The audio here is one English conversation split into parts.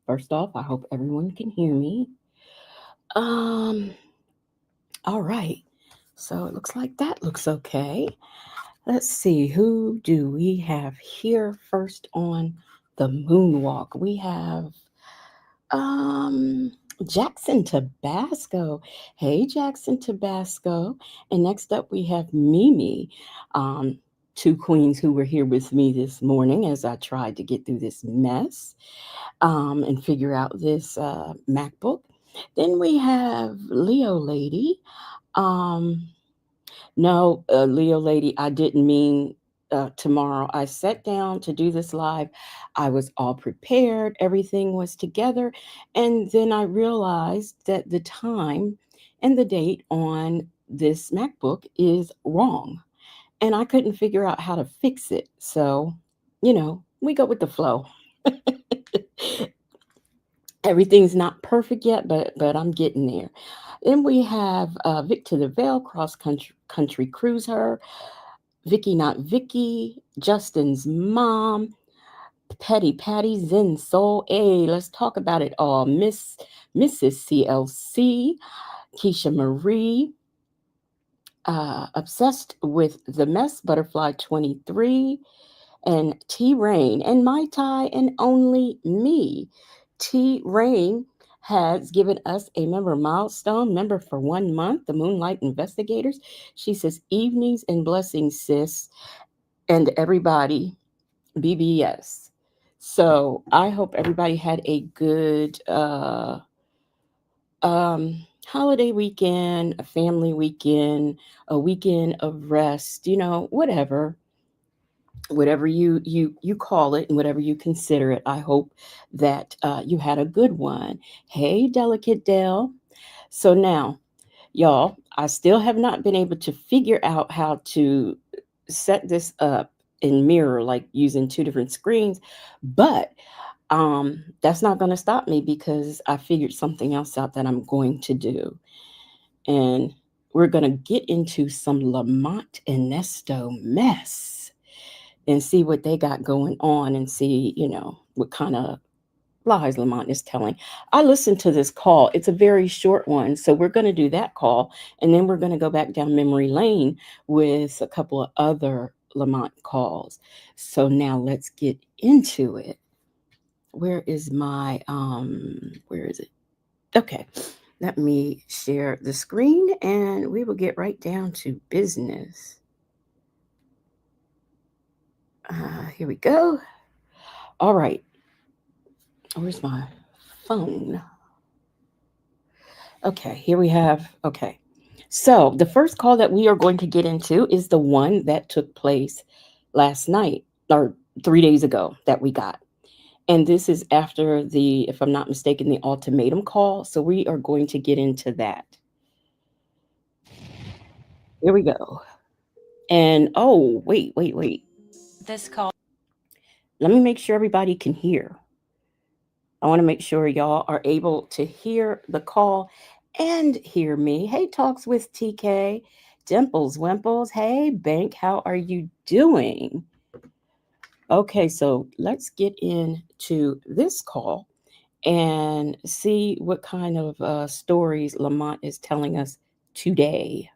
First off, I hope everyone can hear me. Um, all right. So it looks like that looks okay. Let's see, who do we have here first on the moonwalk? We have um Jackson Tabasco. Hey Jackson Tabasco. And next up we have Mimi. Um Two queens who were here with me this morning as I tried to get through this mess and figure out this MacBook. Then we have Leo Lady. Um, no, Leo Lady, I didn't mean tomorrow. I sat down to do this live. I was all prepared, everything was together. And then I realized that the time and the date on this MacBook is wrong. And I couldn't figure out how to fix it. So, we go with the flow. Everything's not perfect yet, but I'm getting there. Then we have Vic to the Vale, cross country cruiser, Vicky not Vicky, Justin's mom, Petty Patty, Zen Soul. Hey, let's talk about it all. Mrs. CLC, Keisha Marie, obsessed with the mess, Butterfly 23, and T Rain, and my tie, and only me. T Rain has given us a member milestone, member for 1 month, the Moonlight Investigators. She says, evenings and blessings, sis, and everybody, BBS. So I hope everybody had a good holiday weekend, a family weekend, a weekend of rest, whatever you call it and whatever you consider it. I hope that you had a good one. Hey, Delicate Dell. So now, y'all, I still have not been able to figure out how to set this up in mirror, like using two different screens, but that's not going to stop me because I figured something else out that I'm going to do. And we're going to get into some Lamont and Nesto mess and see what they got going on and see, what kind of lies Lamont is telling. I listened to this call. It's a very short one. So we're going to do that call. And then we're going to go back down memory lane with a couple of other Lamont calls. So now let's get into it. Where is where is it? Okay. Let me share the screen and we will get right down to business. Here we go. All right. Where's my phone? Okay, here we have. Okay. So the first call that we are going to get into is the one that took place last night or 3 days ago that we got. And this is after if I'm not mistaken, the ultimatum call. So we are going to get into that. Here we go. And oh, wait. This call. Let me make sure everybody can hear. I want to make sure y'all are able to hear the call and hear me. Hey, Talks with TK, Dimples, Wimples. Hey, Bank, how are you doing? Okay, so let's get into this call and see what kind of stories Lamont is telling us today.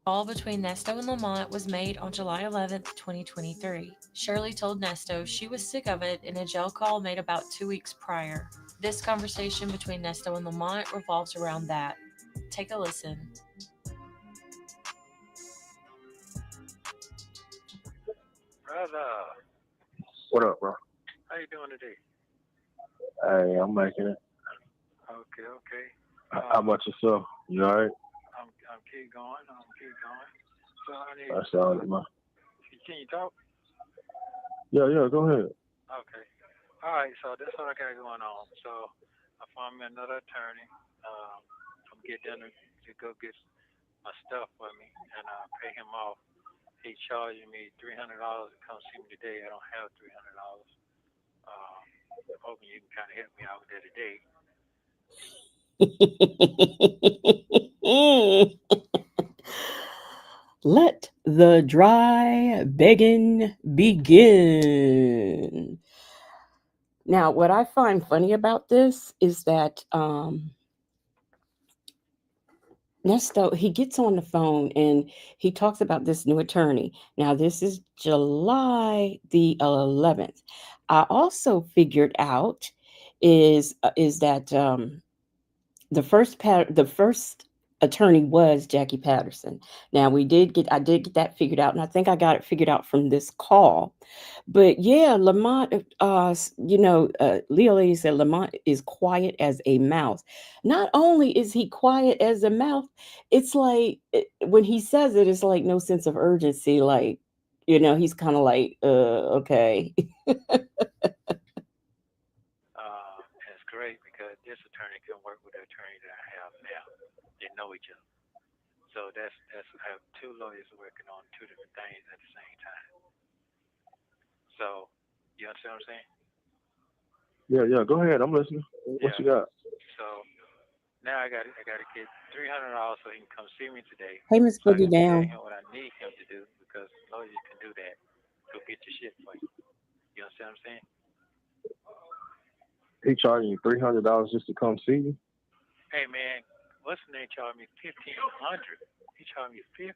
Call between Nesto and Lamont was made on July 11th, 2023. Shirley told Nesto she was sick of it in a jail call made about 2 weeks prior. This conversation between Nesto and Lamont revolves around that. Take a listen. Brother, What up, bro? how you doing today? Hey, I'm making it. Okay. How about yourself? You all right? I'm keep going. So I need. That's all right, man. Can you talk? Yeah, go ahead. Okay. All right. So that's what I got going on. So I found me another attorney. I'm getting to go get my stuff for me and pay him off. He charging me $300 to come see me today. I don't have $300. I'm hoping you can kind of help me out with that today. Let the dry begging begin. Now, what I find funny about this is that Nesto, he gets on the phone and he talks about this new attorney. Now, this is July the 11th. I also figured out is that the first attorney was Jackie Patterson. Now I did get that figured out, and I think I got it figured out from this call. But yeah, Lamont, Leo Lady said Lamont is quiet as a mouse. Not only is he quiet as a mouse, it's like when he says it, it's like no sense of urgency. Like, he's kind of like, okay. And it's great because this attorney can work with the attorney that I have now. They know each other. So that's I have two lawyers working on two different things at the same time. So you understand what I'm saying? Yeah. Go ahead. I'm listening. What Yeah. you got? So now I got to get $300 so he can come see me today, Hey, Miss so I Boogie can tell Down. him what I need him to do because lawyers can do that. Go get your shit for you. You understand what I'm saying? He charging you $300 just to come see you? Hey man, what's the name charged me $1,500? He charged me $1,500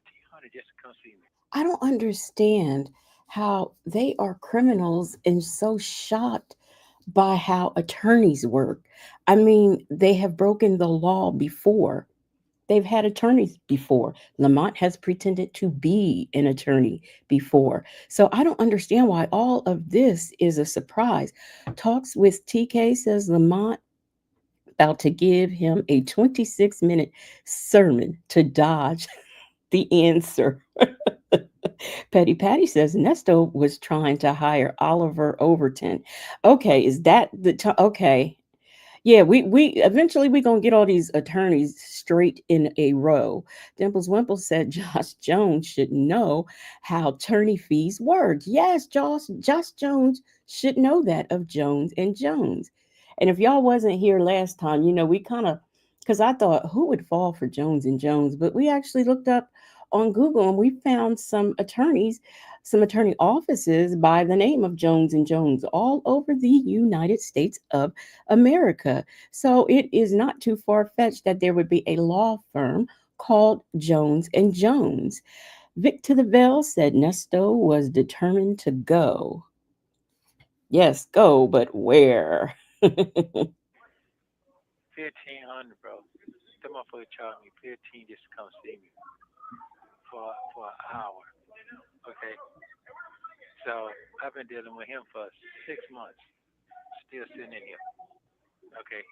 just to come see me. I don't understand how they are criminals and so shocked by how attorneys work. I mean, they have broken the law before. They've had attorneys before. Lamont has pretended to be an attorney before. So I don't understand why all of this is a surprise. Talks with TK says Lamont about to give him a 26-minute sermon to dodge the answer. Petty Patty says Nesto was trying to hire Oliver Overton. Okay, is that the time? Okay, yeah, we eventually we gonna get all these attorneys straight in a row. Dimples Wimple said Josh Jones should know how attorney fees work. Yes, Josh Jones should know that of Jones and Jones. And if y'all wasn't here last time, we kind of because I thought who would fall for Jones and Jones, but we actually looked up on Google and we found some attorney offices by the name of Jones and Jones all over the United States of America. So it is not too far fetched that there would be a law firm called Jones and Jones. Vic to the Veil said Nesto was determined to go. Yes, go, but where? 1,500, bro. The motherfucker charged me 15 just to come see me for an hour. Okay. So I've been dealing with him for 6 months, still sitting in here. Okay.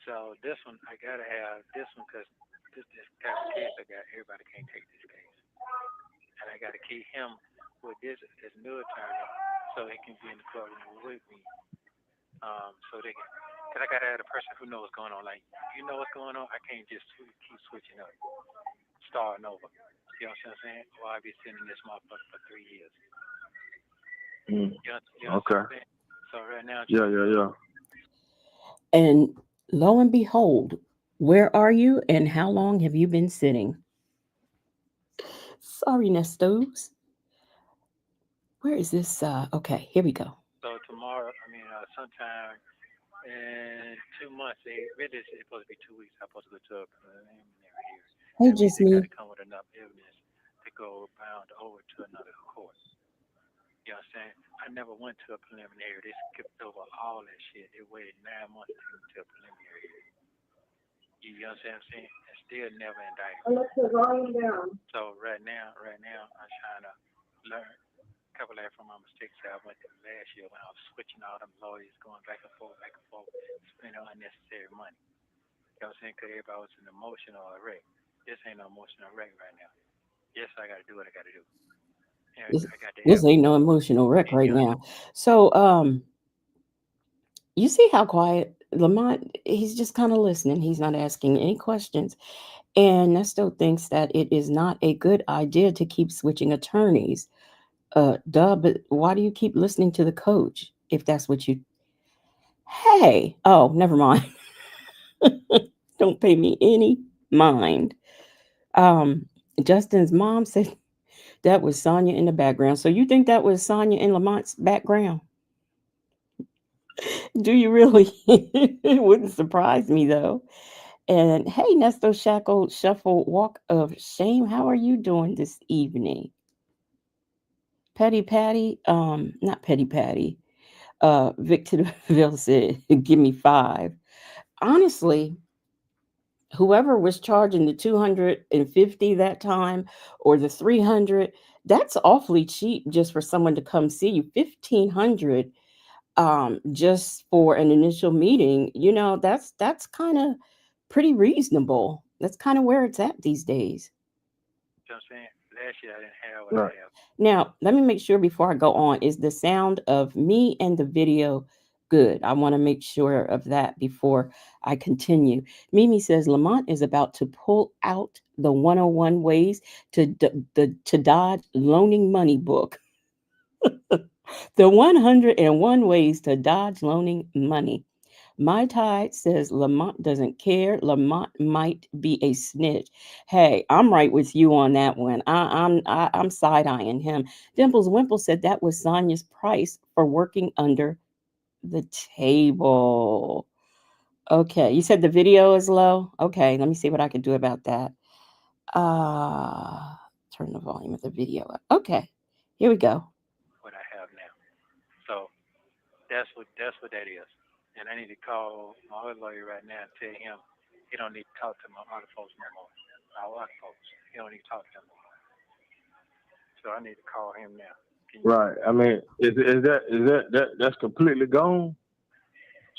So this one I gotta have this one because this type of case I got, everybody can't take this case, and I gotta keep him with this new attorney so he can be in the courtroom with me. So they can, cause I gotta have a person who knows what's going on. Like you know what's going on, I can't just keep switching up, starting over. You know what I'm saying? Or I'll be sitting in this motherfucker for 3 years. You know what Okay. I'm saying? So right now, Yeah. And lo and behold, where are you and how long have you been sitting? Sorry, Nestos. Where is this? Okay, here we go. so tomorrow, sometime in 2 months, really it's supposed to be 2 weeks. I'm supposed to go to a preliminary hearing. Hey, That means just they got me. to come with enough evidence to go bound over to another court. You know what I'm saying? I never went to a preliminary. They skipped over all that shit. They waited 9 months to get to a preliminary hearing. You know what I'm saying? And still never indicted me. Alexa, volume down. So right now, I'm trying to learn a couple of that from my mistakes that I went through last year when I was switching all them lawyers, going back and forth, spending unnecessary money. You know what I'm saying? Because everybody was an emotional wreck. This ain't no emotional wreck right now. Yes, I got to do what I got to do. And This, I got the this ain't evidence. no emotional wreck right You know, now. So, you see how quiet Lamont? He's just kind of listening. He's not asking any questions. And Nesto thinks that it is not a good idea to keep switching attorneys. Duh, but why do you keep listening to the coach if that's what you? Hey, oh, never mind. Don't pay me any mind. Um, Justin's mom said that was Sonya in the background. So you think that was Sonya in Lamont's background? Do you really? It wouldn't surprise me though. And hey, Nesto Shackle Shuffle Walk of Shame, how are you doing this evening? Petty Patty, not Petty Patty. Victorville said, "Give me five." Honestly, whoever was charging the 250 that time or the 300, that's awfully cheap just for someone to come see you. 1500 just for an initial meeting, that's kind of pretty reasonable. That's kind of where it's at these days. You know what I'm saying? Last year I didn't have what I Right. have. Now, let me make sure before I go on, is the sound of me and the video good? I want to make sure of that before I continue. Mimi says Lamont is about to pull out the 101 ways to dodge loaning money book. The 101 ways to dodge loaning money. My Tide says Lamont doesn't care. Lamont might be a snitch. Hey, I'm right with you on that one. I'm side eyeing him. Dimples Wimple said that was Sonia's price for working under the table. Okay, you said the video is low. Okay, let me see what I can do about that. Uh Turn the volume of the video up. Okay, here we go. What I have now. So that's what that is. And I need to call my other lawyer right now and tell him he don't need to talk to my other folks no more. Our other folks. He don't need to talk to them no more. So I need to call him now. Can you Right. I mean, that's completely gone?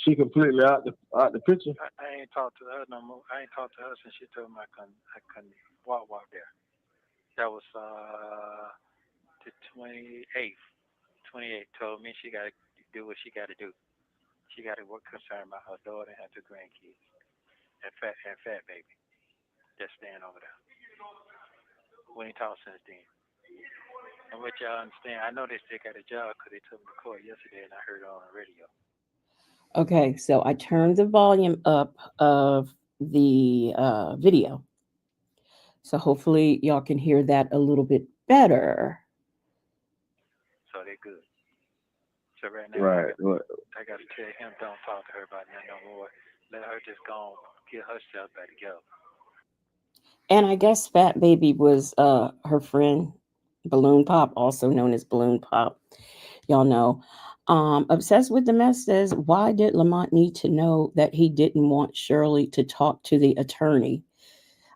She completely out the picture? I ain't talked to her no more. I ain't talked to her since she told me I couldn't walk there. That was the 28th. 28th told me she gotta do what she gotta do. She gotta work concerned about her daughter and her two grandkids and fat baby. Just staying over there. We ain't talked since then. And what y'all understand, I know they still got a job because they took me to court yesterday and I heard it on the radio. Okay, so I turned the volume up of the video. So hopefully y'all can hear that a little bit better. So they good. So right now Right. Right. I got to tell him don't talk to her about nothing no more. Let her just go on, get herself back together. And I guess Fat Baby was her friend, Balloon Pop, also known as Balloon Pop. Y'all know. Obsessed with the Mess says, why did Lamont need to know that he didn't want Shirley to talk to the attorney?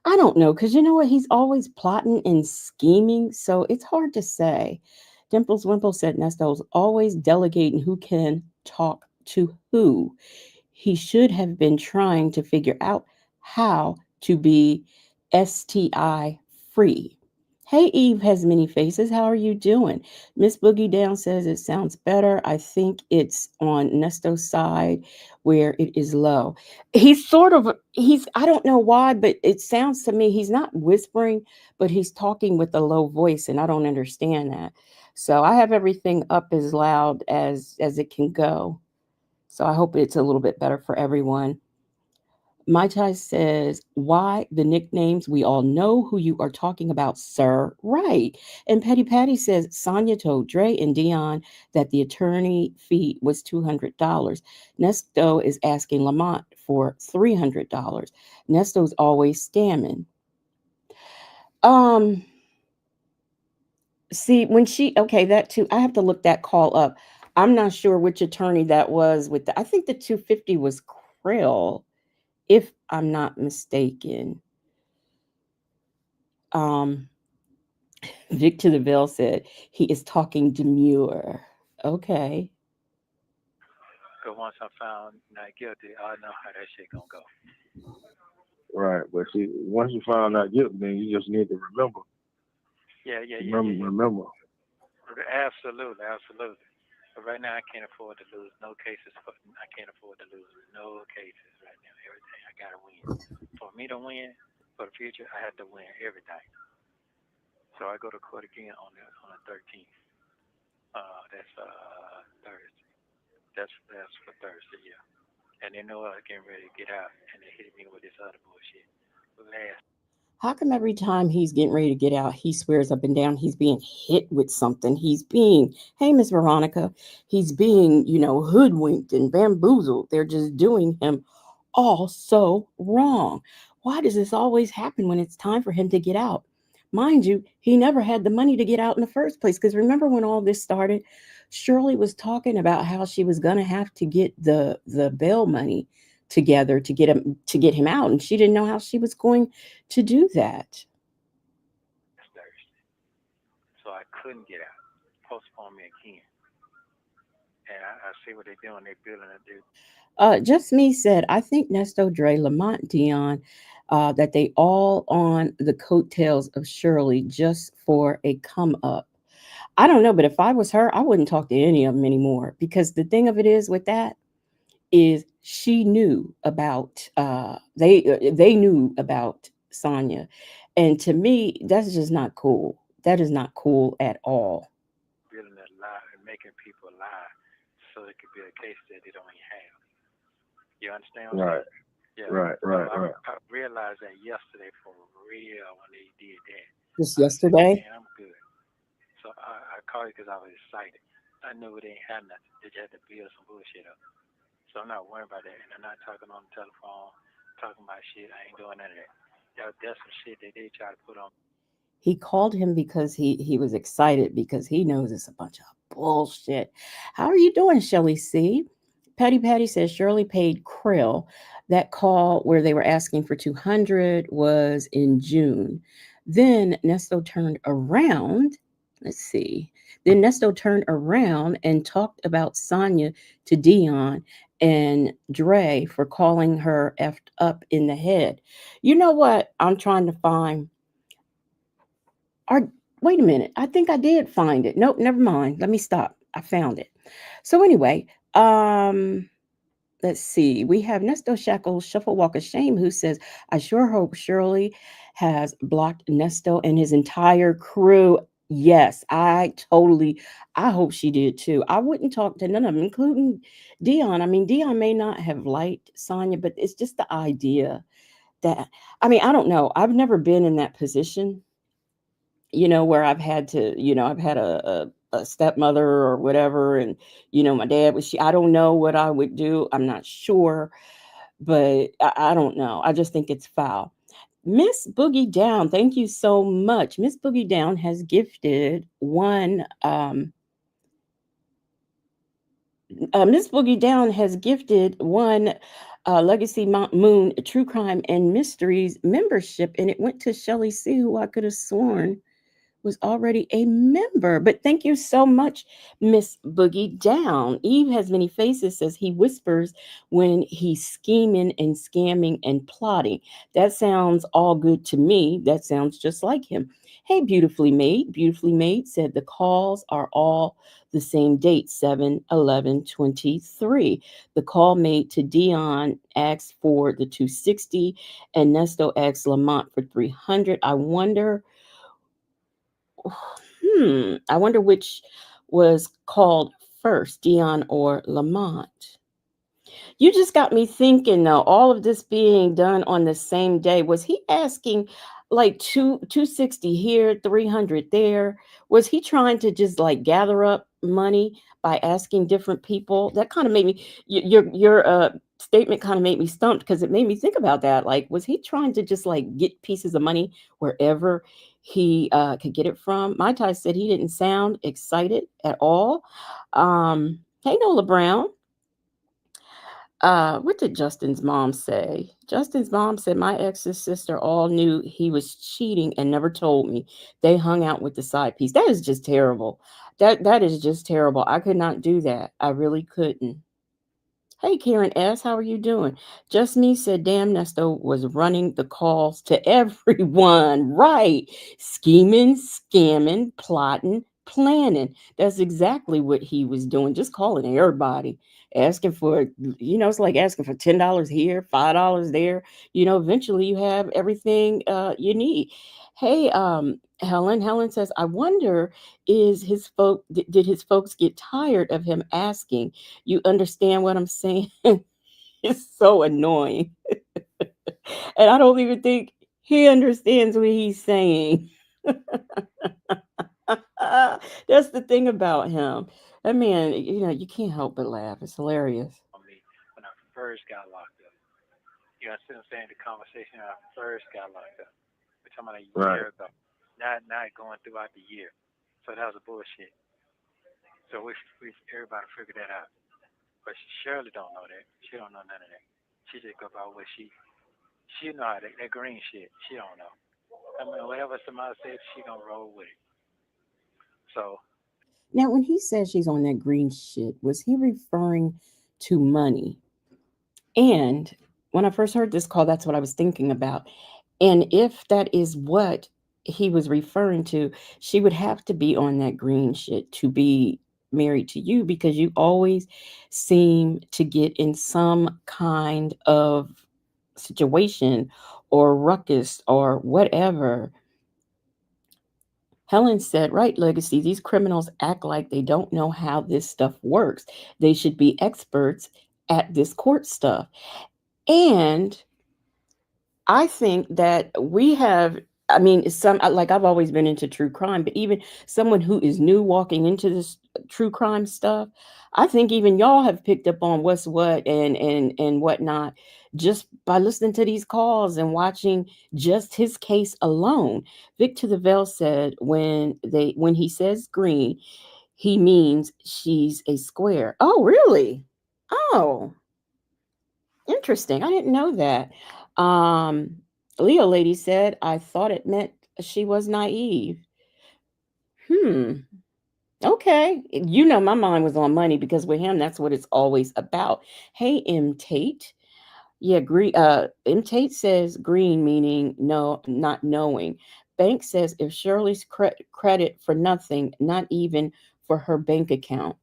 I don't know, because you know what? He's always plotting and scheming, so it's hard to say. Dimples Wimple said Nesto's always delegating who can talk to who. He should have been trying to figure out how to be STI free. Hey, Eve has many faces. How are you doing? Miss Boogie Down says it sounds better. I think it's on Nesto's side where it is low. I don't know why, but it sounds to me he's not whispering, but he's talking with a low voice, and I don't understand that. So I have everything up as loud as it can go. So I hope it's a little bit better for everyone. Mai Tai says, why the nicknames? We all know who you are talking about, sir. Right. And Petty Patty says, Sonia told Dre and Dion that the attorney fee was $200. Nesto is asking Lamont for $300. Nesto's always scamming. Um, See, when okay, that too, I have to look that call up. I'm not sure which attorney that was with I think the 250 was Krill, if I'm not mistaken. Um, Victor the Veil said he is talking demure. Okay. Because once I'm found not guilty, I know how that shit gonna go. Right. But see, once you find out guilty, then you just need to remember. Yeah, yeah, yeah, yeah, Remember, yeah. remember. Absolutely, absolutely. But right now, I can't afford to lose no cases. I can't afford to lose no cases right now. Everything I gotta win. For me to win for the future, I have to win everything. So I go to court again on the 13th. That's Thursday. That's for Thursday, yeah. And they know I'm getting ready to get out, and they hit me with this other bullshit. Last How come every time he's getting ready to get out, he swears up and down he's being hit with something? He's being, hey, Miss Veronica, he's being, hoodwinked and bamboozled. They're just doing him all so wrong. Why does this always happen when it's time for him to get out? Mind you, he never had the money to get out in the first place. Because remember when all this started, Shirley was talking about how she was going to have to get the bail money together to get him out, and she didn't know how she was going to do that. Thursday. So I couldn't get out. Postpone me again. And I see what they're doing. They're building it. Just me said, I think Nesto, Dre, Lamont, Dion, that they all on the coattails of Shirley just for a come up. I don't know, but if I was her, I wouldn't talk to any of them anymore, because the thing of it is with that is she knew about they knew about Sonya, and to me that's just not cool. That is not cool at all. Building that lie and making people lie so it could be a case that they don't even have. You understand what I'm Right, saying? Yeah. right, So right, right. I realized that yesterday for real when they did that. Just I said, yesterday. man, I'm good. So I called you because I was excited. I knew it ain't had nothing. They just had to build some bullshit up. So I'm not worried about that. And I'm not talking on the telephone, talking about shit. I ain't doing none of that. That's some shit that they try to put on. He called him because he was excited because he knows it's a bunch of bullshit. How are you doing, Shelly C? Patty says Shirley paid Krill. That call where they were asking for 200 was in June. Then Nesto turned around. Let's see. Then Nesto turned around and talked about Sonya to Dion and Dre for calling her effed up in the head. You know what? I'm trying to find. Or wait a minute. I think I did find it. Nope, never mind. Let me stop. I found it. So anyway, let's see. We have Nesto Shackles Shuffle Walk of Shame who says, I sure hope Shirley has blocked Nesto and his entire crew. Yes, I hope she did too. I wouldn't talk to none of them, including Dion. I mean, Dion may not have liked Sonya, but it's just the idea that, I mean, I don't know. I've never been in that position, where I've had to, I've had a stepmother or whatever. And, my dad was, I don't know what I would do. I'm not sure, but I don't know. I just think it's foul. Miss Boogie Down, thank you so much. Miss Boogie Down has gifted one, Miss Boogie Down has gifted one Legacy Mount Moon True Crime and Mysteries membership, and it went to Shelly C, who I could have sworn was already a member. But thank you so much, Miss Boogie Down. Eve has many faces, says he whispers when he's scheming and scamming and plotting. That sounds all good to me. That sounds just like him. Hey, beautifully made. Beautifully made said the calls are all the same date, 7/11/23. The call made to Dion asked for the 260 and Nesto asked Lamont for 300. I wonder which was called first, Dion or Lamont. You just got me thinking though, all of this being done on the same day. Was he asking like 260 here, 300 there? Was he trying to just like gather up money by asking different people? That kind of made me your statement kind of made me stumped, because it made me think about that. Like, was he trying to just like get pieces of money wherever he could get it from? My Ty said he didn't sound excited at all. Hey, Nola Brown. What did Justin's mom say? Justin's mom said my ex's sister all knew he was cheating and never told me. They hung out with the side piece. That is just terrible. That is just terrible. I could not do that. I really couldn't. Hey, Karen S., how are you doing? Just me said, damn, Nesto was running the calls to everyone. Right. Scheming, scamming, plotting, planning. That's exactly what he was doing. Just calling everybody, asking for, it's like asking for $10 here, $5 there. Eventually you have everything you need. Hey, Helen says, I wonder, did his folks get tired of him asking? You understand what I'm saying? It's so annoying. And I don't even think He understands what he's saying. That's the thing about him. That man, you can't help but laugh. It's hilarious. on me when I first got locked up. You know, I'm saying the conversation when I first got locked up. We're talking about a Right. year ago, not going throughout the year. So that was a bullshit. So we everybody figured that out. But Shirley don't know that. She don't know none of that. She just go by what she know how that green shit. She don't know. I mean, whatever somebody says, she gonna roll with it. So Now, when he says she's on that green shit, was he referring to money? And when I first heard this call, that's what I was thinking about. And if that is what he was referring to, she would have to be on that green shit to be married to you because you always seem to get in some kind of situation or ruckus or whatever. Helen said, right, Legacy, these criminals act like they don't know how this stuff works. They should be experts at this court stuff. And I think that we have, I mean, some like I've always been into true crime, but even someone who is new walking into this true crime stuff, I think even y'all have picked up on what's what and whatnot just by listening to these calls and watching just his case alone. Victor the Veil said when he says green, he means she's a square. Oh, really? Oh, interesting. I didn't know that. Um, Leo lady said, I thought it meant she was naive. Hmm. Okay. My mind was on money because with him, that's what it's always about. Hey, M. Tate. Yeah, green. M. Tate says green, meaning no, not knowing. Bank says if Shirley's credit for nothing, not even for her bank account.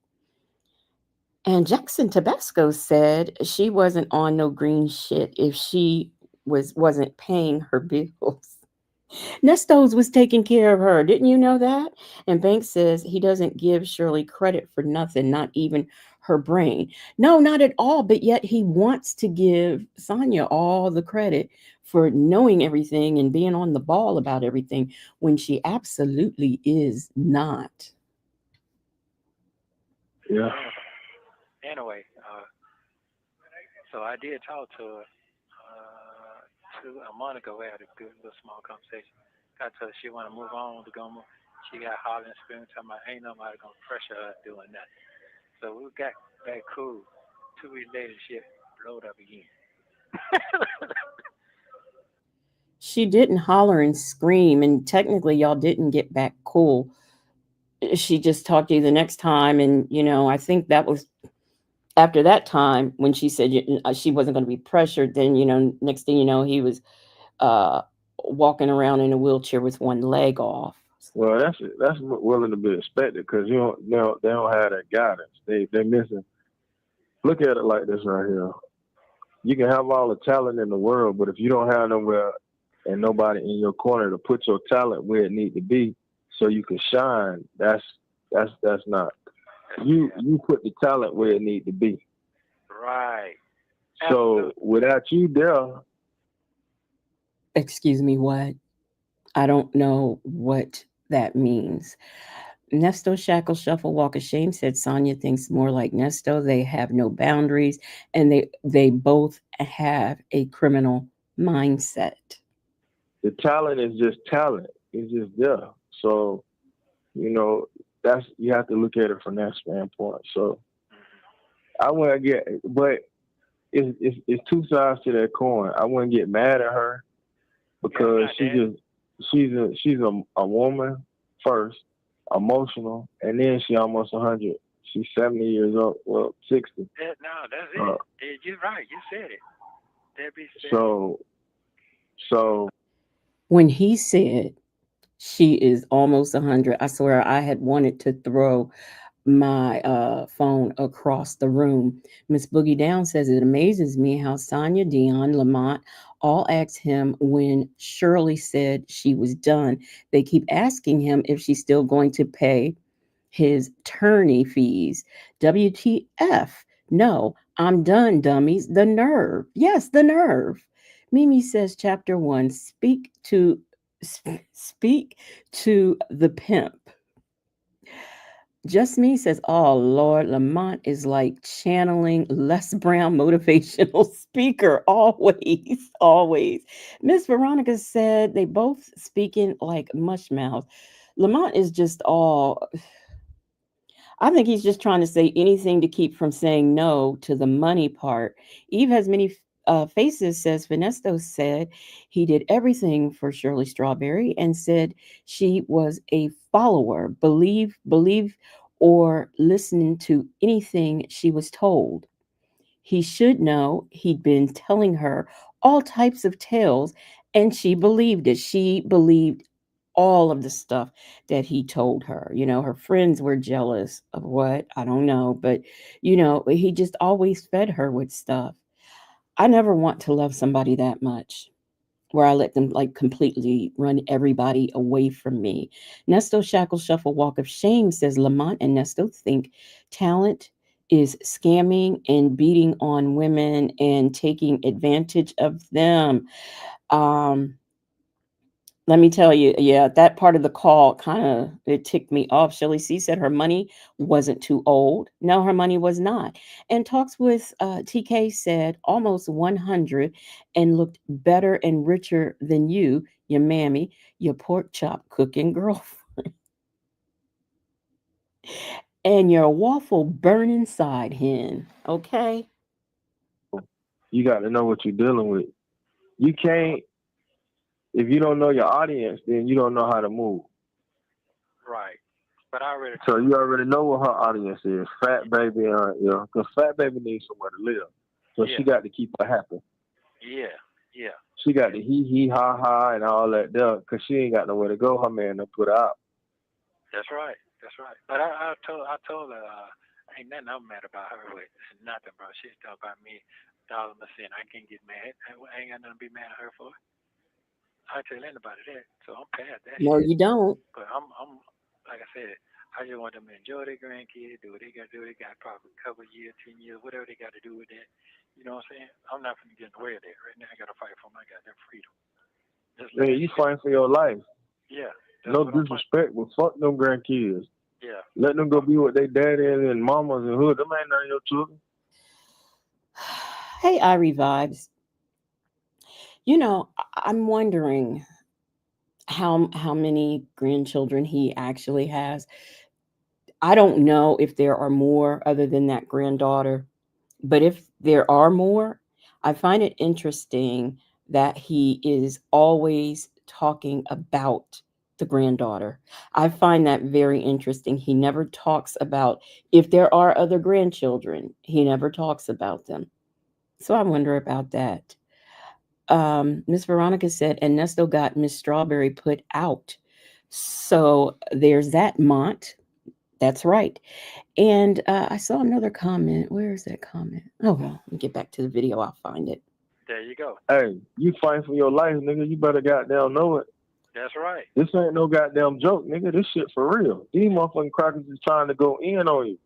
And Jackson Tabasco said she wasn't on no green shit if she wasn't paying her bills. Nesto's was taking care of her. Didn't you know that? And Banks says he doesn't give Shirley credit for nothing, not even her brain. No, not at all. But yet he wants to give Sonia all the credit for knowing everything and being on the ball about everything when she absolutely is not. Yeah. anyway, so I did talk to a month ago. We had a good little small conversation. I told her she want to move on to go. She got hollering, screaming, talking about ain't nobody gonna pressure her doing that. So we got back cool. 2 weeks later, shit blowed up again. She didn't holler and scream, and technically, y'all didn't get back cool. She just talked to you the next time, and I think that was after that time when she said she wasn't going to be pressured. Then next thing you know, he was uh, walking around in a wheelchair with one leg off. Well, that's willing to be expected because they don't have that guidance. They're missing. Look at it like this right here. You can have all the talent in the world, but if you don't have nowhere and nobody in your corner to put your talent where it need to be, so you can shine, that's not. You put the talent where it need to be. Right. So Absolutely. without you there, Excuse me, what? I don't know what that means. Nesto Shackle Shuffle Walk of Shame said Sonya thinks more like Nesto. They have no boundaries and they both have a criminal mindset. the talent is just talent. It's just there. So you know that's you have to look at it from that standpoint. So I wouldn't get, but it's two sides to that coin. I wouldn't get mad at her because she's a woman first, emotional, and then she almost 100. She's 70 years old. Well, 60. That's it. You're right. You said it. Debbie said So When he said she is almost 100, I swear I had wanted to throw my phone across the room. Miss Boogie Down says it amazes me how Sonia, Dion, Lamont all asked him when Shirley said she was done. They keep asking him if she's still going to pay his attorney fees. WTF? No, I'm done, dummies. The nerve. Yes, the nerve. Mimi says, chapter 1, speak to the pimp. Just Me says, oh Lord, Lamont is like channeling Les Brown motivational speaker. Always, always. Miss Veronica said they both speaking like mush mouth. Lamont is just all, I think he's just trying to say anything to keep from saying no to the money part. Eve has many faces, says Nesto said he did everything for Shirley Strawberry and said she was a follower, believe, or listening to anything she was told. He should know he'd been telling her all types of tales, and she believed it. She believed all of the stuff that he told her. Her friends were jealous of what? I don't know. But, he just always fed her with stuff. I never want to love somebody that much where I let them like completely run everybody away from me. Nesto Shackle Shuffle Walk of Shame says Lamont and Nesto think talent is scamming and beating on women and taking advantage of them. Um, Let me tell you, yeah, that part of the call kind of it ticked me off. Shirley C said her money wasn't too old. No, her money was not. And talks with TK said almost 100 and looked better and richer than you, your mammy, your pork chop cooking girlfriend, and your waffle burning side hen. Okay. You got to know what you're dealing with. You can't, if you don't know your audience, then you don't know how to move. Right. But I already. So you already know what her audience is. Fat baby, because Fat Baby needs somewhere to live. So Yeah. she got to keep her happy. Yeah. Yeah. She got the hee ha ha and all that there because she ain't got nowhere to go. Her man done put her out. That's right. That's right. But I told her, ain't nothing I'm mad about her with. Nothing, bro. She's talking about me, $1 a cent. I can't get mad. I ain't got nothing to be mad at her for. I tell anybody that. So I'm past that No, shit. you don't. But I'm like I said, I just want them to enjoy their grandkids, do what they got to do. They got probably a couple of years, 10 years, whatever they got to do with that. You know what I'm saying? I'm not going to get in the way of that. Right now, I got to fight for my goddamn freedom. Just let Hey, you fighting for your life. Yeah. No disrespect, but fuck them grandkids. Yeah. Let them go be with their daddy and mamas and hood. Them ain't none of your children. Hey, Irie Vibes. I'm wondering how many grandchildren he actually has. I don't know if there are more other than that granddaughter, but if there are more, I find it interesting that he is always talking about the granddaughter. I find that very interesting. He never talks about if there are other grandchildren. He never talks about them. So I wonder about that. Miss Veronica said, and Nesto got Miss Strawberry put out. So there's that, Mont. That's right. And I saw another comment. Where is that comment? Oh, well, let me get back to the video. I'll find it. There you go. Hey, you fighting for your life, nigga. You better goddamn know it. That's right. This ain't no goddamn joke, nigga. This shit for real. These motherfucking crackers is trying to go in on you.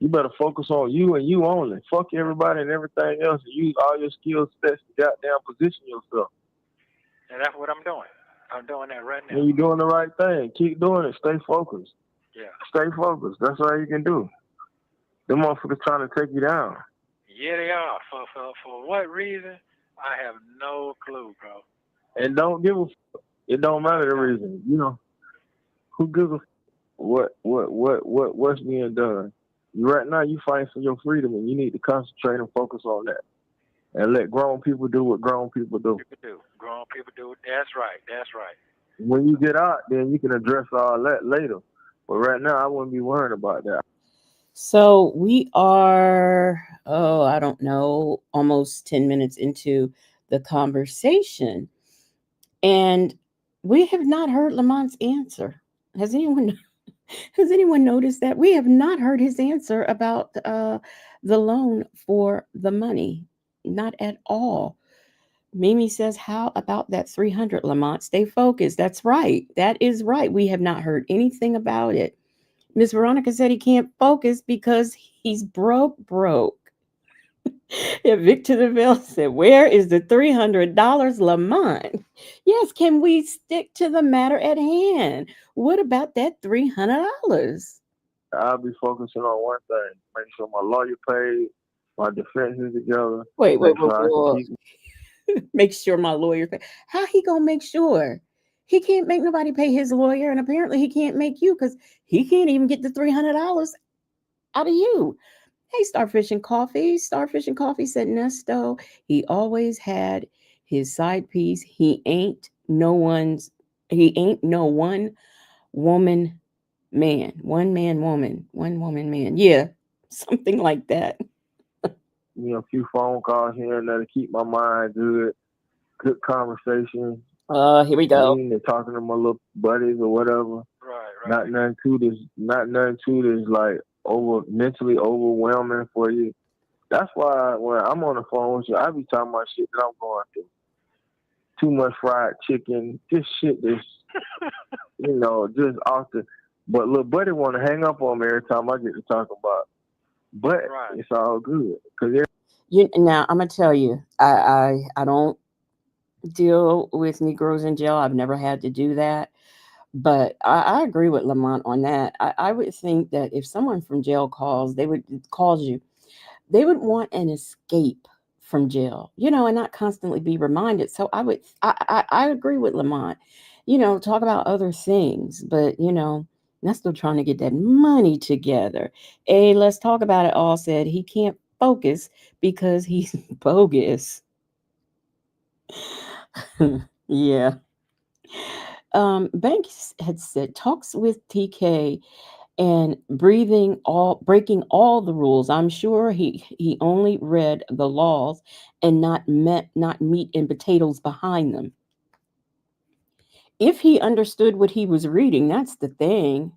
You better focus on you and you only. Fuck everybody and everything else and use all your skill sets to goddamn position yourself. And that's what I'm doing. I'm doing that right now. And you're doing the right thing. Keep doing it. Stay focused. Yeah. Stay focused. That's all you can do. Them motherfuckers trying to take you down. Yeah, they are. For what reason? I have no clue, bro. And don't give a fuck. It don't matter the reason. Who gives a fuck what's being done? Right now you fighting for your freedom and you need to concentrate and focus on that. And let grown people do what grown people do. Grown people do. That's right. That's right. When you get out, then you can address all that later. But right now, I wouldn't be worrying about that. So we are, I don't know, almost 10 minutes into the conversation. And we have not heard Lamont's answer. Has anyone noticed that? We have not heard his answer about the loan for the money. Not at all. Mimi says, how about that 300, Lamont? Stay focused. That's right. That is right. We have not heard anything about it. Miss Veronica said he can't focus because he's broke. Yeah, Victor DeVille said, "Where is the $300, Lamont? Yes, can we stick to the matter at hand? What about that $300?" I'll be focusing on one thing: make sure my lawyer paid, my defense is together, Wait, wait, make wait, sure I can wait. keep. Make sure my lawyer pay. How he gonna make sure? He can't make nobody pay his lawyer, and apparently he can't make you because he can't even get the $300 out of you. Hey, Starfish and Coffee. Starfish and Coffee said Nesto, he always had his side piece. He ain't no one woman man. One man woman. One woman man. Yeah. Something like that. A few phone calls here and there to keep my mind good, good conversation, Here we go. reading and talking to my little buddies or whatever. Right, Not right. nothing too this like mentally overwhelming for you. That's why when I'm on the phone with you, I be talking about shit that I'm going through. Too much fried chicken, this shit just off the. But little buddy want to hang up on me every time I get to talk about. But Right. it's all good because Now I'm gonna tell you, I don't deal with Negroes in jail. I've never had to do that. But I agree with Lamont on that. I would think that if someone from jail calls you, they would want an escape from jail, and not constantly be reminded. So I agree with Lamont. Talk about other things, but that's still trying to get that money together. Hey, let's talk about it. All said he can't focus because he's bogus. Yeah. Banks had said talks with TK and breaking all the rules. I'm sure he only read the laws and not meat and potatoes behind them. If he understood what he was reading, that's the thing.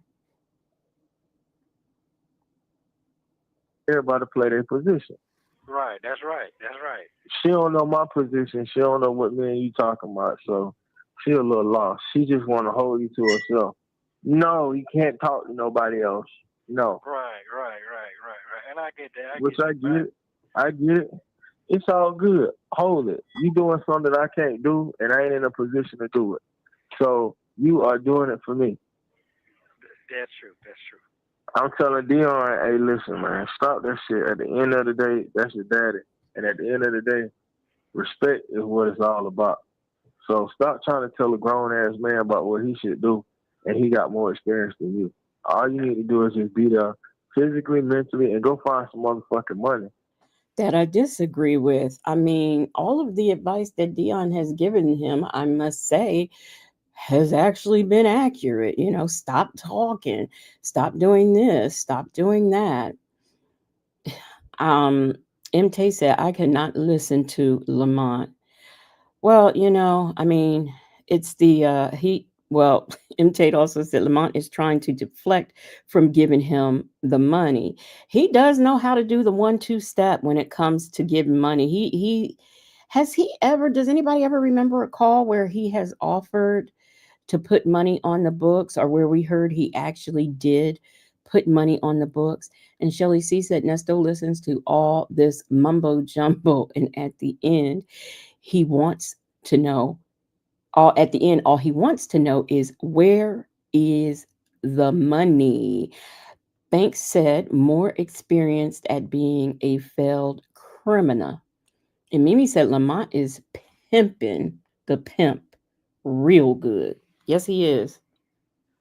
everybody play their position. Right. That's right. That's right. She don't know my position. She don't know what me and you talking about. So she a little lost. She just want to hold you to herself. No, you can't talk to nobody else. No, Right, right, right, right, right. And I get that. I which get I that. get it. I get it. It's all good. Hold it. You doing something that I can't do, and I ain't in a position to do it. So you are doing it for me. That's true. That's true. I'm telling Dion, hey, listen, man, stop that shit. At the end of the day, that's your daddy. And at the end of the day, respect is what it's all about. So stop trying to tell a grown ass man about what he should do, and he got more experience than you. All you need to do is just be there physically, mentally, and go find some motherfucking money. That I disagree with. I mean, all of the advice that Dion has given him, I must say, has actually been accurate. Stop talking, stop doing this, stop doing that. Um, MT said, I cannot listen to Lamont. Well, I mean, it's well, M. Tate also said Lamont is trying to deflect from giving him the money. He does know how to do the 1-2 step when it comes to giving money. Does anybody ever remember a call where he has offered to put money on the books, or where we heard he actually did put money on the books? And Shirley C said Nesto listens to all this mumbo jumbo, and at the end, he wants to know all he wants to know is, where is the money? Banks said more experienced at being a failed criminal. And Mimi said Lamont is pimping the pimp real good. Yes, he is.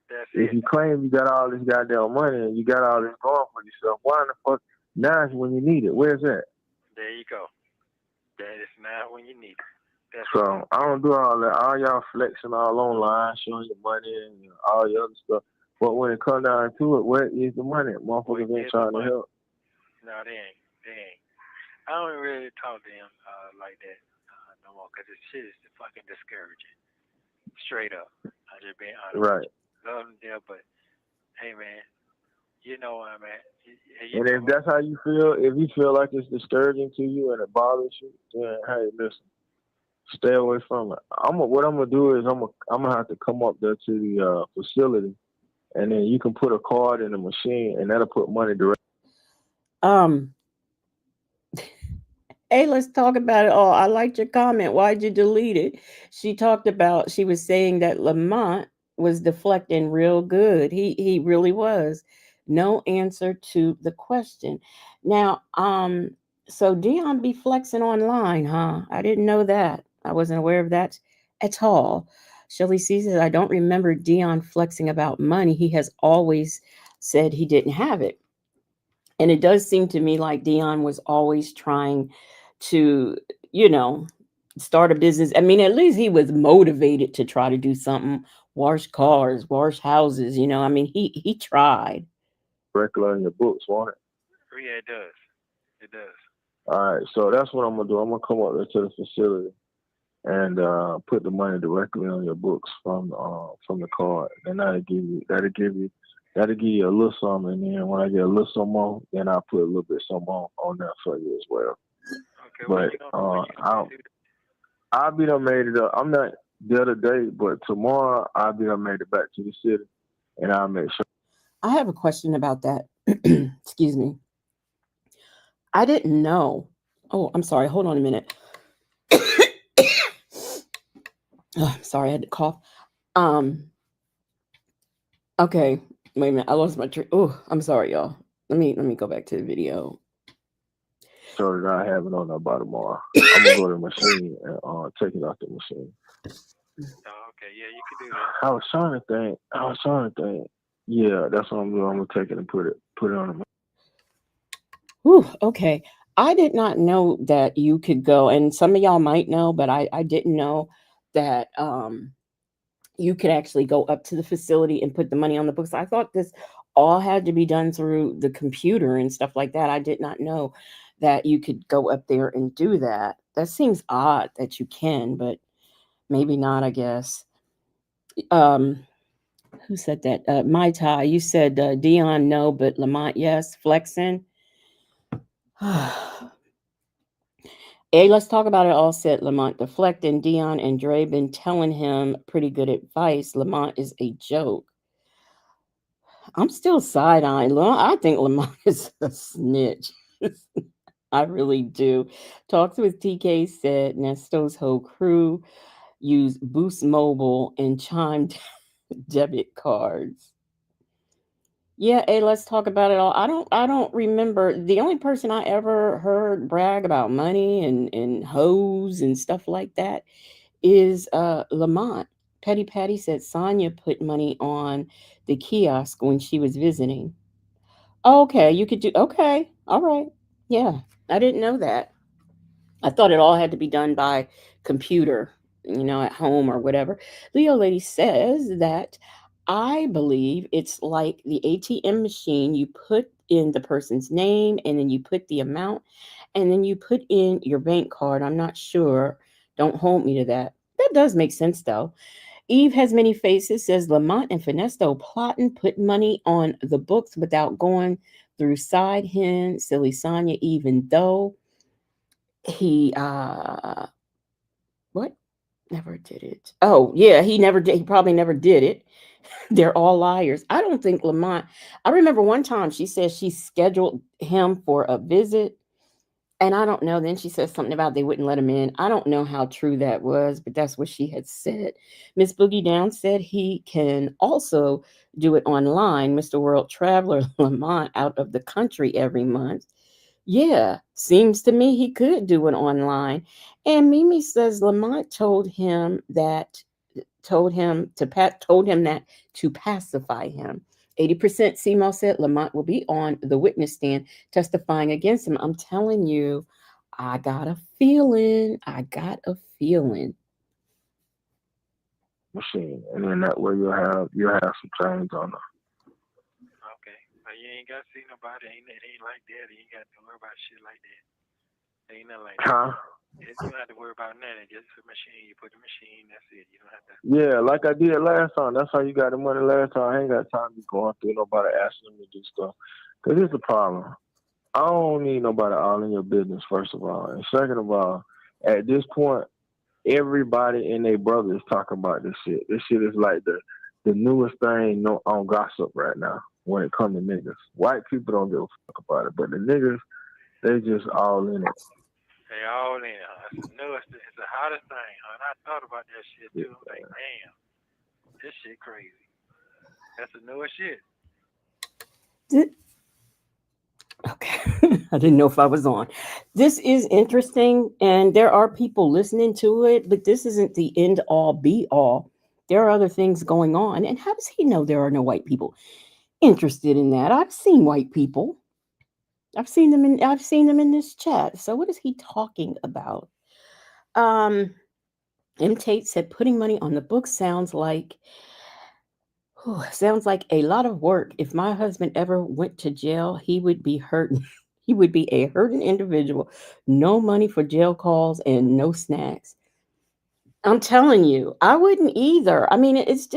That's If it. you claim you got all this goddamn money and you got all this going for yourself, why in the fuck now is when you need it? Where's that? There you go. That is now when you need it. That's So I don't do all that. All y'all flexing all online, showing your money and all your other stuff. But when it comes down to it, where is the money? Motherfuckers ain't trying to help. no, they ain't. They ain't. I don't really talk to them like that no more because this shit is fucking discouraging. Straight up. I just being honest with Right. you. Love them there, but hey, man, you know where I'm at. And if that's how you feel, if you feel like it's discouraging to you and it bothers you, then hey, listen, stay away from it. What I'm gonna do is I'm gonna have to come up there to the facility, and then you can put a card in the machine, and that'll put money direct. Um, Hey, let's talk about it all. I liked your comment. Why'd you delete it? She was saying that Lamont was deflecting real good. He really was. No answer to the question. Now, so Dion be flexing online, huh? I didn't know that. I wasn't aware of that at all. Shelly C says, I don't remember Dion flexing about money. He has always said he didn't have it. And it does seem to me like Dion was always trying to, you know, start a business. I mean, at least he was motivated to try to do something, wash cars, wash houses, I mean, he tried. Regular in your books, won't it? Yeah, it does. It does. All right, so that's what I'm gonna do. I'm gonna come up there to the facility and put the money directly on your books from the card. And that'll give you a little something, and then when I get a little some more, then I'll put a little bit some more on there for you as well. Okay, But I'll be done made it up. I'm not there today, but tomorrow I'll be done made it back to the city, and I'll make sure. I have a question about that. Excuse me. I didn't know. Oh, I'm sorry. Hold on a minute. Oh, sorry, I had to cough. Um, okay. Wait a minute. I lost my train. Oh, I'm sorry, y'all. Let me go back to the video. So that I have it on there by tomorrow. I'm gonna go to the machine and take it off the machine. Oh, okay, yeah, you can do that. I was trying to think. Yeah, that's what I'm doing. I'm gonna take it and put it on the machine. Whew, okay. I did not know that you could go, and some of y'all might know, but I didn't know that you could actually go up to the facility and put the money on the books. I thought this all had to be done through the computer and stuff like that. I did not know that you could go up there and do that. That seems odd that you can, but maybe not, I guess. Um, who said that? Mai Tai, you said Dion no, but Lamont yes. Flexing. Hey, let's talk about it all, said Lamont. Deflecting Dion and Dre been telling him pretty good advice. Lamont is a joke. I'm still side eyeing. I think Lamont is a snitch. I really do. Talks with TK said Nesto's whole crew use Boost Mobile and Chime debit cards. Yeah, hey, let's talk about it all. I don't remember. The only person I ever heard brag about money and hoes and stuff like that is Lamont. Petty Patty said Sonia put money on the kiosk when she was visiting. Okay, you could do okay. All right. Yeah. I didn't know that. I thought it all had to be done by computer, at home or whatever. Leo Lady says that I believe it's like the ATM machine. You put in the person's name and then you put the amount and then you put in your bank card. I'm not sure. Don't hold me to that. That does make sense though. Eve has many faces, says Lamont and Finesto plotting, put money on the books without going through side hen, silly Sonya, even though he what? Never did it. Oh, yeah, he never did. He probably never did it. They're all liars. I don't think Lamont. I remember one time she said she scheduled him for a visit. And I don't know. Then she said something about they wouldn't let him in. I don't know how true that was, but that's what she had said. Miss Boogie Down said he can also do it online. Mr. World Traveler Lamont out of the country every month. Yeah, seems to me he could do it online. And Mimi says Lamont told him that to pacify him. 80% CMO said Lamont will be on the witness stand testifying against him. I'm telling you, I got a feeling. Machine, and then that way you'll have some change on there. Okay, but you ain't got to see nobody. It ain't like that. You ain't got to worry about shit like that. Ain't nothing like that. Huh? You don't have to worry about nothing. Just a machine. You put the machine. That's it. You don't have to. Yeah, like I did last time. That's how you got the money last time. I ain't got time to be going through nobody asking me to do stuff. Because here's the problem. I don't need nobody all in your business, first of all. And second of all, at this point, everybody and their brother is talking about this shit. This shit is like the newest thing on gossip right now when it comes to niggas. White people don't give a fuck about it, but the niggas, they just all in it. They all in. That's the newest. It's the hottest thing. And I thought about that shit too. I'm like, damn, this shit crazy. That's the newest shit. Okay. I didn't know if I was on. This is interesting, and there are people listening to it, but this isn't the end all be all. There are other things going on. And how does he know there are no white people interested in that? I've seen white people. I've seen them in this chat. So what is he talking about? Um M. Tate said putting money on the book sounds like a lot of work. If my husband ever went to jail, he would be hurting. He would be a hurting individual. No money for jail calls and no snacks. I'm telling you, I wouldn't either. I mean, it's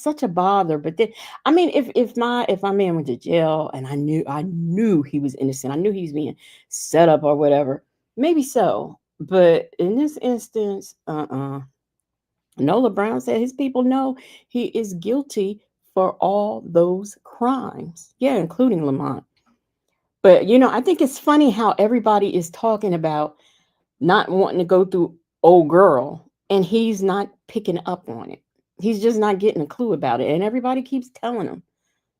such a bother. But then, I mean, if my man went to jail and I knew he was innocent, I knew he was being set up or whatever, maybe so. But in this instance, Nola Brown said his people know he is guilty for all those crimes. Yeah, including Lamont. But I think it's funny how everybody is talking about not wanting to go through old girl, and he's not picking up on it. He's just not getting a clue about it. And everybody keeps telling him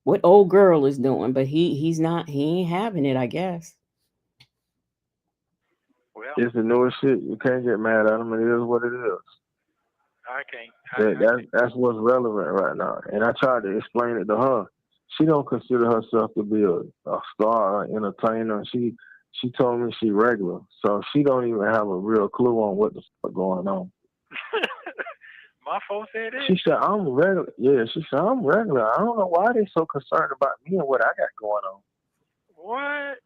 what old girl is doing, but he ain't having it, I guess. Well, It's the newest shit. You can't get mad at them. It is what it is. I can't. That's what's relevant right now. And I tried to explain it to her. She don't consider herself to be a star or entertainer. She told me she regular, so she don't even have a real clue on what the fuck going on. My folks said it. She said I'm regular. Yeah, she said I'm regular. I don't know why they so concerned about me and what I got going on. What?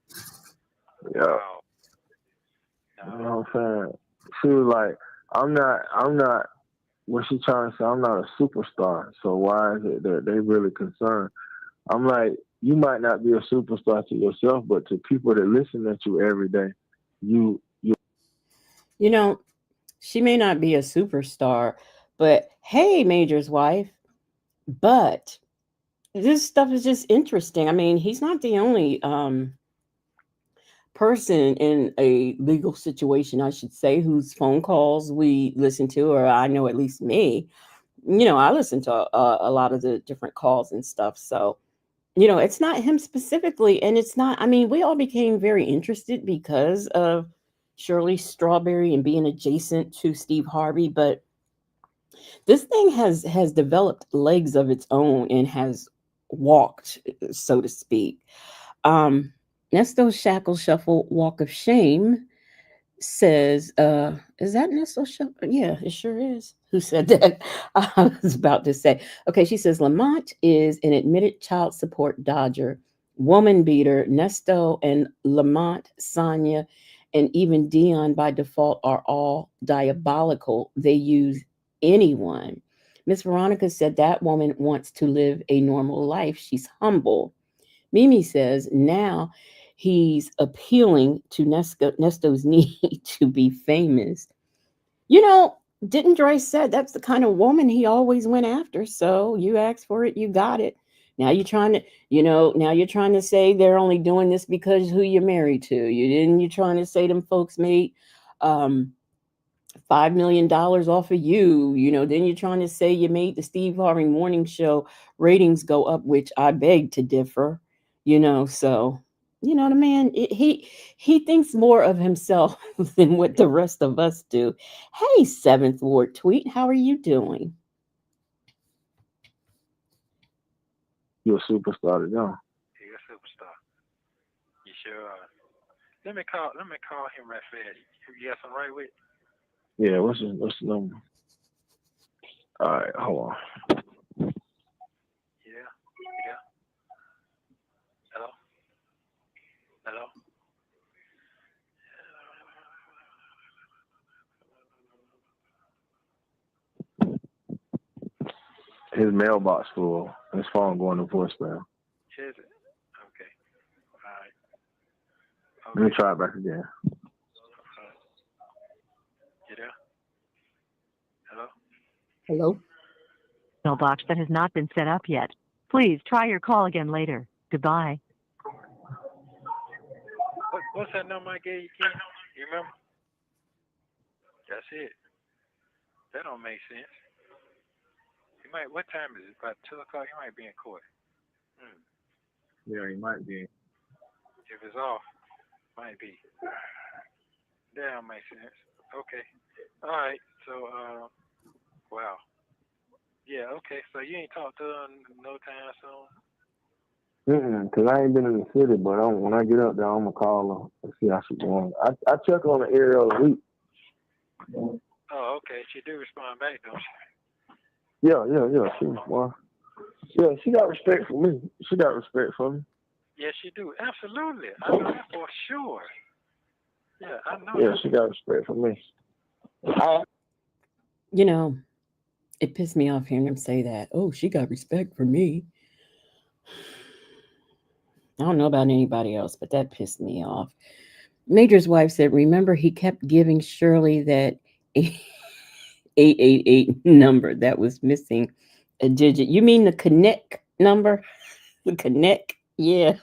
Yeah. Wow. No. You know what I'm saying? She was like, I'm not. What she trying to say? I'm not a superstar. So why is it that they really concerned? I'm like, you might not be a superstar to yourself, but to people that listen to you every day, you. She may not be a superstar, but hey, Major's wife. But this stuff is just interesting. I mean, he's not the only person in a legal situation, I should say, whose phone calls we listen to, or I know at least me. I listen to a lot of the different calls and stuff. So, it's not him specifically. And it's not, I mean, we all became very interested because of Shirley Strawberry and being adjacent to Steve Harvey. But this thing has developed legs of its own and has walked, so to speak. Nesto Shackle Shuffle Walk of Shame says, is that Nesto Shuffle? Yeah, it sure is. Who said that? I was about to say. Okay, she says Lamont is an admitted child support dodger, woman beater. Nesto and Lamont, Sonia, and even Dion by default are all diabolical. They use anyone. Miss Veronica said that woman wants to live a normal life. She's humble. Mimi says now he's appealing to Nesto's need to be famous. You know, didn't Dre said that's the kind of woman he always went after? So you asked for it, you got it. Now you're trying to, now you're trying to say they're only doing this because who you're married to. You're trying to say them folks made $5 million off of you. Then you're trying to say you made the Steve Harvey morning show ratings go up, which I beg to differ. So the man, he thinks more of himself than what the rest of us do. Hey, Seventh Ward Tweet, how are you doing? You're a superstar to them. You're a superstar. You sure are. Let me call him right fast. You got some right with? Yeah, what's the number? All right, hold on. Yeah. Hello? His mailbox full. His phone going to voicemail. Is it? Okay. All right. Okay. Let me try it back again. You there? Hello? Hello? Mailbox that has not been set up yet. Please try your call again later. Goodbye. What's that number I gave you, Ken? You remember? That's it. That don't make sense. You might. What time is it? About 2 o'clock. You might be in court. Hmm. Yeah, he might be. If it's off, might be. That don't make sense. Okay. All right. So, wow. Yeah. Okay. So you ain't talked to her in no time soon. Cause I ain't been in the city, but when I get up there, I'm gonna call her and see how she going. I check on her every other week. Oh, okay. She do respond back, don't she? Yeah. She got respect for me. She got respect for me. Yes, she do. Absolutely. I know that for sure. Yeah, I know Yeah, that. she got respect for me. You know, it pissed me off hearing him say that. Oh, she got respect for me. I don't know about anybody else, but that pissed me off. Major's wife said, remember, he kept giving Shirley that 888 number that was missing a digit. You mean the connect number? The connect? Yeah.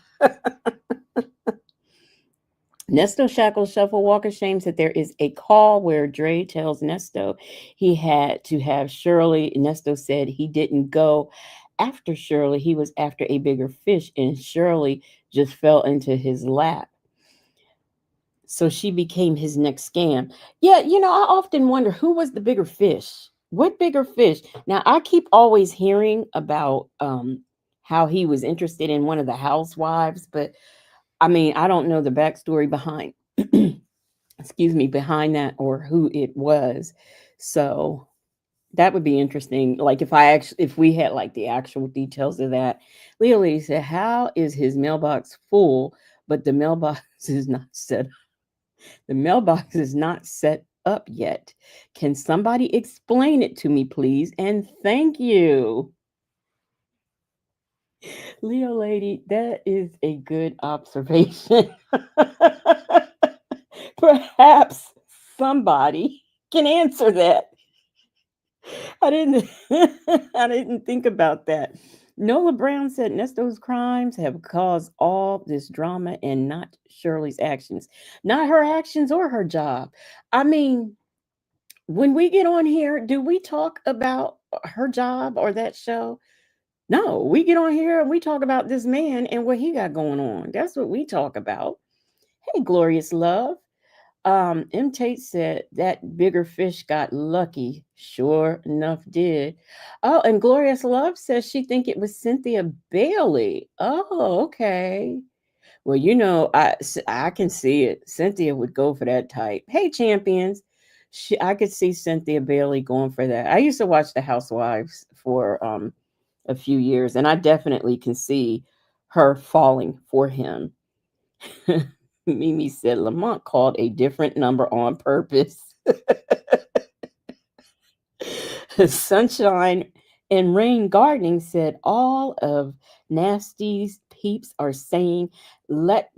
Nesto Shackles Shuffle Walker shames that there is a call where Dre tells Nesto he had to have Shirley. Nesto said he didn't go after Shirley, he was after a bigger fish, and Shirley just fell into his lap. So she became his next scam. Yeah, I often wonder who was the bigger fish. What bigger fish? Now I keep always hearing about how he was interested in one of the housewives, but I mean I don't know the backstory behind excuse me, behind that or who it was. So that would be interesting. Like if we had like the actual details of that. Leo Lady said, how is his mailbox full, but the mailbox is not set the mailbox is not set up yet. Can somebody explain it to me, please? And thank you. Leo Lady, that is a good observation. Perhaps somebody can answer that. I didn't I didn't think about that. Nola Brown said Nesto's crimes have caused all this drama and not Shirley's actions. Not her actions or her job. I mean, when we get on here, do we talk about her job or that show? No, we get on here and we talk about this man and what he got going on. That's what we talk about. Hey, glorious love. M. Tate said that bigger fish got lucky. Sure enough, did. Oh, and Glorious Love says she think it was Cynthia Bailey. Oh, okay. Well, I can see it. Cynthia would go for that type. Hey, champions. I could see Cynthia Bailey going for that. I used to watch The Housewives for a few years, and I definitely can see her falling for him. Mimi said Lamont called a different number on purpose. Sunshine and Rain Gardening said all of Nasty's peeps are saying let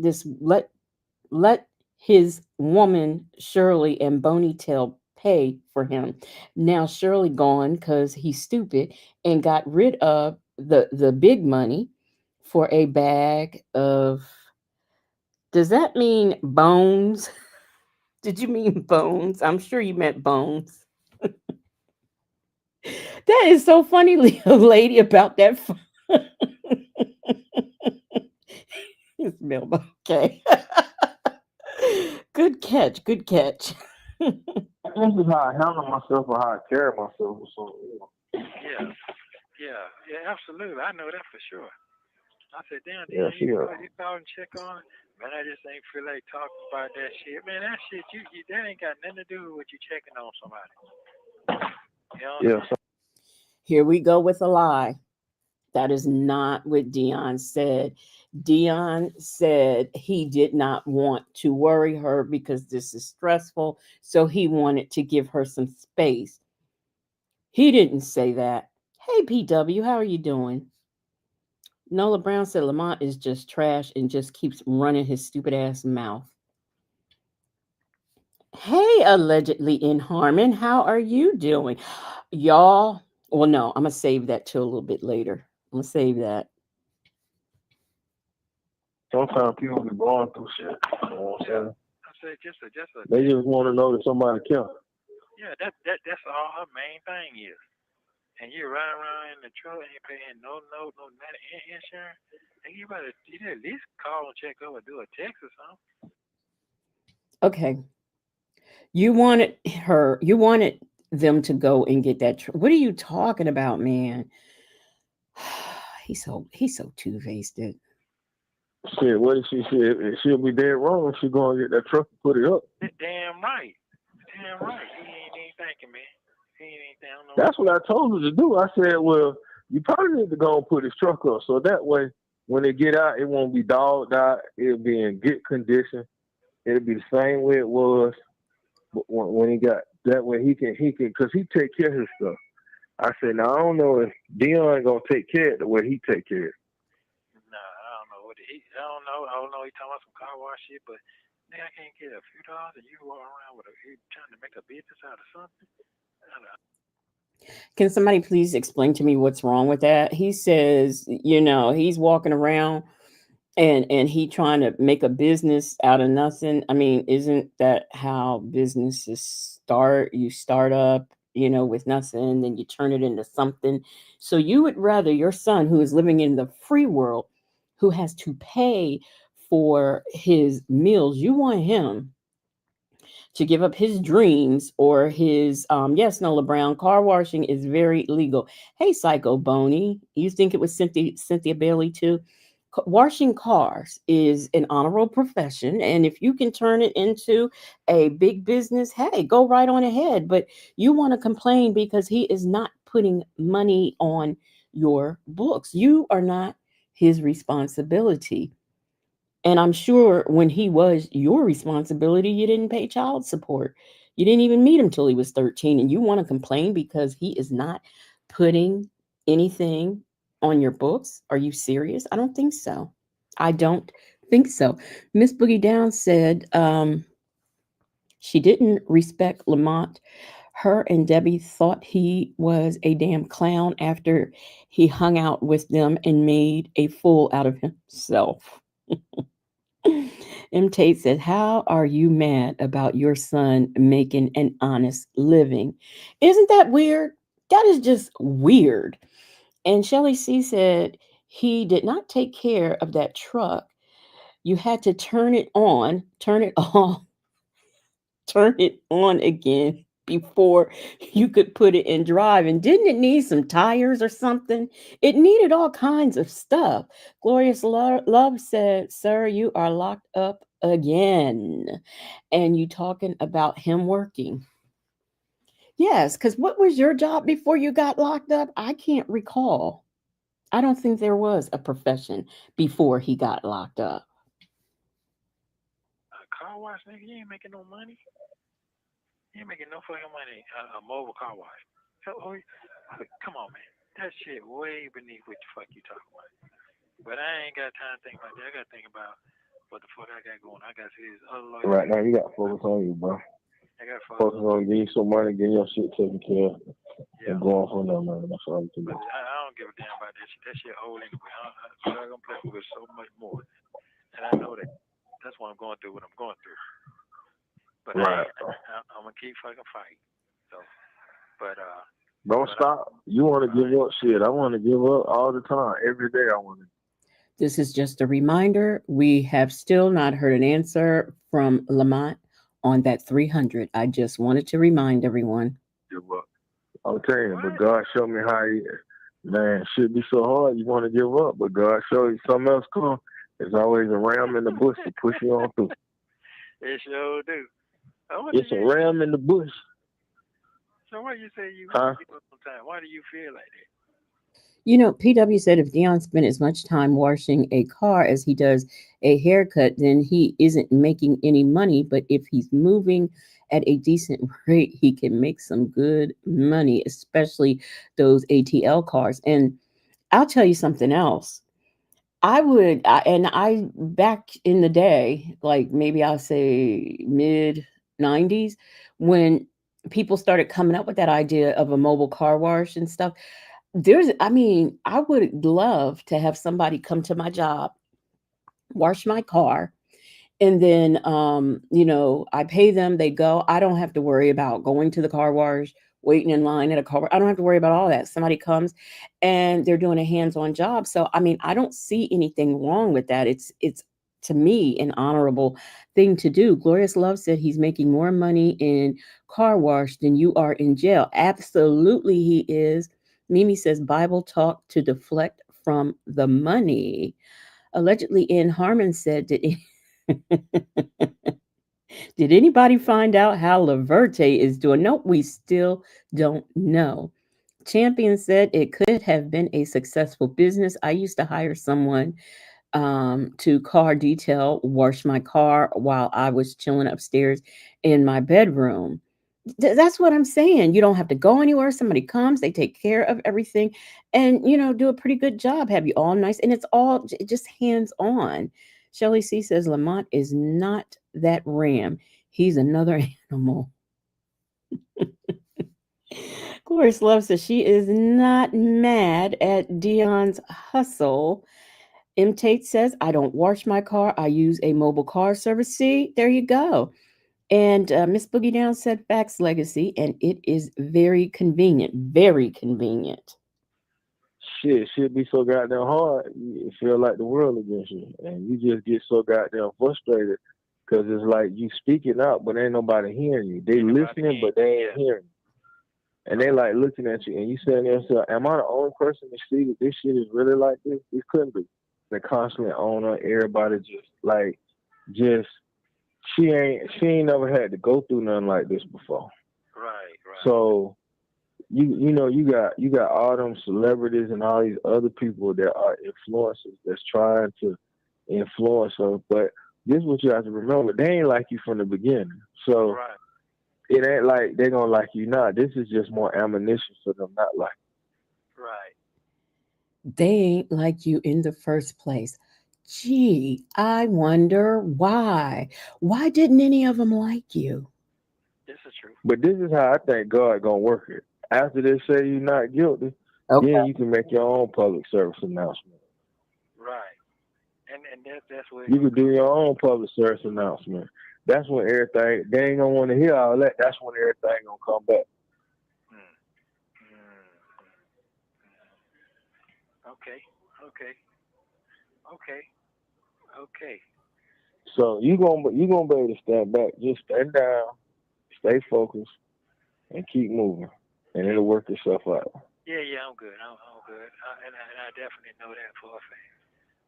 his woman Shirley and Boneytail pay for him. Now Shirley gone because he's stupid and got rid of the big money for a bag of. Does that mean bones? Did you mean bones? I'm sure you meant bones. That is so funny, Leo lady, about that. It's mailbox. Okay. Good catch. Good catch. This is how I handle myself or how I carry myself or something. Yeah, absolutely. I know that for sure. I said, damn, Yeah, you call and check on it? Man, I just ain't feel like talking about that shit. Man, that shit, that ain't got nothing to do with what you checking on somebody. You know what I'm saying? Here we go with a lie. That is not what Dion said. Dion said he did not want to worry her because this is stressful, so he wanted to give her some space. He didn't say that. Hey, PW, how are you doing? Nola Brown said Lamont is just trash and just keeps running his stupid ass mouth. Hey, allegedly in Harmon, how are you doing? Y'all, well, no, I'm going to save that till a little bit later. I'm going to save that. Sometimes people be going through shit. You know what I'm saying? I said, just a they just want to know that somebody cares. Yeah, that's all her main thing is. And you ride around in the truck and you paying no not insurance. And you better at least call and check over, do a text or something. Okay, you wanted them to go and get that. What are you talking about, man? He's so two faced. Shit, what if she said she'll be dead wrong if she go and get that truck and put it up? Damn right. Damn right. He ain't even thinking, man. He ain't even thinking. I don't know That's what I told her to do. I said, well, you probably need to go and put his truck up so that way when they get out, it won't be dogged out. It'll be in good condition. It'll be the same way it was when he got that way because he take care of his stuff. I said, now I don't know if Dion gonna take care of it the way he take care of it. Nah, I don't know what he. I don't know. I don't know. He talking about some car wash shit, but nigga, I can't get a few dollars, and you walk around with you trying to make a business out of something. I don't know. Can somebody please explain to me what's wrong with that? He says, he's walking around and he trying to make a business out of nothing. I mean, isn't that how businesses start? You start up, with nothing, then you turn it into something. So you would rather your son, who is living in the free world, who has to pay for his meals, you want him to give up his dreams or his yes, Nola Brown, car washing is very legal. Hey, Psycho Boney, you think it was Cynthia Bailey too? Washing cars is an honorable profession, and if you can turn it into a big business, hey, go right on ahead. But you want to complain because he is not putting money on your books. You are not his responsibility. And I'm sure when he was your responsibility, you didn't pay child support. You didn't even meet him till he was 13. And you want to complain because he is not putting anything on your books? Are you serious? I don't think so. I don't think so. Miss Boogie Down said she didn't respect Lamont. Her and Debbie thought he was a damn clown after he hung out with them and made a fool out of himself. M. Tate said, how are you mad about your son making an honest living? Isn't that weird? That is just weird. And Shelley C said, he did not take care of that truck. You had to turn it off, turn it on again before you could put it in drive. And didn't it need some tires or something? It needed all kinds of stuff. Glorious Love said, sir, you are locked up again. And you talking about him working. Yes, because what was your job before you got locked up? I can't recall. I don't think there was a profession before he got locked up. A car wash, nigga, you ain't making no money. You ain't making no fucking money. A mobile car wash. Come on, man. That shit way beneath what the fuck you talking about. But I ain't got time to think about that. I got to think about what the fuck I got going. I got to see this other lawyer. Right now, you got to focus on you, bro. I got to focus on getting you some money, getting your shit taken care of, and going from there, man. That's all I'm doing. But I don't give a damn about that shit. That shit old anyway. I'm not gonna play with so much more, and I know that. That's what I'm going through. What I'm going through. But right. I'm gonna keep fucking fighting. So, but don't stop. You want to give up shit. I want to give up all the time. Every day I want to. This is just a reminder. We have still not heard an answer from Lamont on that 300. I just wanted to remind everyone. Give up. I'm telling you, but God showed me how man, it should be so hard. You want to give up, but God showed you something else come. There's always a ram in the bush to push you on through. It sure do. It's a ram in the bush. So why you say you give up sometimes? Why do you feel like that? PW said if Dion spent as much time washing a car as he does a haircut, then he isn't making any money. But if he's moving at a decent rate, he can make some good money, especially those ATL cars. And I'll tell you something else. I back in the day, like maybe I'll say mid 90s, when people started coming up with that idea of a mobile car wash and stuff. I would love to have somebody come to my job, wash my car, And then I pay them, they go. I don't have to worry about going to the car wash, waiting in line at a car. I don't have to worry about all that. Somebody comes and they're doing a hands-on job. So I mean, I don't see anything wrong with that. It's to me an honorable thing to do. Glorious Love said he's making more money in car wash than you are in jail. Absolutely he is. Mimi says Bible talk to deflect from the money. Allegedly, in Harmon said, did anybody find out how Laverte is doing? Nope, we still don't know. Champion said it could have been a successful business. I used to hire someone to car detail, wash my car while I was chilling upstairs in my bedroom. That's what I'm saying. You don't have to go anywhere. Somebody comes, they take care of everything, and do a pretty good job. Have you all nice, and it's all just hands on. Shelley C says Lamont is not that ram. He's another animal. Glorious Love says she is not mad at Dion's hustle. M. Tate says, I don't wash my car. I use a mobile car service. See, there you go. And Miss Boogie Down said Facts Legacy, and it is very convenient. Very convenient. Shit be so goddamn hard. You feel like the world against you, and you just get so goddamn frustrated because it's like you speaking out, but ain't nobody hearing you. They listening, but they ain't hearing you. And they like looking at you, and you saying to yourself, "Am I the only person to see that this shit is really like this? It couldn't be." The constant owner, everybody just she ain't never had to go through nothing like this before. Right. So you got all them celebrities and all these other people that are influencers that's trying to influence her. But this is what you have to remember: they ain't like you from the beginning. So Right. it ain't like they're gonna like you now. This is just more ammunition for them not like you. Right. They ain't like you in the first place. Gee, I wonder why. Why didn't any of them like you? This is true. But this is how I think God gonna work it. After they say you're not guilty, Okay. then you can make your own public service announcement. Right. And that's what You could do your own public service announcement. That's when everything they ain't gonna want to hear all that. That's when everything gonna come back. Mm, mm, okay. Okay. Okay. Okay. So you gonna be able to stand back. Just stand down, stay focused, and keep moving, and it'll work itself out. Yeah, I'm good. I'm good. And I definitely know that for a fact.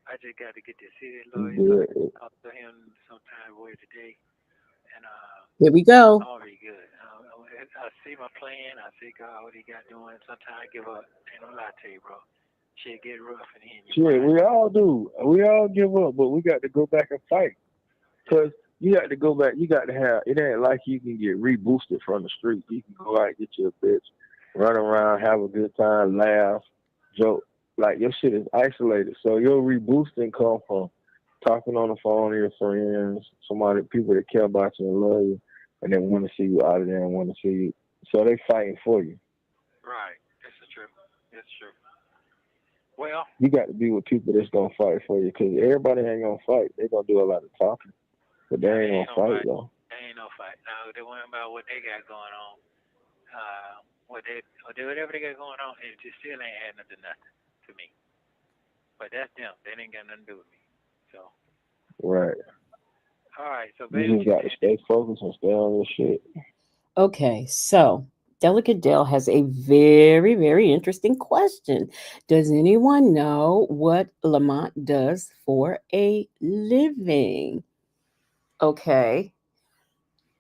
I just got to get to see that You lawyer so I can good. talk to him sometime later today. And Here we go. I'll be good. I see my plan. I see God what he got doing. Sometimes I give up. Ain't no lie to you, bro. Shit get rough and then you Shit, find we all do. We all give up, but we got to go back and fight. Cause you got to go back. You got to have. It ain't like you can get reboosted from the street. You can go out, get your bitch, run around, have a good time, laugh, joke. Like your shit is isolated. So your reboosting come from talking on the phone to your friends, somebody, people that care about you and love you, and they want to see you out of there and want to see you. So they fighting for you. right. This is true. It's true. Well, You got to be with people that's gonna fight for you. Cause everybody ain't gonna fight. They gonna do a lot of talking, but they now they ain't ain't gonna no fight fight. though. They ain't no fight. Now they worrying about what they got going on. Whatever they got going on, it just still ain't adding up to nothing to me. But that's them. They ain't got nothing to do with me. So, Right. all right. So You basically, just got to saying stay focused and stay on your shit. Okay, so Delicate Dale has a very, very interesting question. Does anyone know what Lamont does for a living? Okay,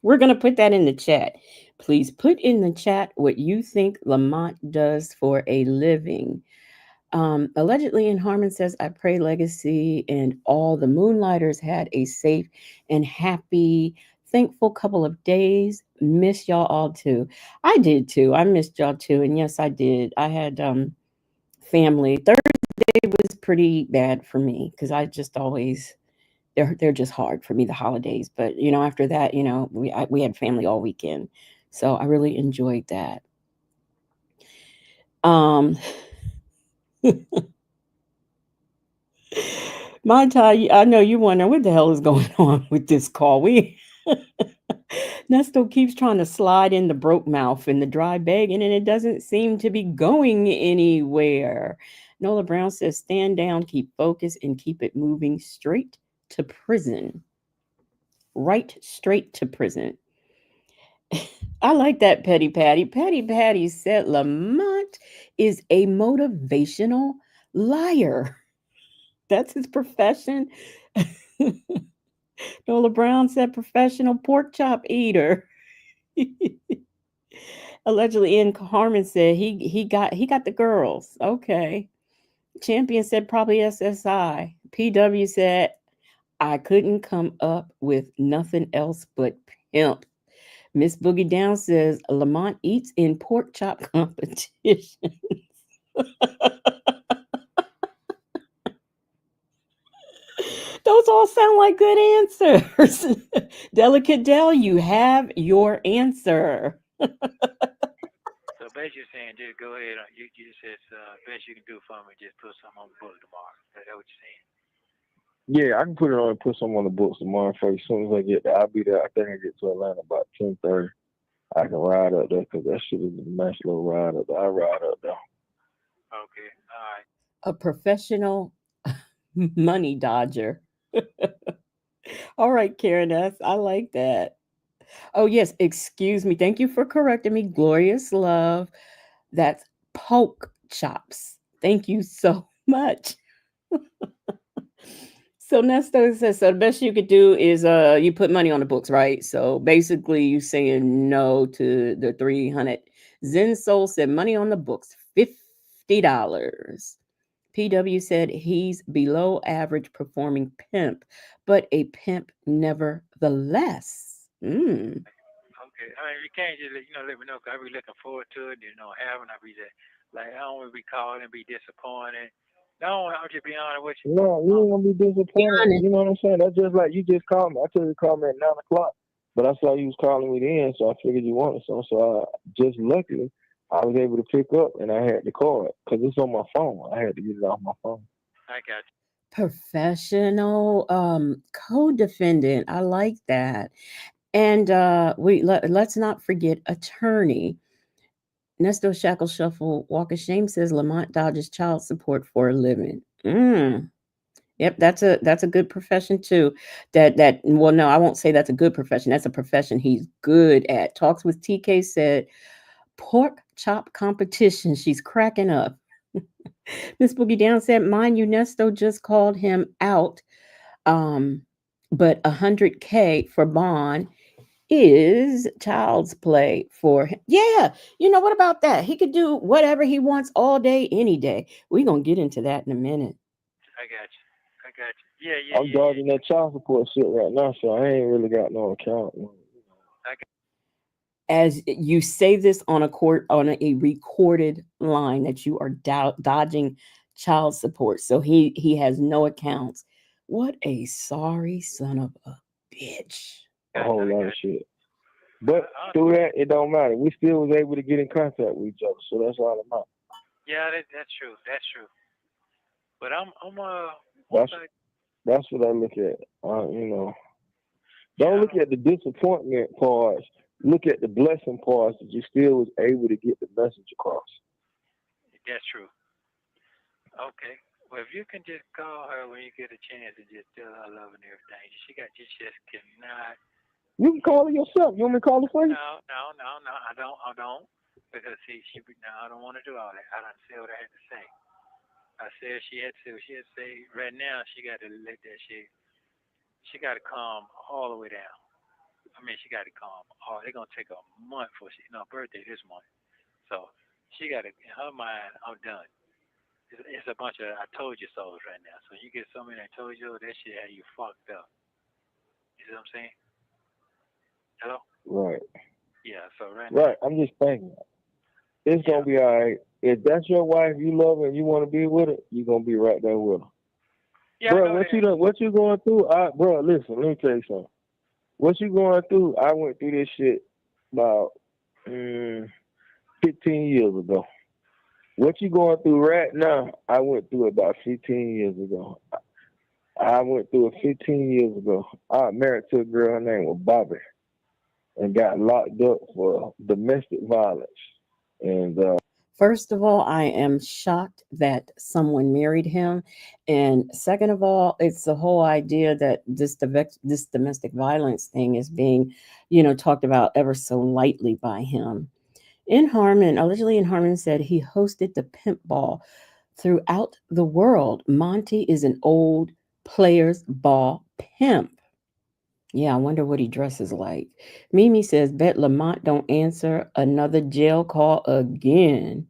we're going to put that in the chat. Please put in the chat what you think Lamont does for a living. Allegedly, in Harmon says, I pray Legacy and all the Moonlighters had a safe and happy, thankful couple of days. Miss y'all all too. I did too. I missed y'all too. And yes, I did. I had family. Thursday was pretty bad for me because I just always they're just hard for me, the holidays. But after that, we had family all weekend, so I really enjoyed that. Um, My tie, I know you wonder what the hell is going on with this call. We Nesto keeps trying to slide in the broke mouth and the dry begging, and it doesn't seem to be going anywhere. Nola Brown says, stand down, keep focus, and keep it moving straight to prison. Right straight to prison. I like that, Petty Patty. Petty Patty said Lamont is a motivational liar. That's his profession. Nola Brown said professional pork chop eater. Allegedly, Ian Harmon said he got the girls. Okay. Champion said probably SSI. PW said I couldn't come up with nothing else but pimp. Miss Boogie Down says Lamont eats in pork chop competition. Those all sound like good answers. Delicate Dell, you have your answer. So basically you're saying just go ahead. You just said best you can do for me. Just put some on the book tomorrow. Is that what you're saying? Yeah, I can put it on and put some on the books tomorrow for you. As soon as I get there, I'll be there. I think I get to Atlanta about 10:30. I can ride up there because that shit is a nice little ride up there. I ride up there. Okay. All right. A professional money dodger. All right, Karen S. I like that. Oh, yes. Excuse me. Thank you for correcting me. Glorious love. That's poke chops. Thank you so much. So Nesto says so the best you could do is you put money on the books, right? So basically you saying no to the 300. Zen Soul said money on the books, $50. PW said he's below average performing pimp, but a pimp nevertheless. Mm. Okay. I mean, you can't just let me know 'cause I be looking forward to it. Having I be just like I don't want to be called and be disappointed. No, I'll just be honest with you. No, you ain't gonna be Be disappointed. honest. You know what I'm saying? That's just like you just called me. I told you to call me at 9 o'clock, but I saw you was calling me then, so I figured you wanted some. So I just luckily I was able to pick up, and I had to call it because it's on my phone. I had to get it off my phone. I got you. Professional co-defendant. I like that. And let's not forget attorney. Nesto Shackle Shuffle Walk of Shame says Lamont dodges child support for a living. Mm. Yep, that's a good profession too. That well, no, I won't say that's a good profession. That's a profession he's good at. Talks with TK said pork chop competition. She's cracking up. Miss Boogie Down said, mind you, Nesto just called him out. Um, but 100K for bond is child's play for him. Yeah, what about that? He could do whatever he wants all day, any day. We're gonna get into that in a minute. I got you. I got you. Yeah, yeah, I'm yeah, yeah. dodging that child support shit right now, so I ain't really got no account. I got As you say this on a recorded line that you are dodging child support, so he has no accounts. What a sorry son of a bitch. A you. whole I lot of got you. shit. But through that, it don't matter. We still was able to get in contact with each other, so that's all that matters. Yeah, that's true. That's true. But That's once I that's what I look at. yeah, Don't look at the disappointment parts. Look at the blessing parts that you still was able to get the message across. that's true. Okay. Well, if you can just call her when you get a chance and just tell her I love her and everything. You just cannot. You can call her yourself. You want me to call her for you? No. I don't. Because see, no, I don't want to do all that. I don't say what I had to say. I said she had to. She had to say right now. She got to let that shit. She got to calm all the way down. I mean, she got to calm. Oh, they're gonna take a month for birthday this month. So she got to in her mind. I'm done. It's a bunch of I told you so's right now. So you get somebody that told you that shit had you fucked up. You see what I'm saying? Hello? Right. Yeah. So right now, Right. I'm just thinking. It's yeah, gonna be all right. If that's your wife, you love her, and you want to be with her, you're gonna be right there with her. yeah, I Bro, know that. what you going through? Bro, listen, let me tell you something. What you going through? I went through this shit about 15 years ago. What you going through right now? I went through it about 15 years ago. I went through it 15 years ago. I was married to a girl, her name was Bobby, and got locked up for domestic violence. And First of all, I am shocked that someone married him. And second of all, it's the whole idea that this domestic violence thing is being, talked about ever so lightly by him. Allegedly in Harmon said he hosted the pimp ball throughout the world. Monty is an old players ball pimp. Yeah, I wonder what he dresses like. Mimi says, bet Lamont don't answer another jail call again.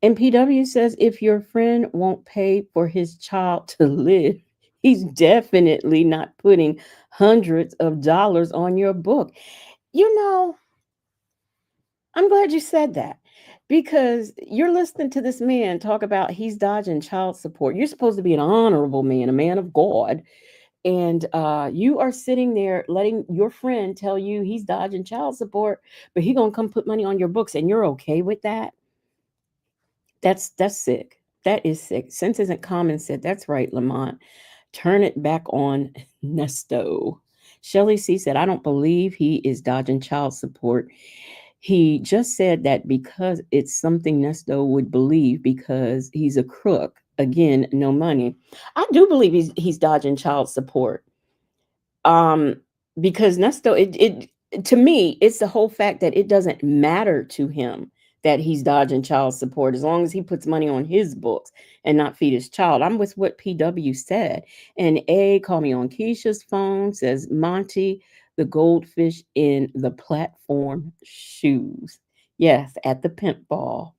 And PW says, if your friend won't pay for his child to live, he's definitely not putting hundreds of dollars on your book. You know, I'm glad you said that because you're listening to this man talk about he's dodging child support. You're supposed to be an honorable man, a man of God, and you are sitting there letting your friend tell you he's dodging child support, but he gonna come put money on your books, and you're okay with that. That's sick. That is sick. Sense isn't common said. That's right, Lamont. Turn it back on Nesto. Shelley C said, I don't believe he is dodging child support. He just said that because it's something Nesto would believe because he's a crook. Again, no money. I do believe he's dodging child support. Um, because Nesto, it to me, it's the whole fact that it doesn't matter to him that he's dodging child support as long as he puts money on his books and not feed his child. I'm with what PW said. And A, call me on Keisha's phone, says Monty, the goldfish in the platform shoes. Yes, at the pimp ball.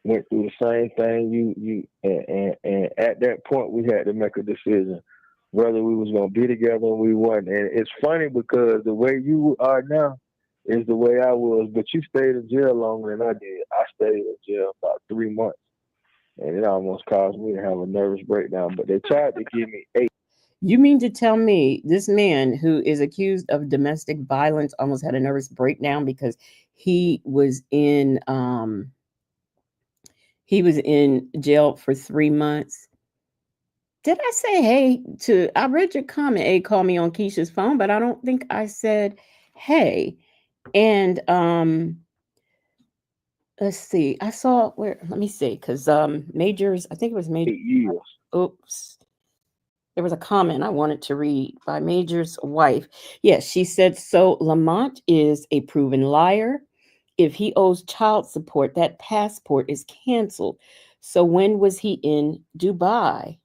went through the same thing. And at that point, we had to make a decision whether we was gonna be together and we wasn't. And it's funny because the way you are now is the way I was, but you stayed in jail longer than I did. I stayed in jail about 3 months, and it almost caused me to have a nervous breakdown. But they tried to give me 8. You mean to tell me this man who is accused of domestic violence almost had a nervous breakdown because he was in um he was in jail for 3 months? Did I say hey to I read your comment, hey, call me on Keisha's phone, but I don't think I said hey. And let's see. I saw where let me see, because Majors, I think it was Major. 8 years. Oops. There was a comment I wanted to read by Major's wife. Yes, she said, so Lamont is a proven liar. If he owes child support, that passport is canceled. So when was he in Dubai?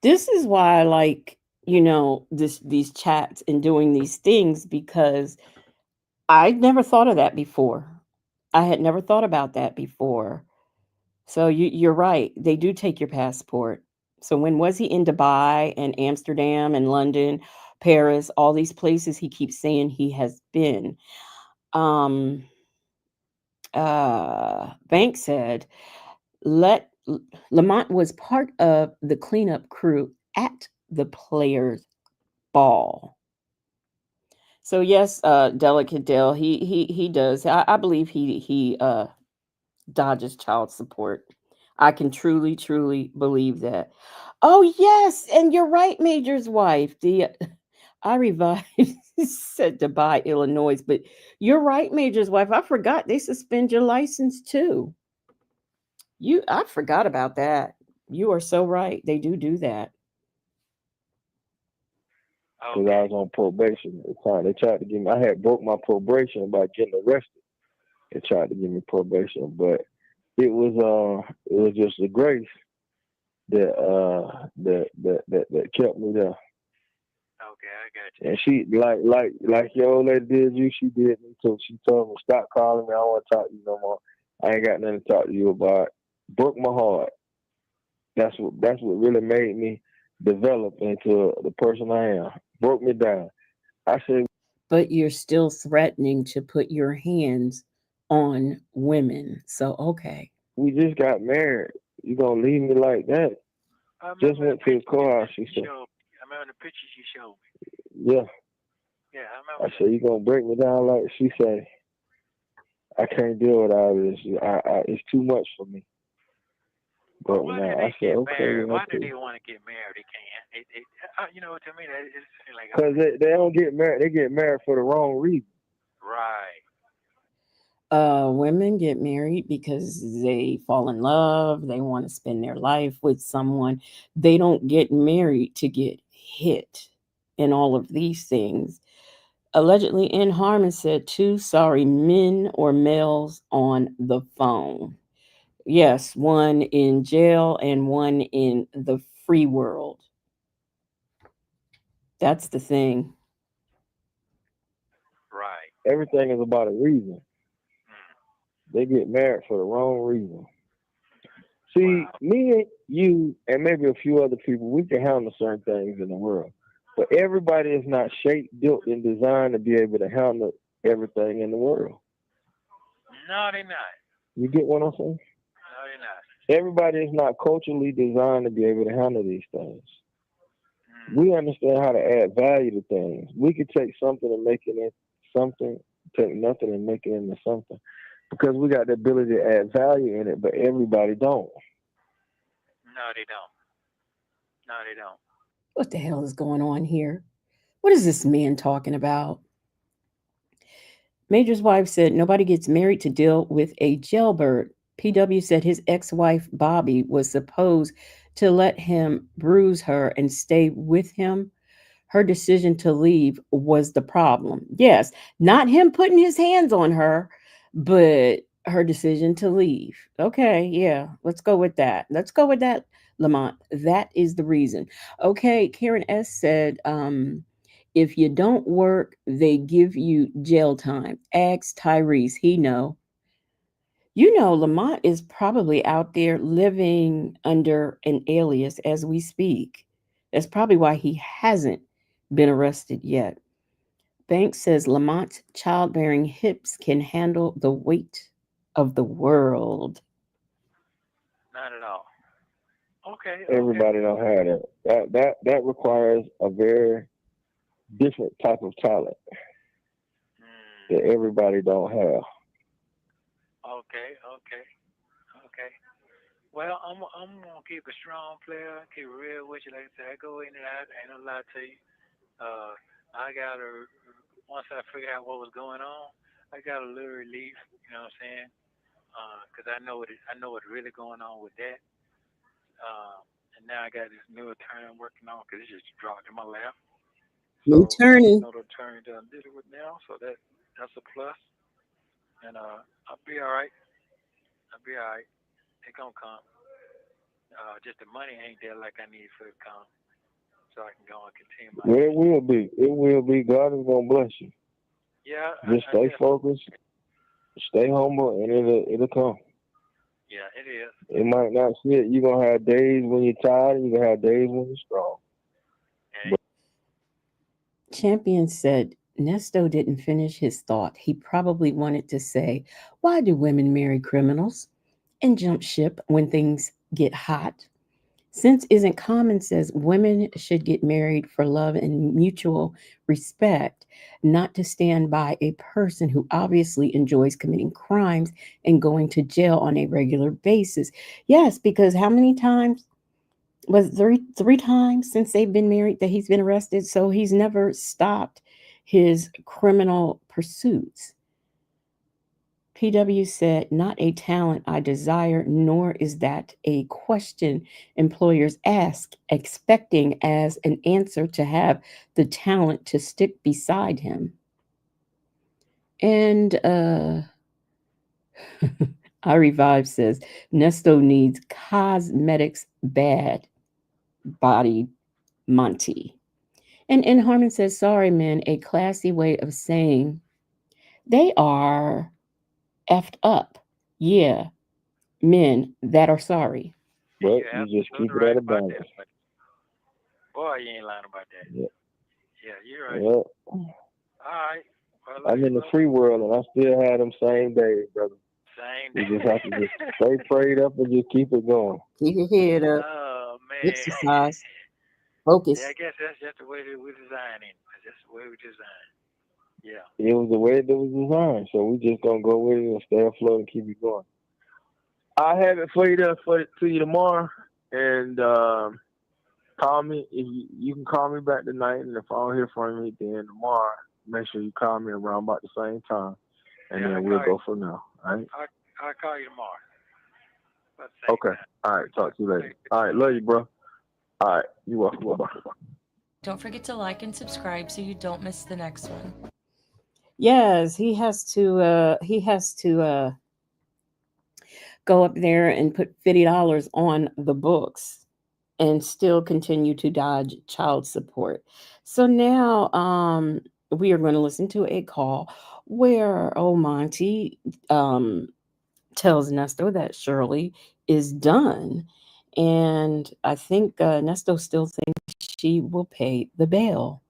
This is why I like, these chats and doing these things because I never thought of that before. I had never thought about that before. So you're right. They do take your passport. So when was he in Dubai and Amsterdam and London, Paris, all these places he keeps saying he has been? Um, Bank said, let Lamont was part of the cleanup crew at the players' ball. So yes, Delicate Dale, he does. I believe he dodges child support. I can truly believe that. Oh yes, and you're right, Major's wife. The I revised said Dubai, Illinois, but you're right, Major's wife. I forgot they suspend your license too. I forgot about that. You are so right. They do that. Because I Okay. was on probation at the time. They tried to give me. I had broke my probation by getting arrested. They tried to give me probation, but it was just the grace that kept me there. Okay, I got you. And she like your old lady did you, she did me too. She told me, stop calling me, I don't want to talk to you no more. I ain't got nothing to talk to you about. Broke my heart. That's what really made me develop into the person I am. Broke me down. I said, But you're still threatening to put your hands on women. So okay. we just got married. You gonna leave me like that? I Just remember the went to the pictures courthouse, she you said. showed me. I remember the pictures you showed me. Yeah. Yeah, I I remember said, you gonna break me down like she said. I can't deal with all this. It's too much for me. But why no, did I they said, get okay, married? well, Why do okay. they want to get married? They can't. You know, to me, that it seems like, Because they don't get married. They get married for the wrong reason. right, Women get married because they fall in love, they want to spend their life with someone. They don't get married to get hit and all of these things. Allegedly, in Harmon said two sorry men or males on the phone. Yes, one in jail and one in the free world. That's the thing. right. Everything is about a reason. Mm. They get married for the wrong reason. See, Wow. me and you and maybe a few other people, we can handle certain things in the world. But everybody is not shaped, built, and designed to be able to handle everything in the world. No, they're not. You get what I'm saying? No, they're not. Everybody is not culturally designed to be able to handle these things. Mm. We understand how to add value to things. We could take something and make it into something, take nothing and make it into something. Because we got the ability to add value in it, but everybody don't. No, they don't. No, they don't. What the hell is going on here? What is this man talking about? Major's wife said nobody gets married to deal with a jailbird. PW said his ex wife, Bobby, was supposed to let him bruise her and stay with him. Her decision to leave was the problem. Yes, not him putting his hands on her, but her decision to leave. Okay, yeah, let's go with that. Let's go with that, Lamont. That is the reason. Okay, Karen S said, if you don't work, they give you jail time. Ask Tyrese, he know. You know, Lamont is probably out there living under an alias as we speak. That's probably why he hasn't been arrested yet. Banks says Lamont's childbearing hips can handle the weight of the world. Not at all. Okay, okay. Everybody don't have that. That requires a very different type of talent Mm. that everybody don't have. Okay, okay, okay. Well, I'm gonna keep a strong player, keep it real with you. Like I said, I go in and out. Ain't no lie to you. Uh, I got a once I figured out what was going on, I got a little relief. You know what I'm saying? Because I know what's really going on with that. And now I got this new attorney I'm working on because it just dropped in my lap. New So I attorney. know the attorney that I'm dealing with now, so that's a plus. And I'll be all right. I'll be all right. It gonna come. Just the money ain't there like I need for it to come, so I can go and continue my Well, it education. will be. It will be. God is gonna bless you. Yeah, Just I stay guess. focused, stay humble, and it'll come. Yeah, it is. It might not fit. You're gonna have days when you're tired, and you're gonna have days when you're strong. And Champion said Nesto didn't finish his thought. He probably wanted to say, why do women marry criminals and jump ship when things get hot? Since isn't common says women should get married for love and mutual respect, not to stand by a person who obviously enjoys committing crimes and going to jail on a regular basis. Yes, because how many times was it three times since they've been married that he's been arrested? So he's never stopped his criminal pursuits. PW said, not a talent I desire, nor is that a question employers ask, expecting as an answer to have the talent to stick beside him. And I Revive says, Nesto needs cosmetics bad, body Monty. And Harmon says, sorry, man, a classy way of saying they are effed up. Yeah, men that are sorry. But you're you just keep absolutely it at right a about balance. that. But boy, you ain't lying about that. Yeah. Yeah, you're right. Yeah. All right. Well, I'm in the free world, and I still have them same days, brother. same. You just have to just stay prayed up and just keep it going. Keep your head up. Oh man. Exercise. Yeah, I Focus. guess that's just the way that we're designing. That's just the way we design. Yeah. It was the way that was designed, so we just gonna go with it and stay afloat and keep it going. I have it for you there to you tomorrow, and call me if you can call me back tonight, and if I don't hear from you, then tomorrow make sure you call me around about the same time, and Yeah, then we'll go from there. All right? I'll call you tomorrow. About the same Okay. time. All right. Talk to you later. All right. Love you, bro. All right. You're welcome. Bye bye. Don't forget to like and subscribe so you don't miss the next one. Yes, he has to go up there and put $50 on the books and still continue to dodge child support. So now we are going to listen to a call where Monty tells Nesto that Shirley is done. And I think Nesto still thinks she will pay the bail.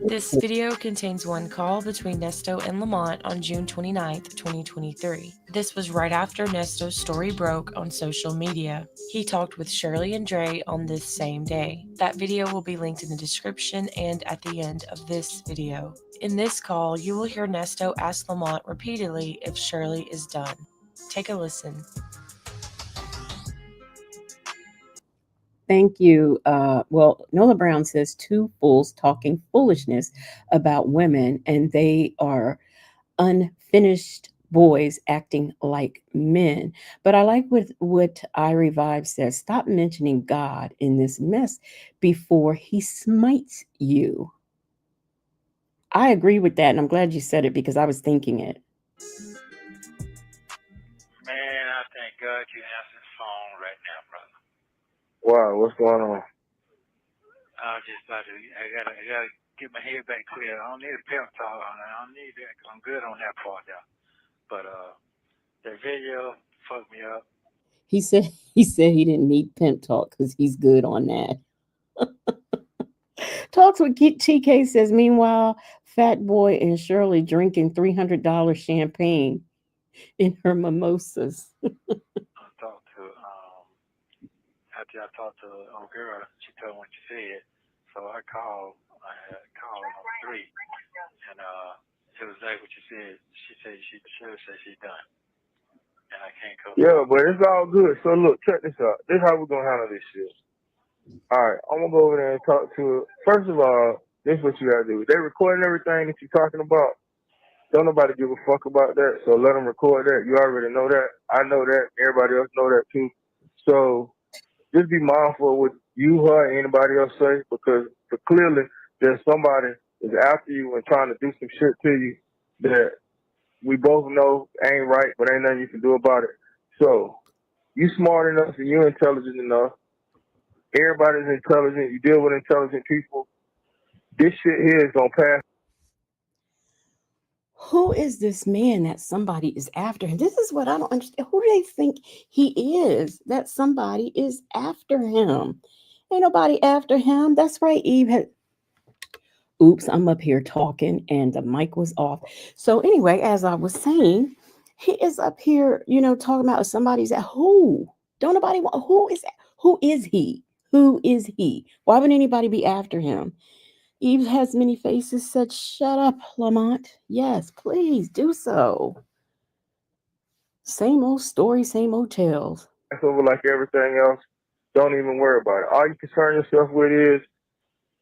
This video contains one call between Nesto and Lamont on June 29th, 2023. This was right after Nesto's story broke on social media. He talked with Shirley and Dre on this same day. That video will be linked in the description and at the end of this video. In this call, you will hear Nesto ask Lamont repeatedly if Shirley is done. Take a listen. Thank you. Well, Nola Brown says two fools talking foolishness about women, and they are unfinished boys acting like men. But I like what I Revive says. Stop mentioning God in this mess before he smites you. I agree with that, and I'm glad you said it because I was thinking it. Man, I thank God you answered the phone right now, brother. Wow. What's going on? I was just about to. I gotta get my head back clear. I don't need a pep talk on it. I don't need that 'cause I'm good on that part there. But the video fucked me up. He said he didn't need pimp talk because he's good on that. Talks with TK says, meanwhile, Fat Boy and Shirley drinking $300 champagne in her mimosas. I talked to after I talked to old girl, she told me what you said. So I called. I had called on 3, and it was like what you said. She said she should say she's done, and I can't go. Yeah, but it's all good. So look, check this out. This is how we're gonna handle this shit. All right, I'm gonna go over there and talk to her. First of all, this is what you gotta do. They recording everything that you're talking about. Don't nobody give a fuck about that. So let them record that. You already know that. I know that. Everybody else know that too. So just be mindful of what you, her, and anybody else say because clearly there's somebody is after you and trying to do some shit to you that we both know ain't right, but ain't nothing you can do about it. So you smart enough and you're intelligent enough. Everybody's intelligent. You deal with intelligent people. This shit here is gonna pass. Who is this man that somebody is after him? This is what I don't understand. Who do they think he is that somebody is after him? Ain't nobody after him. That's right, Eve had. Oops, I'm up here talking and the mic was off. So anyway, as I was saying, he is up here, talking about somebody's at who? Don't nobody want who is who is he? Who is he? Why would anybody be after him? Eve has many faces said, shut up, Lamont. Yes, please do so. Same old story, same old tales. Over like everything else. Don't even worry about it. All you concern yourself with is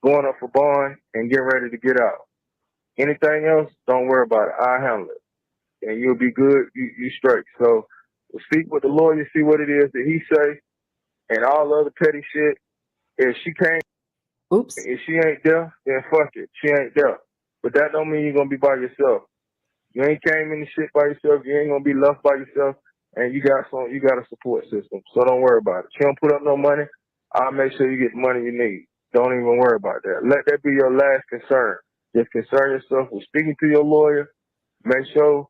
going up for bond and getting ready to get out. Anything else, don't worry about it. I'll handle it. And you'll be good. You straight. So speak with the lawyer, see what it is that he say, and all the other petty shit. If she can't, Oops. if she ain't there, then fuck it. She ain't there. But that don't mean you're gonna be by yourself. You ain't came in the shit by yourself. You ain't gonna be left by yourself. And you got a support system. So don't worry about it. She don't put up no money. I'll make sure you get the money you need. Don't even worry about that. Let that be your last concern. Just concern yourself with speaking to your lawyer. Make sure.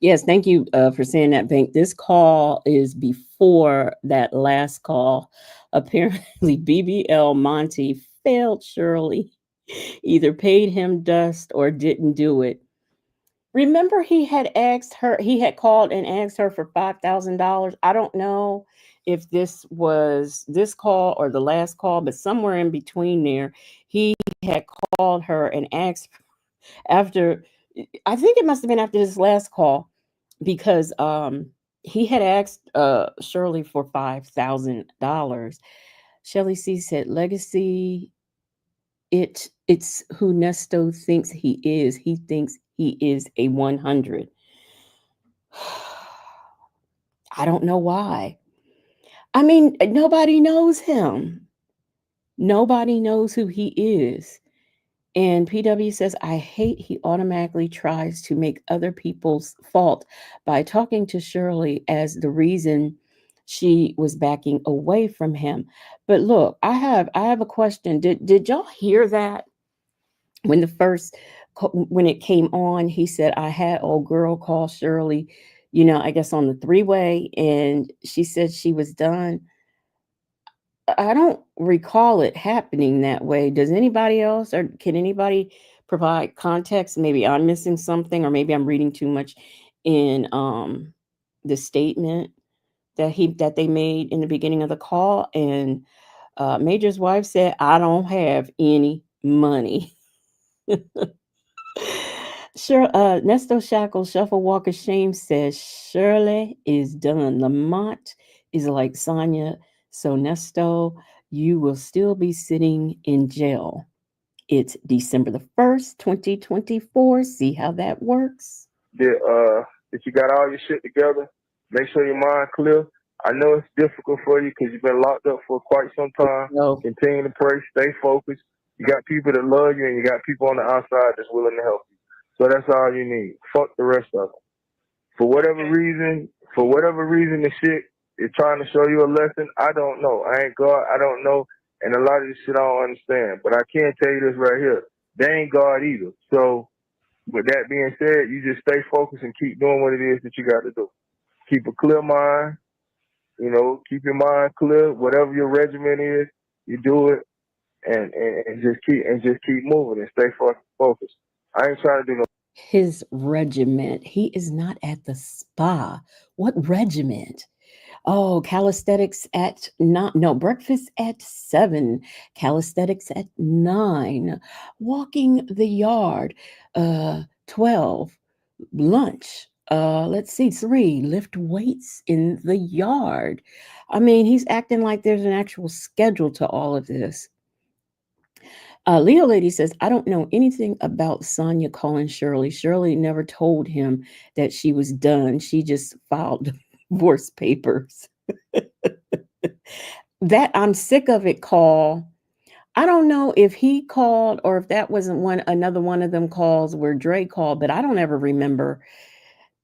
Yes, thank you for saying that, Bank. This call is before that last call. Apparently, BBL Monty failed Shirley, either paid him dust or didn't do it. Remember, he had called and asked her for $5,000. I don't know if this was this call or the last call, but somewhere in between there, he had called her and asked after, I think it must have been after this last call because he had asked Shirley for $5,000. Shirley C said, "Legacy, it's who Nesto thinks he is. He thinks he is a 100." I don't know why. I mean, nobody knows him. Nobody knows who he is. And PW says, "I hate he automatically tries to make other people's fault by talking to Shirley as the reason she was backing away from him." But look, I have a question. Did y'all hear that when when it came on? He said, "I had old girl call Shirley, I guess on the three-way, and she said she was done." I don't recall it happening that way. Does anybody else, or can anybody provide context? Maybe I'm missing something, or maybe I'm reading too much in the statement that they made in the beginning of the call. And Major's wife said, "I don't have any money." Sure. Nesto Shackle Shuffle Walker Shame says Shirley is done. Lamont is like Sonia. So Nesto, you will still be sitting in jail. It's December the 1st, 2024. See how that works? That you got all your shit together. Make sure your mind clear. I know it's difficult for you because you've been locked up for quite some time. No. Continue to pray. Stay focused. You got people that love you, and you got people on the outside that's willing to help you. So that's all you need. Fuck the rest of them. For whatever reason, the shit is trying to show you a lesson. I don't know. I ain't God. I don't know. And a lot of this shit I don't understand. But I can tell you this right here. They ain't God either. So with that being said, you just stay focused and keep doing what it is that you got to do. Keep a clear mind. Keep your mind clear. Whatever your regimen is, you do it, and just keep moving and stay focused. I ain't trying to do no. His regiment. He is not at the spa. What regiment? Oh, calisthenics at not no breakfast at 7, calisthenics at 9, walking the yard 12, lunch let's see 3, lift weights in the yard. I mean, he's acting like there's an actual schedule to all of this. Leo Lady says, "I don't know anything about Sonia calling Shirley. Shirley never told him that she was done. She just filed divorce papers." That I'm sick of it call. I don't know if he called or if that wasn't another one of them calls where Dre called, but I don't ever remember.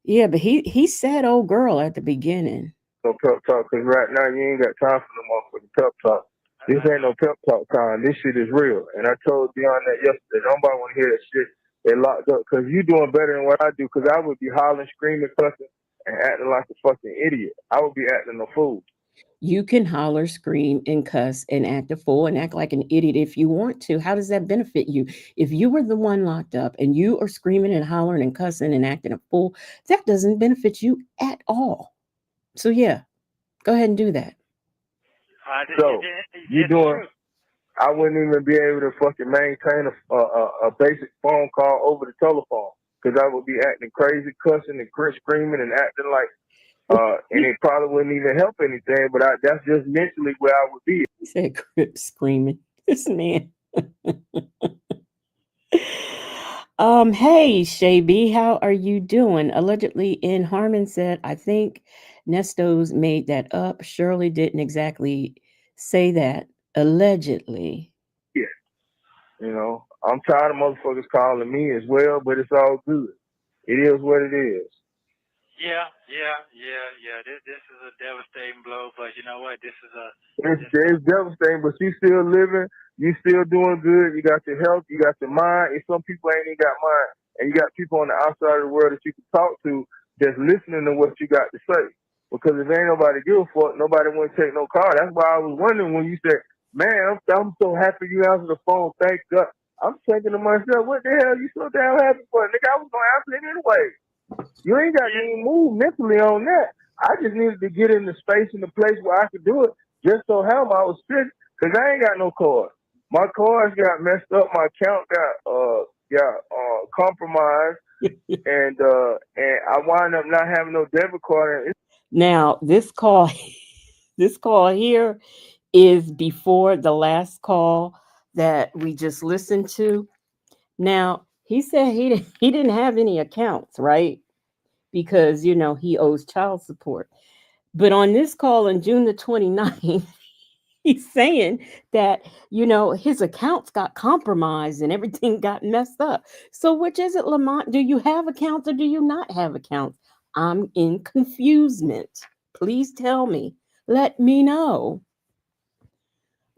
Yeah, but he said "old girl" at the beginning. No pep talk, because right now you ain't got time for no motherfucking pep talk. This ain't no pep talk time. This shit is real. And I told Dion that yesterday. Nobody want to hear that shit. They locked up because you doing better than what I do. Because I would be hollering, screaming, cussing, and acting like a fucking idiot. I would be acting a fool. You can holler, scream, and cuss and act a fool and act like an idiot if you want to. How does that benefit you? If you were the one locked up and you are screaming and hollering and cussing and acting a fool, that doesn't benefit you at all. So yeah, go ahead and do that. So you doing? I wouldn't even be able to fucking maintain a basic phone call over the telephone because I would be acting crazy, cussing and screaming and acting like. And it probably wouldn't even help anything, but that's just mentally where I would be. He said, "Crip screaming." This man. Hey, Shay B, how are you doing? Allegedly in Harmon said, "I think Nesto's made that up. Shirley didn't exactly say that. Allegedly." Yeah. I'm tired of motherfuckers calling me as well, but it's all good. It is what it is. Yeah. This is a devastating blow, but you know what? It's devastating, but you still living. You still doing good. You got your health. You got your mind. And some people ain't even got mind. And you got people on the outside of the world that you can talk to that's listening to what you got to say. Because if ain't nobody give a fuck, nobody want to take no call. That's why I was wondering when you said, "Man, I'm so happy you answered the phone. Thank God." I'm thinking to myself, what the hell you so damn happy for? Nigga, I was going to answer it anyway. You ain't got to even move mentally on that. I just needed to get in the space and the place where I could do it. Just so how I was sick, because I ain't got no card. My cards got messed up. My account got compromised, and I wound up not having no debit card. Now, this call, this call here is before the last call that we just listened to. Now, he said he didn't have any accounts, right? Because, he owes child support. But on this call on June the 29th, he's saying that, his accounts got compromised and everything got messed up. So, which is it, Lamont? Do you have accounts or do you not have accounts? I'm in confusement. Please tell me. Let me know.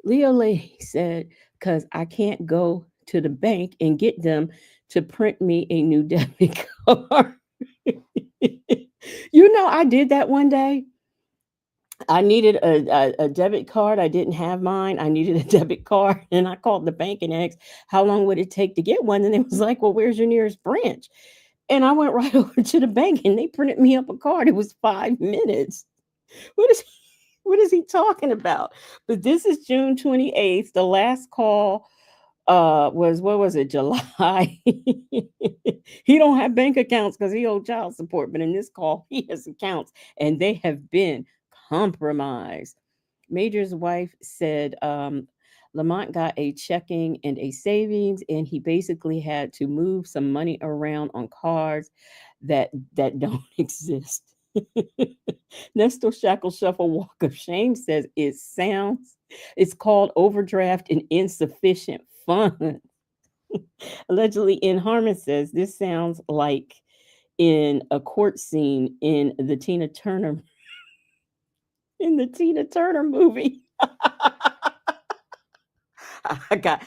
Leo Lady said, because I can't go to the bank and get them to print me a new debit card. I did that one day. I needed a debit card. I didn't have mine. I needed a debit card. And I called the bank and asked, how long would it take to get one? And it was like, well, where's your nearest branch? And I went right over to the bank and they printed me up a card. It was 5 minutes. What is what is he talking about? But this is June 28th. The last call was, what was it, July? He don't have bank accounts because he owed child support, but in this call he has accounts and they have been compromised. Major's wife said Lamont got a checking and a savings, and he basically had to move some money around on cards that don't exist. Nesto Shackle Shuffle Walk of Shame says it's called overdraft and insufficient funds. Allegedly, in Harmon says this sounds like in a court scene in the Tina Turner movie. I got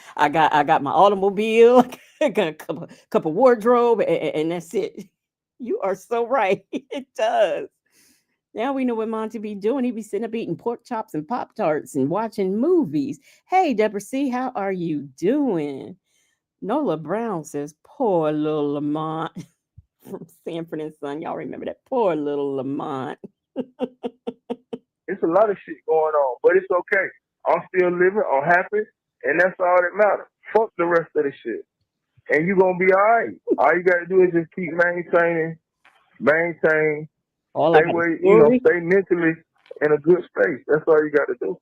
my automobile, I got a couple wardrobe, and that's it. You are so right. It does. Now we know what Monty be doing. He be sitting up eating pork chops and Pop Tarts and watching movies. Hey, Deborah C., how are you doing? Nola Brown says, poor little Lamont from Sanford and Son. Y'all remember that? Poor little Lamont. It's a lot of shit going on, but it's okay. I'm still living. I'm happy, and that's all that matters. Fuck the rest of the shit, and you gonna be all right. All you gotta do is just keep maintain, All I stay got is where glory. stay mentally in a good space. That's all you got to do.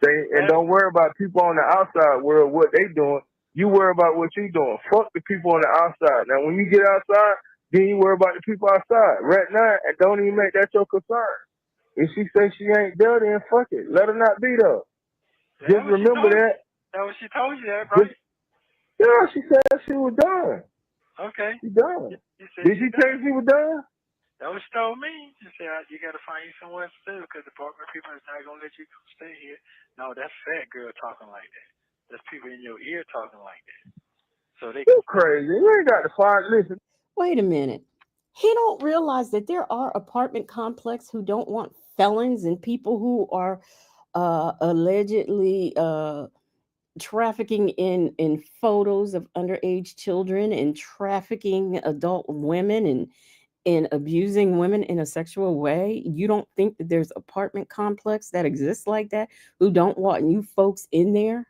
Stay and don't worry about people on the outside world what they doing. You worry about what you doing. Fuck the people on the outside. Now, when you get outside, then you worry about the people outside. Right now, and don't even make that your concern. If she says she ain't there, then fuck it. Let her not be there. Just remember that. That what she told you, that, right? Yeah, she said she was done. Okay. She done. Did she tell you she was done? That was told me. She said, you got to find you somewhere to stay because the apartment people is not going to let you stay here. No, that's fat girl talking like that. That's people in your ear talking like that. So they You crazy. You ain't got to find, listen. Wait a minute. He don't realize that there are apartment complexes who don't want felons and people who are allegedly trafficking in photos of underage children and trafficking adult women and abusing women in a sexual way. You don't think that there's apartment complex that exists like that who don't want you folks in there?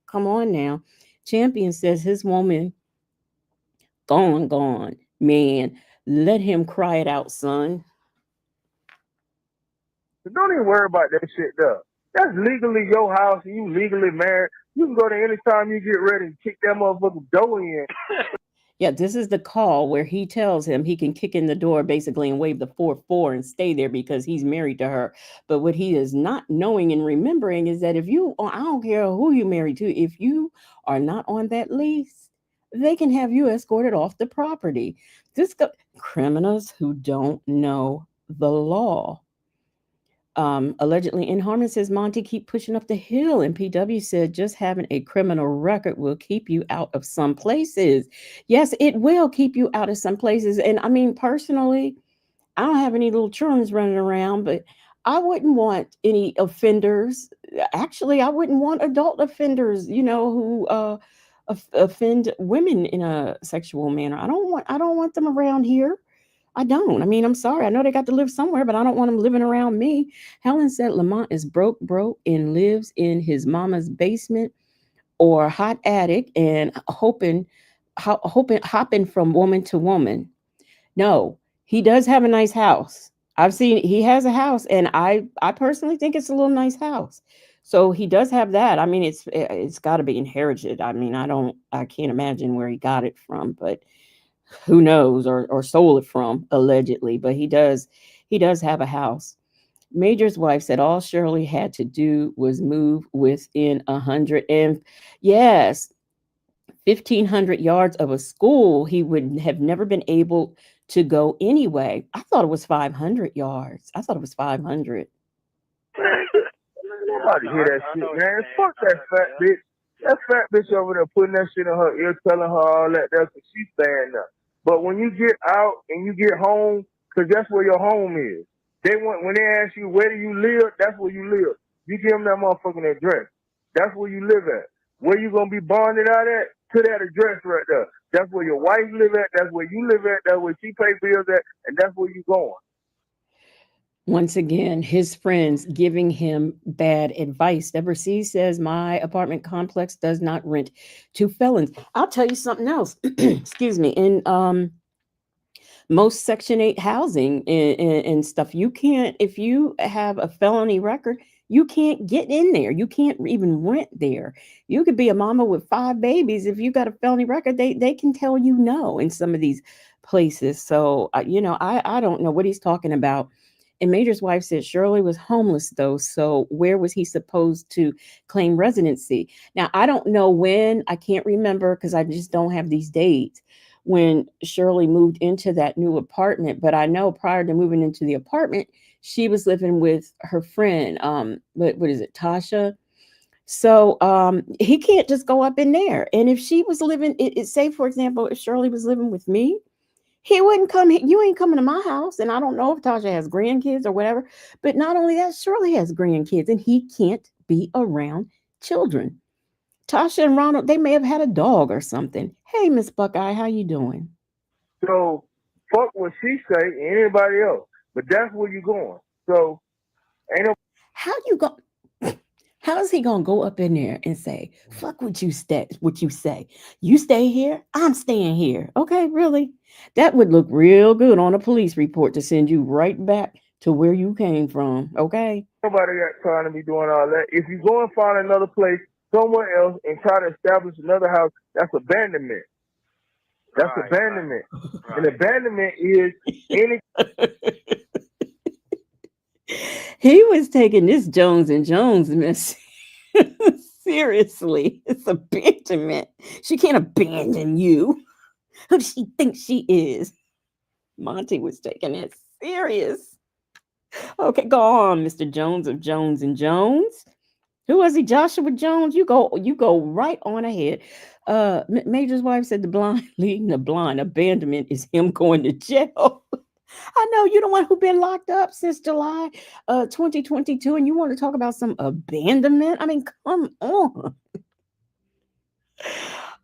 Come on now. Champion says his woman gone. Man, let him cry it out, son. Don't even worry about that shit though. That's legally your house and you legally married. You can go there anytime you get ready and kick that motherfucking door in. Yeah, this is the call where he tells him he can kick in the door basically and wave the 4-4 and stay there because he's married to her. But what he is not knowing and remembering is that I don't care who you married to, if you are not on that lease, they can have you escorted off the property. Criminals who don't know the law. Allegedly in Harmon says Monty keep pushing up the hill, and PW said just having a criminal record will keep you out of some places. Yes, it will keep you out of some places. And I mean, personally, I don't have any little children running around, but I wouldn't want any offenders. Actually, I wouldn't want adult offenders, who offend women in a sexual manner. I don't want them around here. I don't. I mean, I'm sorry. I know they got to live somewhere, but I don't want them living around me. Helen said Lamont is broke, and lives in his mama's basement or hot attic and hopping from woman to woman. No, he does have a nice house. I've seen he has a house, and I personally think it's a little nice house. So he does have that. I mean, it's got to be inherited. I mean, I can't imagine where he got it from, but who knows, or stole it from allegedly. But he does have a house. Major's wife said all Shirley had to do was move within 100 and yes, 1,500 yards of a school. He would have never been able to go anyway. I thought it was 500 yards. I thought it was 500. Nobody hear that shit, man. Fuck that fat bitch. That fat bitch over there putting that shit in her ear, telling her all that. That's what she's saying now. But when you get out and you get home, because that's where your home is. When they ask you where do you live, that's where you live. You give them that motherfucking address. That's where you live at. Where you gonna be bonded out at? To that address right there. That's where your wife live at. That's where you live at. That's where she pay bills at, and that's where you going. Once again, his friends giving him bad advice. Deborah C says, my apartment complex does not rent to felons. I'll tell you something else. Excuse me. In most Section 8 housing and stuff, you can't, if you have a felony record, you can't get in there. You can't even rent there. You could be a mama with 5 babies. If you got a felony record, they can tell you no in some of these places. So, I don't know what he's talking about. And Major's wife said Shirley was homeless, though. So where was he supposed to claim residency? Now, I don't know when. I can't remember because I just don't have these dates when Shirley moved into that new apartment. But I know prior to moving into the apartment, she was living with her friend. What is it, Tasha? So he can't just go up in there. And if she was living, say, for example, if Shirley was living with me, he wouldn't come. You ain't coming to my house. And I don't know if Tasha has grandkids or whatever. But not only that, Shirley has grandkids, and he can't be around children. Tasha and Ronald, they may have had a dog or something. Hey, Miss Buckeye, how you doing? So fuck what she say and anybody else. But that's where you going. So ain't no. How you go? How is he gonna go up in there and say, "Fuck what you say"? You stay here. I'm staying here. Okay, really? That would look real good on a police report to send you right back to where you came from. Okay. Nobody got time to be doing all that. If you go and find another place somewhere else and try to establish another house, that's abandonment. That's abandonment. Right. And abandonment is any. He was taking this Jones and Jones mess seriously. It's abandonment. She can't abandon you. Who does she think she is? Monty was taking it serious. Okay, go on, Mr. Jones of Jones and Jones. Who was he? Joshua Jones? You go right on ahead. Major's wife said the blind leading the blind. Abandonment is him going to jail. I know you're the one who's been locked up since July 2022, and you want to talk about some abandonment? I mean, come on.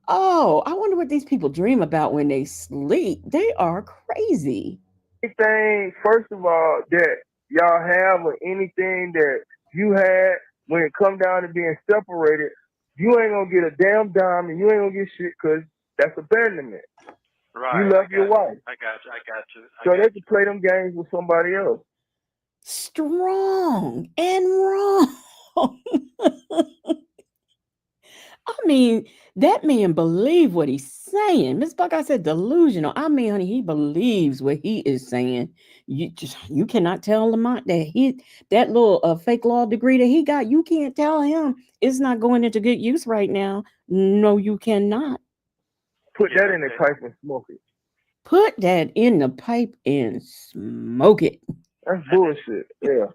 Oh, I wonder what these people dream about when they sleep. They are crazy. Anything, first of all, that y'all have or anything that you had when it come down to being separated, you ain't gonna get a damn dime and you ain't gonna get shit because that's abandonment. Right. You love your wife. I got you. So they can play them games with somebody else. Strong and wrong. I mean, that man believes what he's saying. Miss Buckeye said delusional. I mean, honey, he believes what he is saying. You cannot tell Lamont that little fake law degree that he got. You can't tell him it's not going into good use right now. No, you cannot. Put that in the pipe and smoke it. Put that in the pipe and smoke it. That's bullshit. Yeah.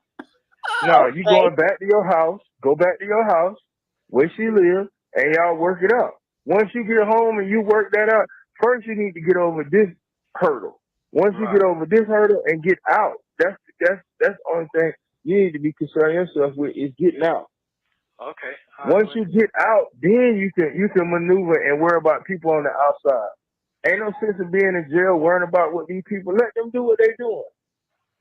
No, you going back to your house. Go back to your house where she lives, and y'all work it out. Once you get home and you work that out, first you need to get over this hurdle. Once you get over this hurdle and get out, that's the only thing you need to be concerned yourself with is getting out. Okay. Once you get out, then you can maneuver and worry about people on the outside. Ain't no sense in being in jail worrying about what these people. Let them do what they doing.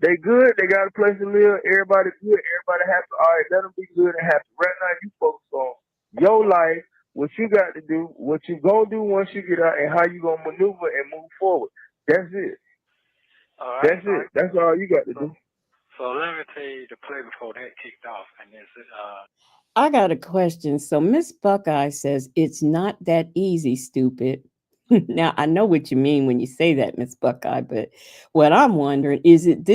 They good. They got a place to live. Everybody good. Everybody happy. All right, let them be good and happy. Right now, you focus on your life, what you got to do, what you gonna do once you get out, and how you gonna maneuver and move forward. That's it. All right. That's it. That's all you got to do. So let me tell you the play before that kicked off, and I got a question. So Miss Buckeye says it's not that easy, stupid. Now I know what you mean when you say that, Miss Buckeye, but what I'm wondering is it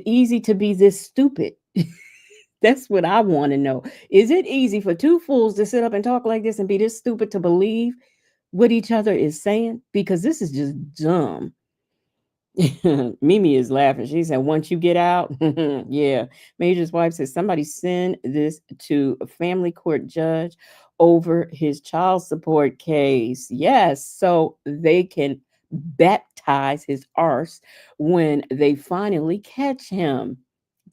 easy to be this stupid? That's what I want to know. Is it easy for two fools to sit up and talk like this and be this stupid to believe what each other is saying? Because this is just dumb. Mimi is laughing. She said, once you get out, yeah. Major's wife says, somebody send this to a family court judge over his child support case. Yes, so they can baptize his arse when they finally catch him.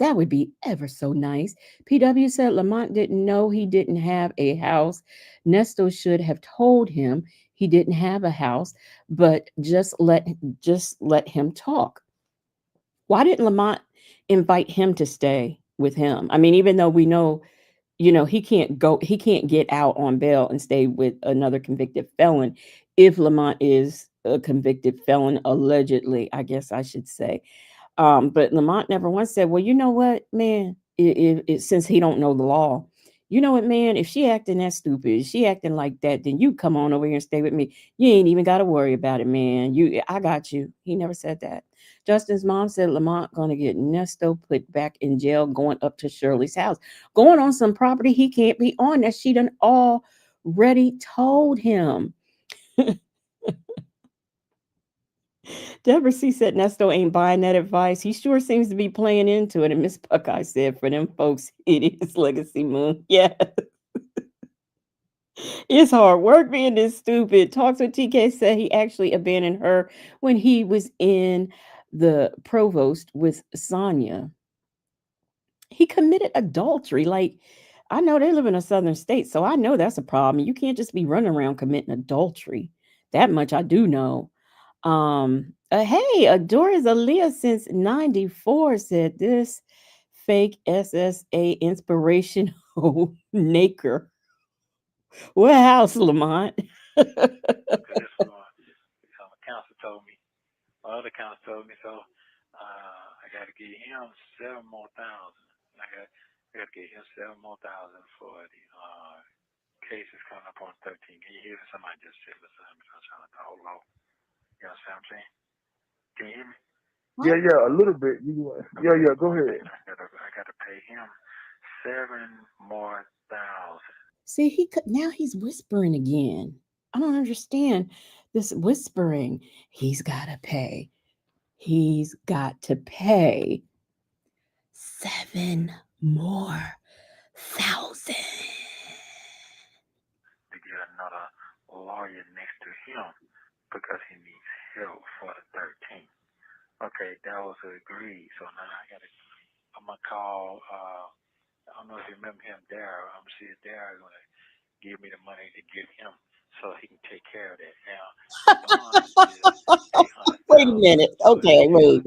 That would be ever so nice. PW said Lamont didn't know he didn't have a house. Nesto should have told him he didn't have a house, but just let him talk. Why didn't Lamont invite him to stay with him? I mean, even though we know, he can't get out on bail and stay with another convicted felon if Lamont is a convicted felon, allegedly, I guess I should say. But Lamont never once said, "Well, you know what, man? Since he don't know the law, you know what, man? If she acting that stupid, if she acting like that, then you come on over here and stay with me. You ain't even got to worry about it, man. I got you." He never said that. Justin's mom said Lamont gonna get Nesto put back in jail, going up to Shirley's house, going on some property he can't be on that she done already told him. Deborah C. said Nesto ain't buying that advice. He sure seems to be playing into it. And Miss Buckeye said, for them folks, it is legacy moon. Yeah. It's hard work being this stupid. Talks with TK said he actually abandoned her when he was in the provost with Sonia. He committed adultery. Like, I know they live in a southern state, so I know that's a problem. You can't just be running around committing adultery. That much I do know. Hey, Adora's Aaliyah since 94 said this fake SSA inspirational naker. What house, Lamont? this my counsel told me, my other counsel told me, so I got to give him 7 more thousand. I got to give him 7 more thousand for the cases coming up on 13. Can you hear me? Somebody just said beside me, so I'm trying to talk low. You know what I'm saying? Can you hear me? Yeah, a little bit. Yeah, go ahead. I got to pay him 7 more thousand. See, now he's whispering again. I don't understand this whispering. He's got to pay. He's got to pay 7 more thousand. To get another lawyer next to him because he needs help for the 13th. Okay, that was agreed. So now I'm gonna call. I don't know if you remember him, Daryl. I'm gonna see if Daryl gonna give me the money to give him so he can take care of that. Now, Wait a minute. Okay, wait.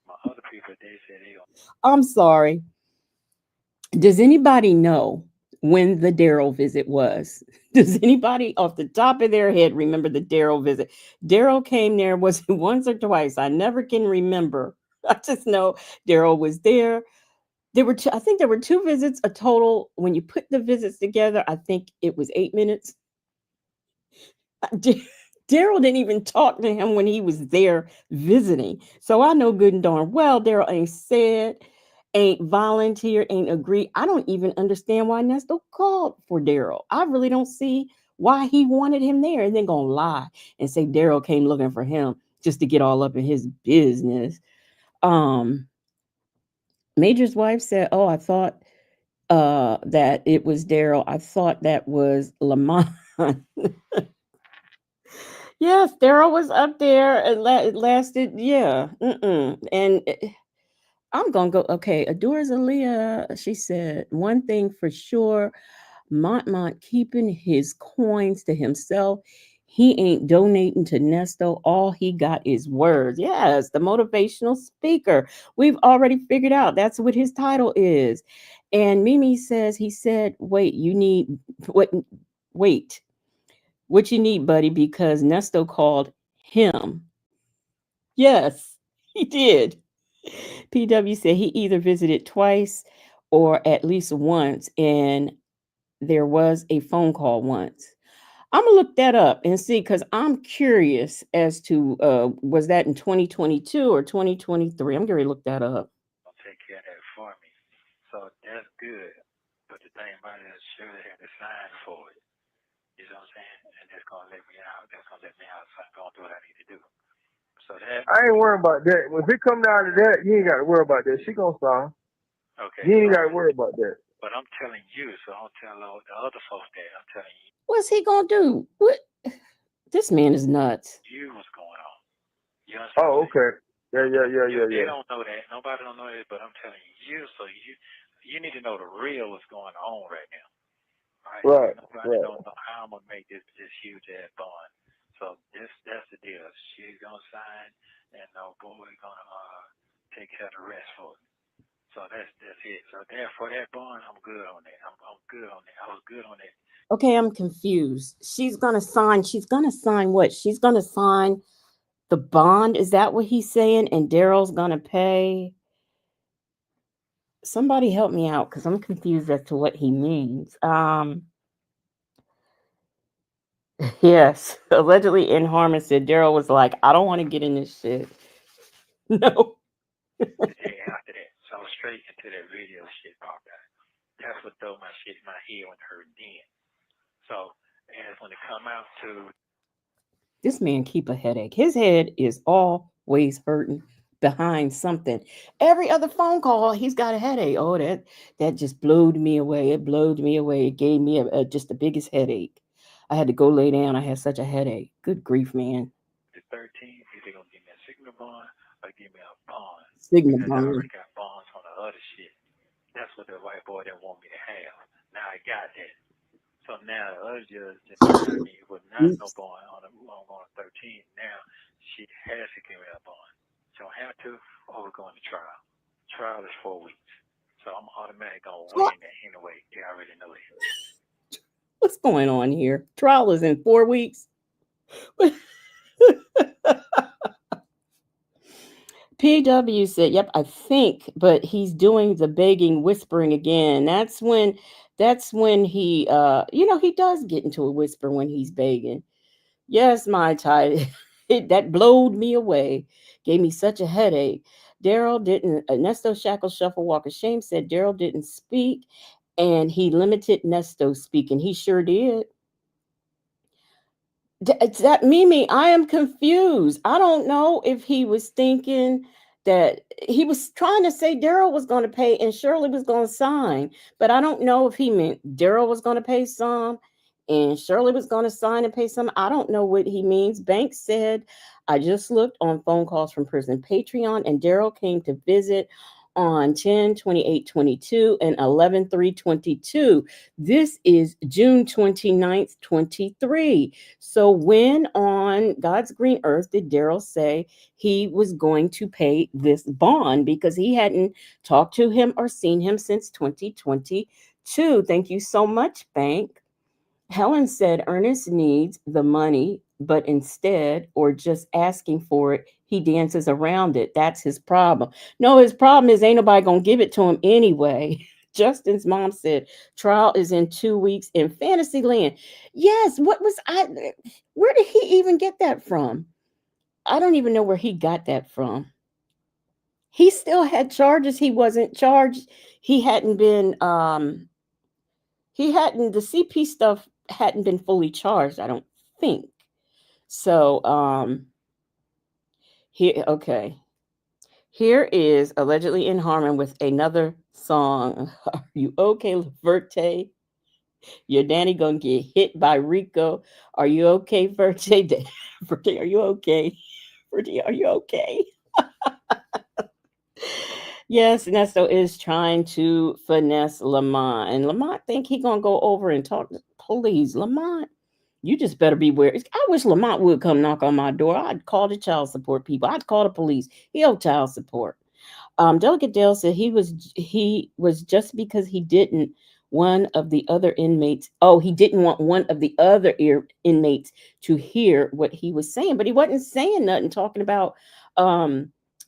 My other people, they said they gonna. I'm sorry. Does anybody know when the Daryl visit was? Does anybody off the top of their head remember the Daryl visit? Daryl came there, was it once or twice? I never can remember. I just know Daryl was there. I think there were 2 visits, a total. When you put the visits together, I think it was 8 minutes. Daryl didn't even talk to him when he was there visiting. So I know good and darn well Daryl ain't said, ain't volunteered, ain't agreed. I don't even understand why Nesto called for Daryl. I really don't see why he wanted him there and then gonna lie and say Daryl came looking for him just to get all up in his business. Major's wife said, "Oh, I thought that it was Daryl. I thought that was Lamont." Yes, Daryl was up there. It lasted, yeah. And I'm gonna go. Okay, Adores Aaliyah. She said one thing for sure: Mont keeping his coins to himself. He ain't donating to Nesto. All he got is words. Yes, the motivational speaker. We've already figured out that's what his title is. And Mimi says he said, "Wait, you need what? Wait." What you need, buddy, because Nesto called him. Yes, he did. PW said he either visited twice or at least once, and there was a phone call once. I'm gonna look that up and see because I'm curious as to was that in 2022 or 2023? I'm gonna look that up. Gonna take care of that for me. So that's good. But the thing about it is Shirley had to sign for it. You know what I'm saying? And that's gonna let me out. That's gonna let me out. So I'm gonna do what I need to do. So that I ain't worried about that. If it come down to that, you ain't got to worry about that. She gonna sign. okay. You ain't So, got to worry about that. but I'm telling you, so I don't tell all the other folks that. I'm telling What's he gonna do? What? This man is nuts. you what's going on. You understand Oh, what I'm saying? okay. Yeah. They don't know that. Nobody don't know that, but I'm telling you. So you need to know the real what's going on right now. All right. So Right. nobody don't know how I'm gonna make this huge ass bond. So that's the deal. She's gonna sign, and no boy gonna take care of the rest for it. So that's it. So therefore that bond, I'm good on that. I'm good on that. I was good on that. Okay, I'm confused. She's gonna sign. She's gonna sign what? She's gonna sign the bond. Is that what he's saying? And Daryl's gonna pay. Somebody help me out because I'm confused as to what he means. Yes, allegedly in Harmon said Daryl was like, I don't want to get in this shit. No. The day after that, so I was straight into that video shit popped out. That's what threw my shit in my head when it hurt then. So as when it come out to This man keep a headache. His head is always hurting behind something. Every other phone call, he's got a headache. Oh, that just blowed me away. It blowed me away. It gave me just the biggest headache. I had to go lay down. I had such a headache. Good grief, man. the 13th, either gonna give me a signal bond or give me a bond Sigma because I bond. already got bonds on the other shit. That's what the white boy didn't want me to have. Now I got that. So now the other judge just denied me with not no bond on the 13th. Now she has to give me a bond. She don't have to, or we're going to trial. Trial is 4 weeks. So I'm automatically gonna win that anyway. They already know that. What's going on here? Trial is in 4 weeks. PW said, "Yep, I think, but he's doing the begging, whispering again. That's when he he does get into a whisper when he's begging. Yes, my tie, that blowed me away. Gave me such a headache. Daryl didn't Nesto Shackle Shuffle Walk of Shame said Daryl didn't speak and he limited Nesto speaking. He sure did. It's that Mimi, I am confused. I don't know if he was thinking that he was trying to say Daryl was going to pay and Shirley was going to sign, but I don't know if he meant Daryl was going to pay some and Shirley was going to sign and pay some. I don't know what he means. Banks said, I just looked on phone calls from prison Patreon and Daryl came to visit on 10/28/22 and 11/3/22. This is June 29th, 23. So when on God's green earth did Daryl say he was going to pay this bond because he hadn't talked to him or seen him since 2022? Thank you so much, Bank. Helen said Ernest needs the money, but instead, or just asking for it, he dances around it. That's his problem. No, his problem is ain't nobody gonna give it to him anyway. Justin's mom said trial is in 2 weeks in Fantasyland. Yes, what was I? Where did he even get that from? I don't even know where he got that from. He still had charges. He wasn't charged. He hadn't been. The CP stuff hadn't been fully charged. I don't think so. Here, okay. Here is allegedly in harmony with another song. Are you okay, Verte? Your Danny gonna get hit by Rico. Are you okay, Verte? Verte, are you okay? Verte, are you okay? Yes, Nesto is trying to finesse Lamont, and Lamont think he gonna go over and talk to police. Lamont, you just better beware. I wish Lamont would come knock on my door. I'd call the child support people. I'd call the police. He owed child support. Delegate Dale said he was just because he didn't one of the other inmates. Oh, he didn't want one of the other inmates to hear what he was saying, but he wasn't saying nothing. Talking about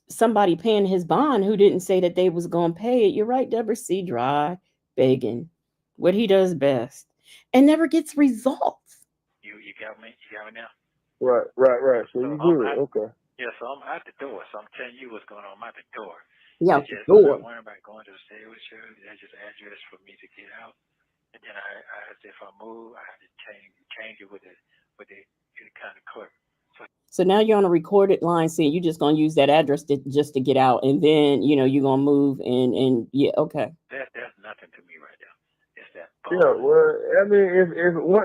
somebody paying his bond who didn't say that they was going to pay it. You're right, Deborah C. Dry begging, what he does best, and never gets results. You got me? You got me now? Right. So So you good? Okay. yeah, so I'm at the door. So I'm telling you what's going on. I'm at the door. Yeah, It's just, I'm door. not worrying about going to the stay with you. That's just address for me to get out. And then if I move, I have to change it with the kind of clerk. So now you're on a recorded line saying you're just gonna use that address just to get out, and then you're gonna move and yeah, okay. That's nothing to me right now. It's that Yeah. bond. Well, I mean, if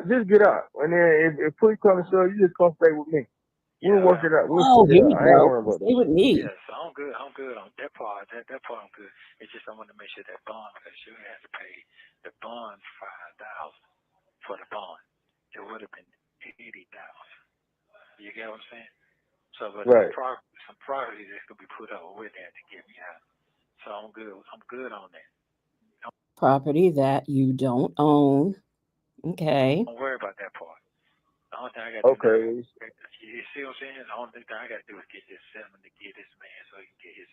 just get out, and then if police come to show you, just come stay with me. We'll Yeah, work it out. We'll Oh, figure here it we out. I ain't go. worrying about Stay that with shit. me. yeah. So I'm good. I'm good on that part. That part I'm good. It's just I want to make sure that bond, because she has to pay the bond $5,000 for the bond. It would have been 80,000. You get what I'm saying? So, but Right. some property that could be put up with that to get me out. So I'm good. I'm good on that. Property that you don't own. Okay. Don't worry about that part. The only thing I got to do now, Okay. you see what I'm saying? The only thing I got to do is get this settlement to get this man so he can get his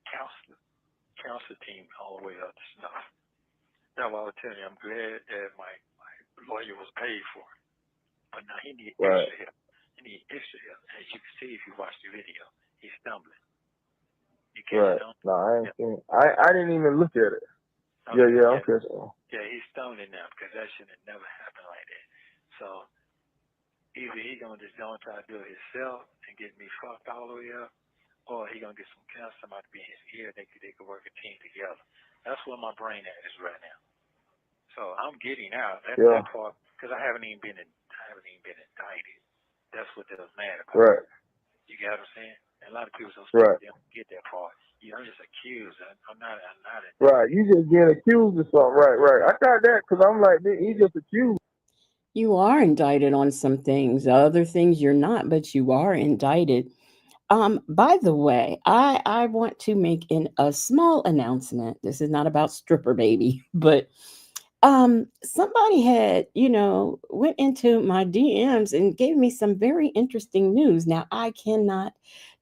counselor team all the way up to snuff. That's why I was telling you, I'm glad that my lawyer was paid for it. But now he needs Right. extra help. He needs extra help. As you can see if you watch the video, he's stumbling. You catch Right. it on? No, I ain't Yeah. seen. I didn't even look at it. Okay. Yeah. Yeah. Okay. So. Yeah, he's stumbling now because that should have never happened like that. So either he gonna just go and try to do it himself and get me fucked all the way up, or he gonna get somebody to be in his ear. They could work a team together. That's where my brain at is right now. So I'm getting out. That's Yeah. that part because I haven't even been indicted. That's what they're mad about. Right. You get what I'm saying? And a lot of people so Right. stupid they don't get that part. I'm just accused. I'm not. Right. You just getting accused of something. Right. I got that because I'm like, he just accused. You are indicted on some things. Other things you're not, but you are indicted. By the way, I want to make a small announcement. This is not about stripper baby, but somebody had, went into my DMs and gave me some very interesting news. Now I cannot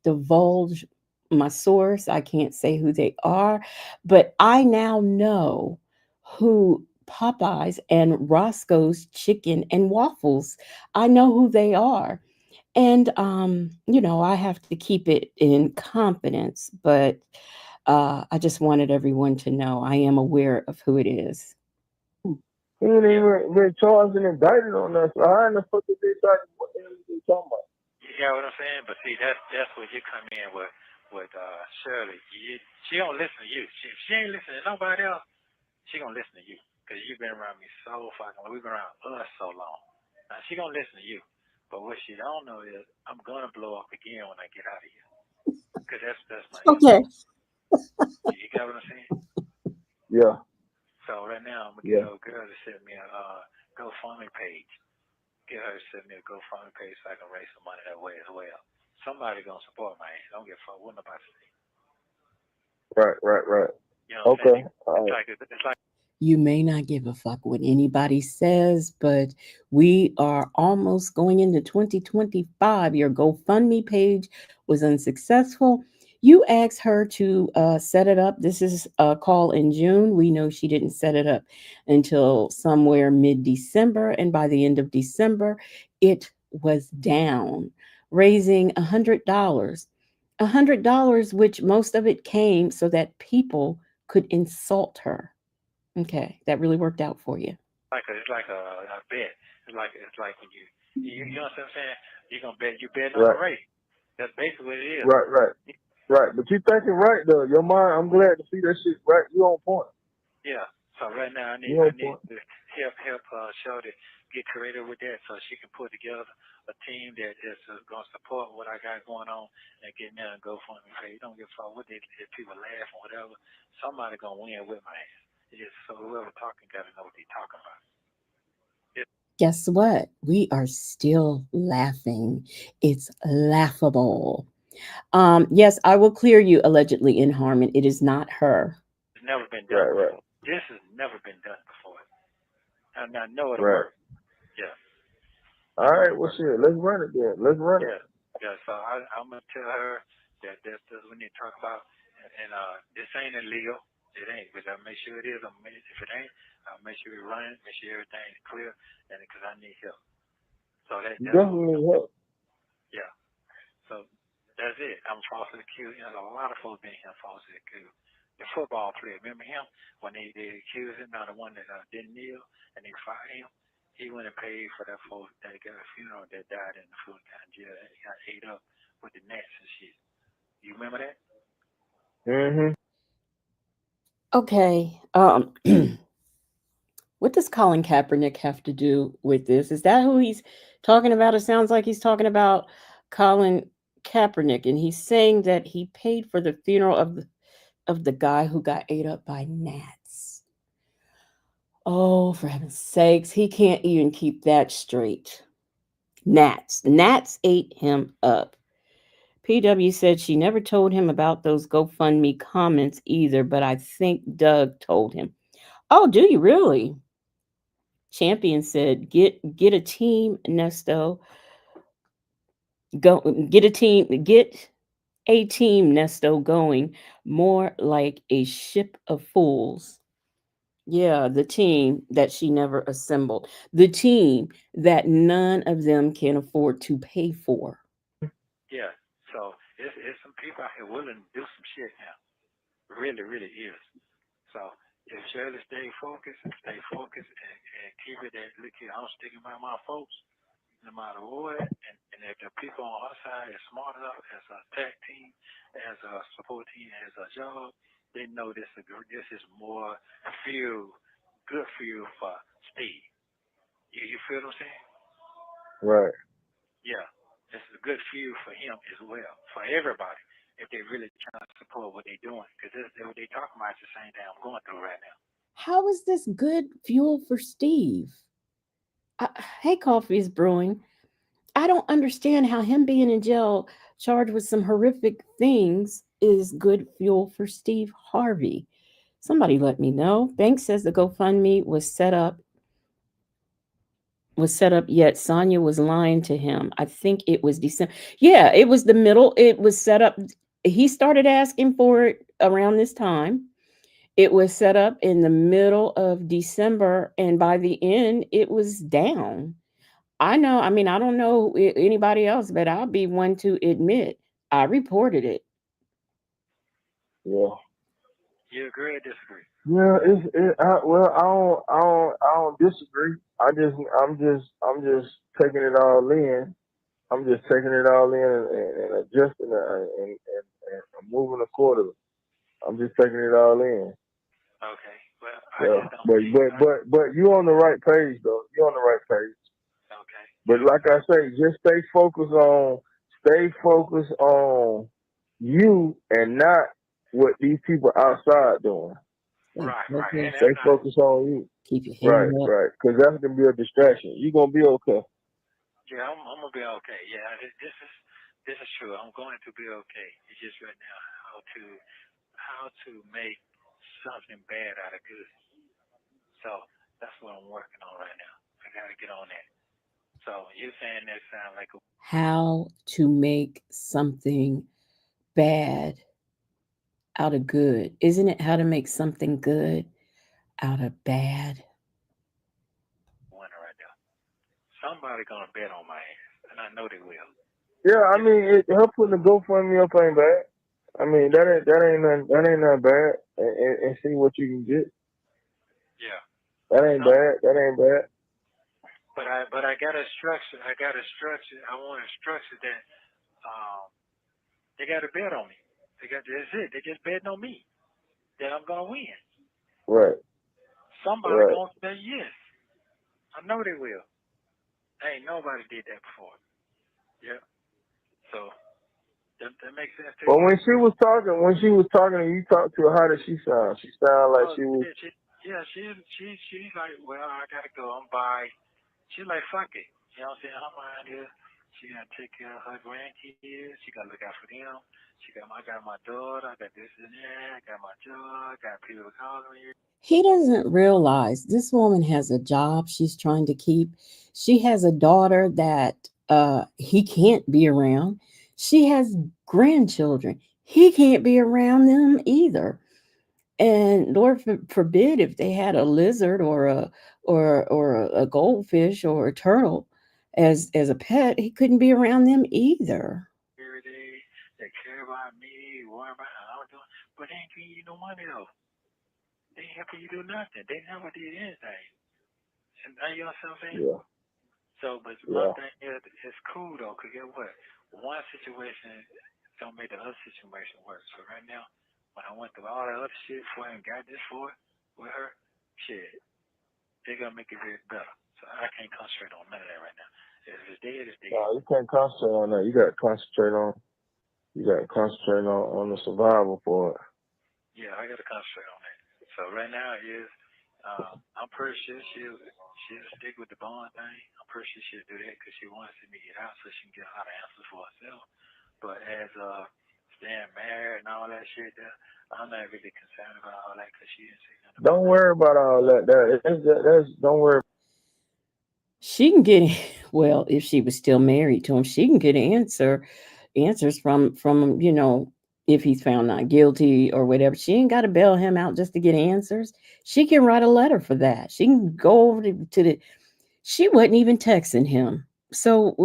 divulge my source. I can't say who they are, but I now know who Popeyes and Roscoe's Chicken and Waffles. I know who they are. And I have to keep it in confidence, but I just wanted everyone to know I am aware of who it is. He ain't even been charged and indicted on us. So how in the fuck is they talking? What the hell is they talking about? You get what I'm saying? But see, that's where you come in with Shirley. She don't listen to you. If she ain't listening to nobody else, she gonna listen to you because you've been around me so fucking long. We've been around us so long. Now she gonna listen to you. But what she don't know is I'm gonna blow up again when I get out of here. Cause that's my Okay. MO. You get what I'm saying? Yeah. So right now I'm gonna get Yeah. a girl to send me a GoFundMe page. Get her to send me a GoFundMe page so I can raise some money that way as well. Somebody gonna support my ass. Don't give a fuck what nobody say. Right. You know what I'm Okay. saying? All right. It's like You may not give a fuck what anybody says, but we are almost going into 2025. Your GoFundMe page was unsuccessful. You asked her to set it up. This is a call in June. We know she didn't set it up until somewhere mid December. And by the end of December, it was down, raising $100. $100, which most of it came so that people could insult her. Okay, that really worked out for you. it's like a bet. It's like when you know what I'm saying? You betting on the Right. race. That's basically what it is. Right. But you thinking right though. Your mind. I'm glad to see that shit. Right. You on point. Yeah. So right now I need You on to point. help Shorty get creative with that so she can put together a team that is gonna support what I got going on and get me on GoFundMe page. Don't give a fuck what if people laugh or whatever. Somebody gonna win with my ass. It's just so whoever talking gotta know what they talking about. Guess what? We are still laughing. It's laughable. Yes, I will clear you allegedly in Harmon. It is not her. It's never been done Right. before. This has never been done before. And I know it'll Right. work. Yeah. All I know right. it'll Well, work. shit. Let's run it then. Let's run it. Yeah. Yeah. So I'm gonna tell her That's we need to talk about. And this ain't illegal. It ain't, but I make sure it is. If it ain't, I'll make sure it running, make sure everything's clear, and because I need help. So that's what Definitely we're help. yeah. So that's it. I'm falsely accused. You know, a lot of folks been here falsely accused. The football player, remember him when they accused him, now the one that didn't kneel and they fired him. He went and paid for that folks that got a funeral that died in the Fulton County jail. He got ate up with the nets and shit. You remember that? Mm-hmm. Okay. What does Colin Kaepernick have to do with this? Is that who he's talking about? It sounds like he's talking about Colin Kaepernick, and he's saying that he paid for the funeral of the guy who got ate up by gnats. Oh, for heaven's sakes, he can't even keep that straight. Gnats ate him up. PW said she never told him about those GoFundMe comments either, but I think Doug told him. Oh, do you really? Champion said, get a team, Nesto. Go get a team, Nesto, going more like a ship of fools. Yeah, the team that she never assembled. The team that none of them can afford to pay for. Yeah. So it's some people out here willing to do some shit now. Really, really is. So if Shirley stay focused and keep it that look here, I'm sticking by my folks no matter what. And if the people on our side is smart enough as a tag team, as a support team, as a job, they know this is more good fuel for Steve. You feel what I'm saying? Right. Yeah. This is good fuel for him as well, for everybody, if they really trying to support what they're doing. Because what they talking about is the same thing I'm going through right now. How is this good fuel for Steve? Hey, Coffee is brewing. I don't understand how him being in jail charged with some horrific things is good fuel for Steve Harvey. Somebody let me know. Banks says the GoFundMe was set up, yet Sonia was lying to him. I think it was December. Yeah, it was the middle. It was set up. He started asking for it around this time. It was set up in the middle of December, and by the end, it was down. I know. I mean, I don't know anybody else, but I'll be one to admit I reported it. Yeah. You agree or disagree? Yeah, I don't disagree. I'm just taking it all in. I'm just taking it all in and adjusting it and moving accordingly. I'm just taking it all in. Okay. Well, I Yeah, just don't see. but you on the right page though. You on the right page. Okay. But Yeah. like I say, just stay focused on you and not what these people outside doing. Right. And Stay I'm not. focused on you. Keep your head Right, up. right. Because that's gonna be a distraction. You're gonna be okay. Yeah, I'm gonna be okay. Yeah, this is true. I'm going to be okay. It's just right now how to make something bad out of good. So that's what I'm working on right now. I gotta get on that. So you're saying that sound like a How to make something bad out of good. Isn't it how to make something good out of bad? winner right there. Somebody gonna bet on my ass, and I know they will. Yeah, I Yeah, mean, her putting the GoFundMe up ain't bad. I mean, that ain't nothing bad. And see what you can get. yeah. That ain't Some, bad. That ain't bad. but I got a structure. I got a structure. I want a structure that um they got to bet on me. That's it. They just betting on me that I'm gonna win. Right, Somebody right. gonna say yes. I know they will. Ain't nobody did that before. Yeah. So that makes sense to But you. when she was talking, and you talked to her, how did she sound? She sounded like Oh, she was yeah, she's like, well, I gotta go. I'm by. She's like, fuck it. You know what I'm saying? Her mind is she gotta take care of her grandkids. She gotta look out for them. I got my daughter. I got this and that. I got my job. I got people calling me. He doesn't realize this woman has a job she's trying to keep. She has a daughter that he can't be around. She has grandchildren. He can't be around them either. And Lord forbid if they had a lizard or a goldfish or a turtle as a pet, he couldn't be around them either. Every day, they care about me, worry about how I'm doing, but they ain't giving you no money though. They ain't helping you do nothing. They never did anything. And you know what I'm saying? Yeah. So, but my Yeah. thing is, it's cool though, cause get what? One situation don't make the other situation worse. So right now, when I went through all that other shit before I got this for it with her, shit, they gonna make it very better. So I can't concentrate on none of that right now. If it's dead, it's dead. No, you can't concentrate on that. You got to concentrate on. You got to concentrate on the survival for it. Yeah, I gotta concentrate on that. So right now is, I'm pretty sure she'll stick with the bond thing. I'm pretty sure she'll do that because she wants to see me get out so she can get a lot of answers for herself. But as staying married and all that shit, there, I'm not really concerned about all that because she didn't say nothing about Don't that. worry about all that. Don't worry. She can get well if she was still married to him. She can get answers from if he's found not guilty or whatever. She ain't got to bail him out just to get answers. She can write a letter for that. She can go over to the. She wasn't even texting him. So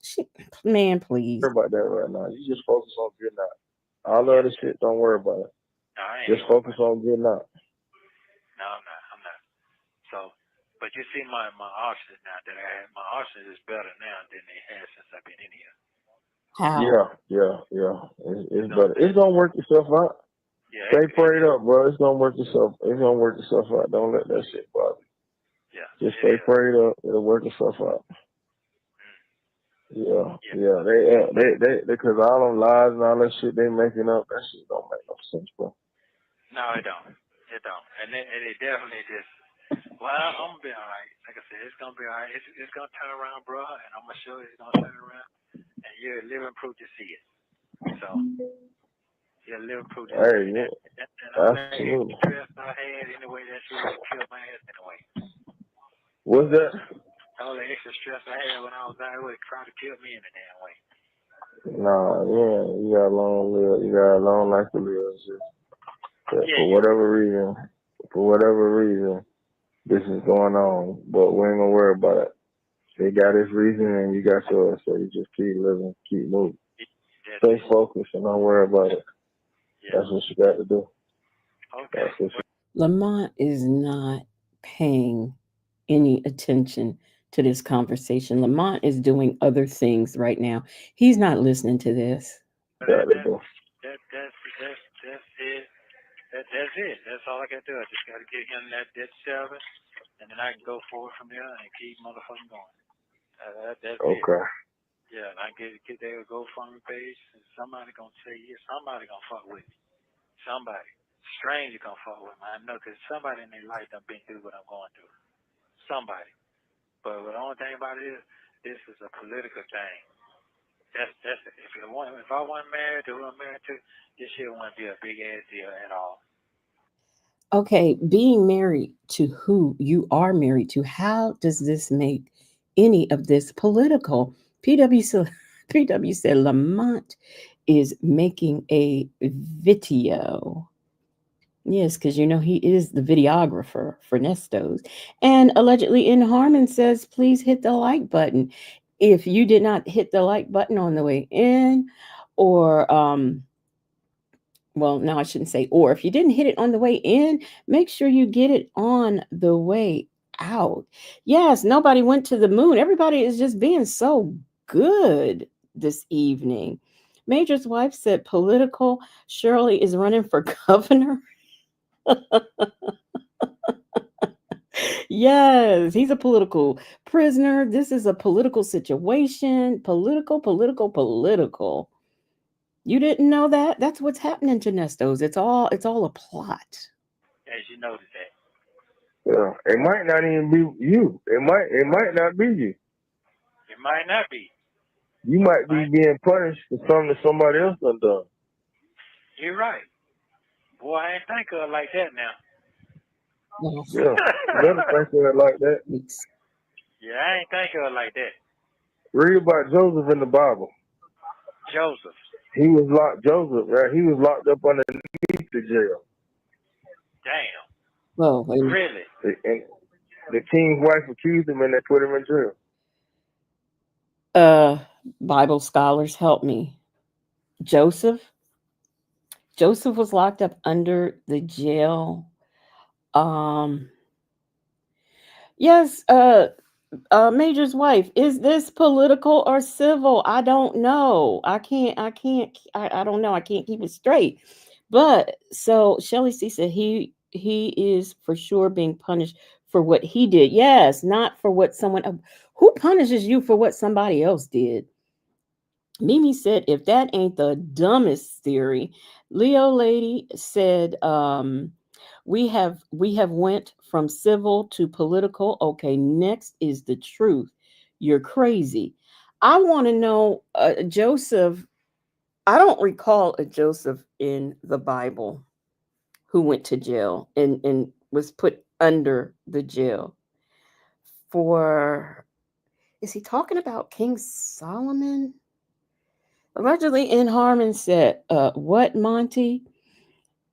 she, man, please. Worry about that right now. You just focus on getting out. All the Yeah. other shit, don't worry about it. No, I ain't Just focus on getting out. No, I'm not. I'm not. So, but you see my options now that I have. My options is better now than they had since I've been in here. How? Yeah. It's better. It's gonna work itself out. Yeah. Stay prayed up, bro. It's gonna work itself. It's gonna work itself out. Don't let that shit bother you. Yeah. Just stay prayed up. It'll work itself out. Yeah. They because all them lies and all that shit they making up, that shit don't make no sense, bro. No, it don't. It don't. And it definitely just. Well, I'm gonna be all right. Like I said, it's gonna be all right. It's gonna turn around, bro, and I'm gonna show you it's gonna turn around, and you're living proof to see it. So you're living proof to see Hey, it. And all that absolutely. stress I had anyway, that shit would have killed my ass anyway. What's that? All the extra stress I had when I was out, it would try to kill me in a damn way. Nah, yeah, you got a long live. You got a long life to live. It's just that for whatever reason, this is going on. But we ain't gonna worry about it. They got his reason, and you got yours. So you just keep living, keep moving, stay focused, and don't worry about it. Yeah. That's what you got to do. Okay. That's what Lamont is not paying any attention to this conversation. Lamont is doing other things right now. He's not listening to this. you got to do. That's it. That's it. That's all I can do. I just got to get him that debt service, and then I can go forward from there and keep motherfucking going. That's it. Okay. Yeah, and I get their GoFundMe page, and somebody gonna say yes. Somebody gonna fuck with me. Somebody. Stranger gonna fuck with me. I know, cause somebody in their life done been through what I'm going through. Somebody. But the only thing about it is, this is a political thing. That's if I wasn't married to who I'm married to, this shit wouldn't be a big ass deal at all. Okay, being married to who you are married to, how does this make any of this political? PW said, PW said Lamont is making a video. Yes, because he is the videographer for Nesto's. And allegedly in Harmon says, please hit the like button. If you did not hit the like button on the way in, or well, no, I shouldn't say or. If you didn't hit it on the way in, make sure you get it on the way out. Yes, nobody went to the moon. Everybody is just being so good this evening. Major's wife said political. Shirley is running for governor. Yes, he's a political prisoner. This is a political situation. Political. You didn't know that? That's what's happening to Nestos. It's all a plot. As you noticed that. Yeah, it might not even be you. It might not be you. It might not be. You might be being punished for something that somebody else done done. You're right. Boy, I ain't think of it like that now. Yeah, you better think of it like that. Yeah, I ain't think of it like that. Read about Joseph in the Bible. Joseph. He was locked, Joseph, right? He was locked up underneath the jail. Damn. Whoa, wait a minute. Really? And the king's wife accused him and they put him in jail. Bible scholars, help me. Joseph was locked up under the jail. Yes, Major's wife. Is this political or civil? I don't know. I don't know. I can't keep it straight. But so Shelley C said he is for sure being punished for what he did. Yes, not for what someone else. Who punishes you for what somebody else did? Mimi said, if that ain't the dumbest theory. Leo lady said, we have went from civil to political. Okay, next is the truth. You're crazy. I want to know, Joseph. I don't recall a Joseph in the Bible who went to jail and was put under the jail for. Is he talking about King Solomon? Allegedly in Harmon said, what, Monty?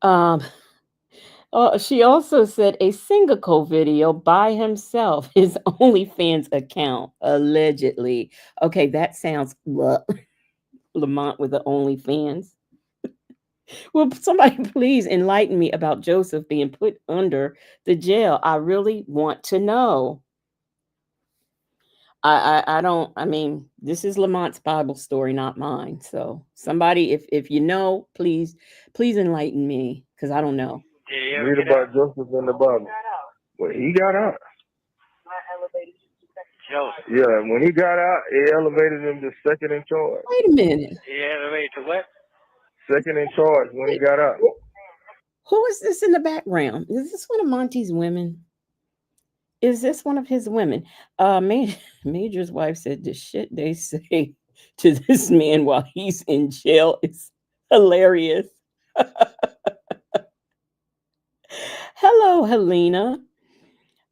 She also said a Singapore video by himself, his OnlyFans account, allegedly. Okay, that sounds Lamont with the OnlyFans. Will somebody please enlighten me about Joseph being put under the jail? I really want to know. I don't. I mean, this is Lamont's Bible story, not mine. So somebody, if you know, please enlighten me because I don't know. Read about Joseph in the Bible. Well, he got out. Joseph. Yeah, when he got out, he elevated him to second in charge. Wait a minute. He elevated to what? Second in charge when he got out. Who is this in the background? Is this one of Monty's women? Is this one of his women? Major's wife said the shit they say to this man while he's in jail is hilarious. Hello, Helena.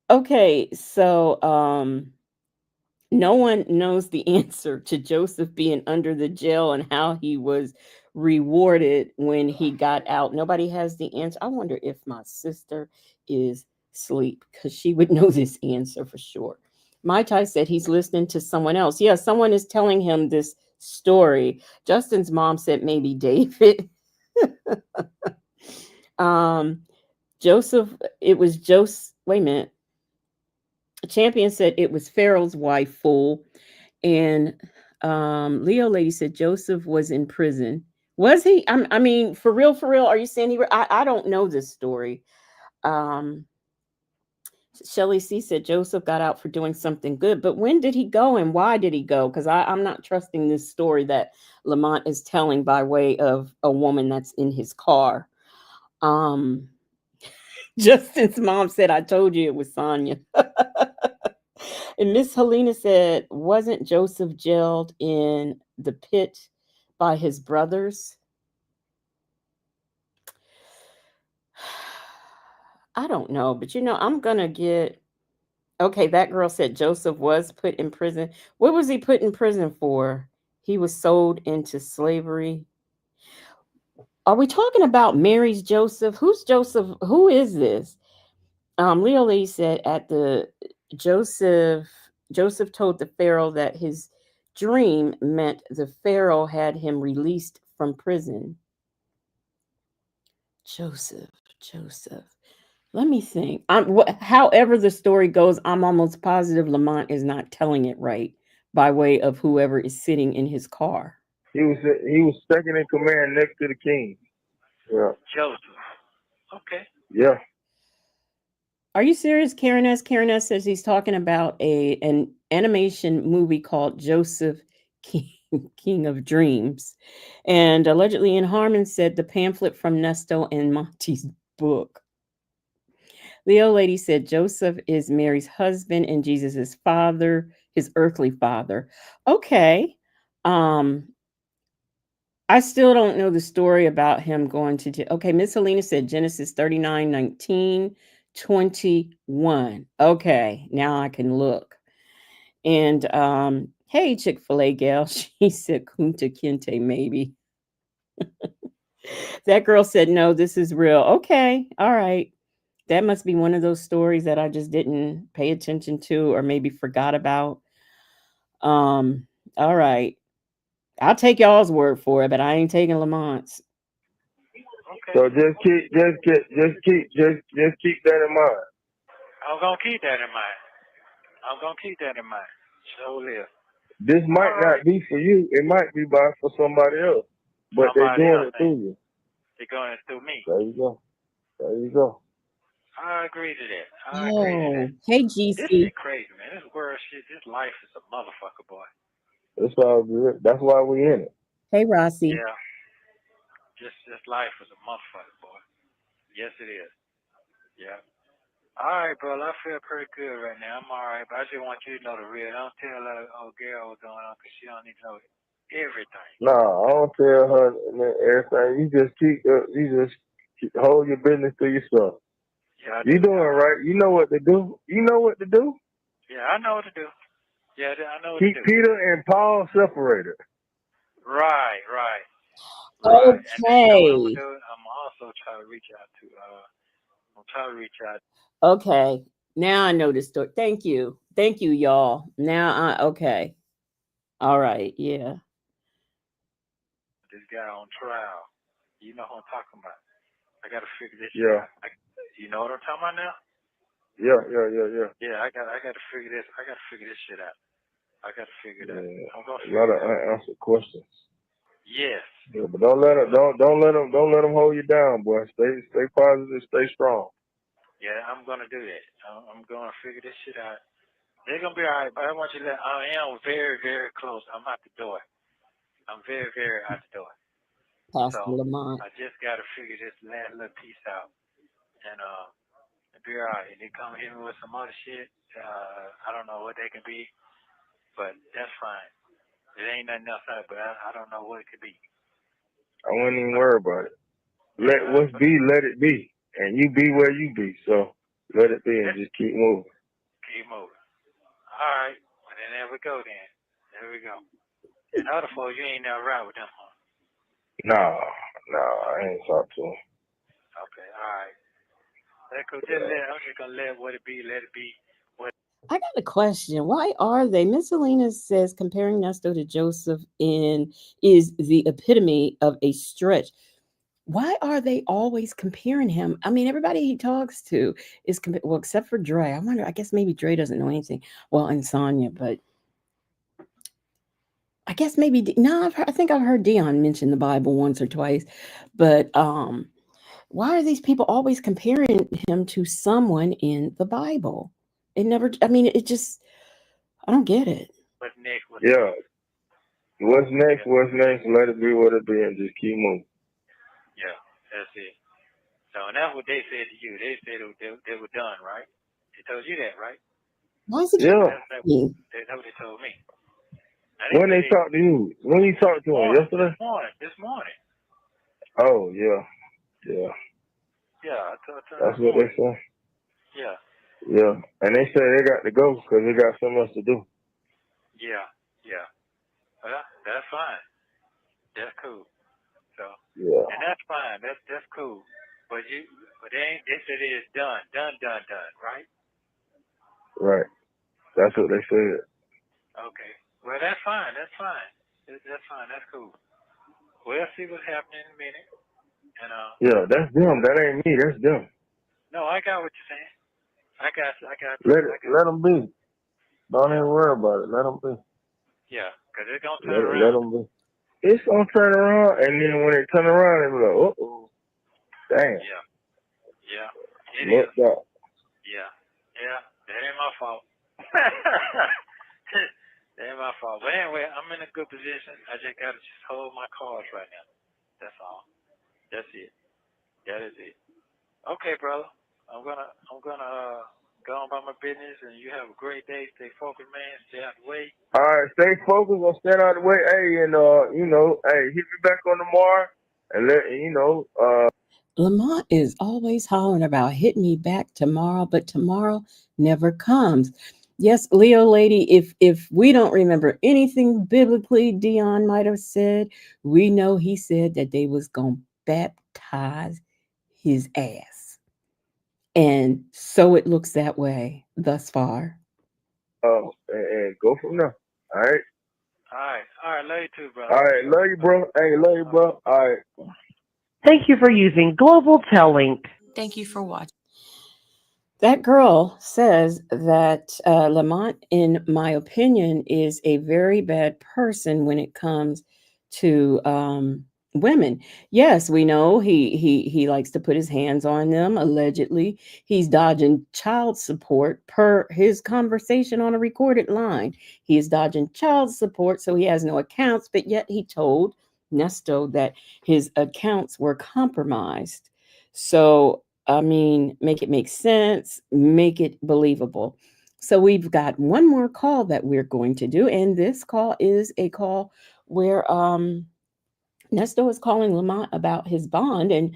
Okay, so no one knows the answer to Joseph being under the jail and how he was rewarded when he got out. Nobody has the answer. I wonder if my sister is asleep because she would know this answer for sure. Mai Tai said he's listening to someone else. Yeah, someone is telling him this story. Justin's mom said maybe David. Joseph, it was Joseph. Wait a minute. Champion said it was Pharaoh's wife, fool. And Leo lady said Joseph was in prison. Was he? I mean, for real, are you saying he were? I don't know this story. Shelley C said Joseph got out for doing something good, but when did he go and why did he go? Because I'm not trusting this story that Lamont is telling by way of a woman that's in his car. Justin's mom said, I told you it was Sonia. And Miss Helena said, wasn't Joseph jailed in the pit by his brothers? I don't know, but I'm going to get. Okay, that girl said Joseph was put in prison. What was he put in prison for? He was sold into slavery. Are we talking about Mary's Joseph? Who's Joseph? Who is this? Leo Lee said at the Joseph told the Pharaoh that his dream meant the Pharaoh had him released from prison. Joseph. Let me think. However the story goes, I'm almost positive Lamont is not telling it right by way of whoever is sitting in his car. He was second in command next to the king. Yeah. Joseph. Okay. Yeah. Are you serious? Karen S. says he's talking about an animation movie called Joseph King of Dreams. And allegedly in Harmon said the pamphlet from Nesto and Monty's book. Leo lady said Joseph is Mary's husband and Jesus' father, his earthly father. Okay. I still don't know the story about him going to okay, Miss Helena said Genesis 39:19-21. Okay, now I can look. And Hey, Chick-fil-A gal. She said Kunta Kinte, maybe. That girl said, no, this is real. Okay. All right. That must be one of those stories that I just didn't pay attention to or maybe forgot about. All right. I'll take y'all's word for it, but I ain't taking Lamont's. Okay. So just keep that in mind. I'm gonna keep that in mind. I'm gonna keep that in mind. So live. This might All not right. be for you. It might be for somebody else, but they're Somebody doing else it through ain't. you. They're going through me. There you go. There you go. I agree to that. I agree to that. Oh, hey, This GC. shit crazy, man. This world shit, this life is a motherfucker, boy. It's all good. That's why we in it. Hey, Rossi. Yeah. This life is a motherfucker, boy. Yes, it is. Yeah. All right, bro. I feel pretty good right now. I'm all right, but I just want you to know the real. Don't tell that old girl what's going on because she don't need to know everything. Nah, I don't tell her everything. You just hold your business to yourself. Yeah, I You do. doing right. You know what to do. You know what to do. Yeah, I know what to do. Yeah, I know what to Keep do. Peter and Paul separated. Right. And then you know what I'm gonna Okay. do? I'm also try to reach out to I'm trying to reach out Okay. Now I know the story. Thank you. Thank you, y'all. Okay. All right. Yeah. to this guy on trial. You know who I'm talking about. I gotta figure this shit Yeah. out. You know what I'm talking about now? Yeah. Yeah, I gotta figure this. I gotta figure this shit out. I gotta figure it out. I'm gonna A figure lot of it out. unanswered questions. Yes. Yeah, but don't let them hold you down, boy. Stay positive, stay strong. Yeah, I'm gonna do that. I'm gonna figure this shit out. They're gonna be alright, but I want you to let. I am very, very close. I'm out the door. I'm very, very out the door. Pastor So Lamont. I just gotta figure this last little piece out, and be alright. If they come hit me with some other shit, I don't know what they can be, but that's fine. It ain't nothing else out, but I don't know what it could be. I wouldn't even worry about it. Let Yeah, what's but be, let it be, and you be where you be. So let it be and just keep moving. keep moving. All right. Well, then there we go. Then there we go. And other folks, you ain't never ride with them, huh? No, I ain't talk to him. Okay. All right. I'm just gonna let what it be. Let it be. What? I got a question. Why are they? Miss Selena says comparing Nesto to Joseph in is the epitome of a stretch. Why are they always comparing him? I mean, everybody he talks to is well, except for Dre. I wonder. I guess maybe Dre doesn't know anything. Well, and Sonya, but I guess maybe no. I think I've heard Dion mention the Bible once or twice, but why are these people always comparing him to someone in the Bible? It never. I mean, it just. I don't get it. What's next? What's Yeah. next? What's next? Yeah. What's next? Let it be what it be, and just keep moving. Yeah. That's it. So, and that's what they said to you. They said they were done, right? They told you that, right? Why is it Yeah. That's me? what they told me. Now they When said they talk to you, when you talk to them yesterday? This morning. Oh yeah. Yeah, I told them That's this what they morning. say. Yeah. Yeah, and they say they got to go because they got something else to do. Yeah. Well, that's fine. That's cool. So, Yeah. and that's fine. That's cool. But they said it is done, right? Right. That's what Okay. they said. Okay. Well, that's fine. That's fine. That's fine. That's cool. We'll see what's happening in a minute. And Yeah, that's them. That ain't me. That's them. no, I got what you're saying. I got you. Let them be. Don't even Yeah. worry about it. Let them be. Yeah. Because it's gonna turn Let around. them be. It's gonna turn around, and then when it turn around, they be like, oh, damn, Yeah. Yeah. It is. looked up. Yeah. That ain't my fault. That ain't my fault. But anyway, I'm in a good position. I just gotta just hold my cards right now. That's all. That's it. That is it. Okay, brother. I'm gonna go on about my business, and you have a great day. Stay focused, man. Stay out the way. All right, stay focused or stand out of the way. Hey, and hit me back on tomorrow, and Lamont is always hollering about hit me back tomorrow, but tomorrow never comes. Yes, Leo lady, if we don't remember anything biblically Dion might have said, we know he said that they was going to baptize his ass. And so it looks that way thus far. And go from there. All right. All right, love you too, brother. All right. Love you, bro. Hey, love you, bro. All right. Thank you for using Global Tellink. Thank you for watching. That girl says that Lamont, in my opinion, is a very bad person when it comes to women. Yes, we know he likes to put his hands on them. Allegedly, he's dodging child support per his conversation on a recorded line. He is dodging child support, so he has no accounts. But yet he told Nesto that his accounts were compromised. So I mean, make it make sense, make it believable. So we've got one more call that we're going to do, and this call is a call where Nesto is calling Lamont about his bond, and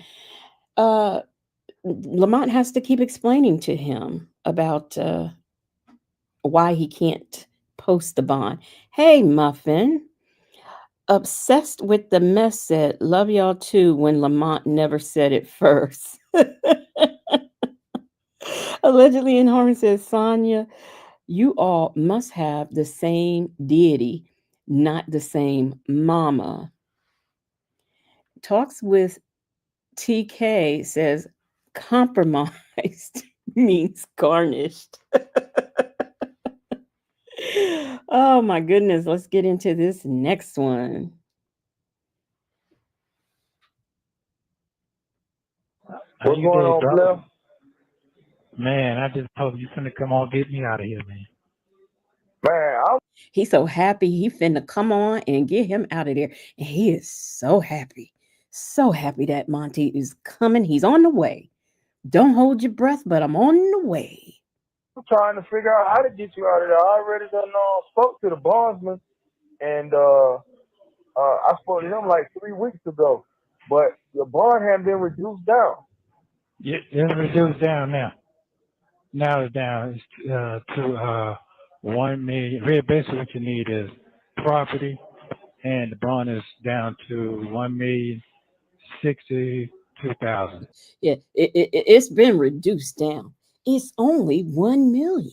uh, Lamont has to keep explaining to him about why he can't post the bond. Hey, Muffin. Obsessed with the mess said, love y'all too when Lamont never said it first. Allegedly in Harmon says, Sonia, you all must have the same deity, not the same mama. Talks with TK says, compromised means garnished. Oh my goodness. Let's get into this next one. How What's you going day, on, brother? Blair? Man, I just told you finna come on get me out of here, man. Man, I'm He's so happy he finna come on and get him out of there. And he is so happy. So happy that Monty is coming. He's on the way. Don't hold your breath, but I'm on the way. trying to figure out how to get you out of there. I already done spoke to the bondsman, and I spoke to him like 3 weeks ago, but the bond hadn't been reduced down. Yeah, it's reduced down now. Now it's down to 1 million. Really, basically, what you need is property, and the bond is down to 1,062,000. Yeah, it's been reduced down. It's only 1 million.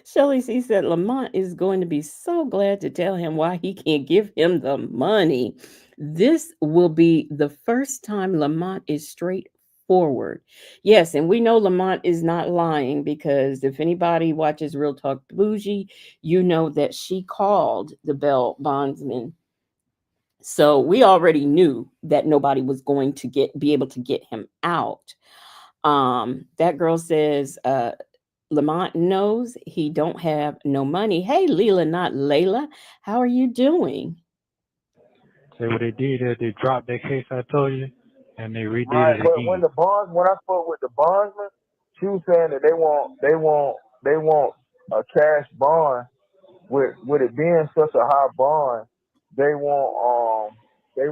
Shirley C said Lamont is going to be so glad to tell him why he can't give him the money. This will be the first time Lamont is straightforward. Yes, and we know Lamont is not lying because if anybody watches Real Talk Bougie, you know that she called the Bell bondsman. So we already knew that nobody was going to be able to get him out. That girl says Lamont knows he don't have no money. Hey, Leela, not Layla. How are you doing? So what they did is they dropped that case I told you, and they redid Right, it but when again. I spoke with the bondsman, she was saying that they want a cash bond with it being such a high bond. They want They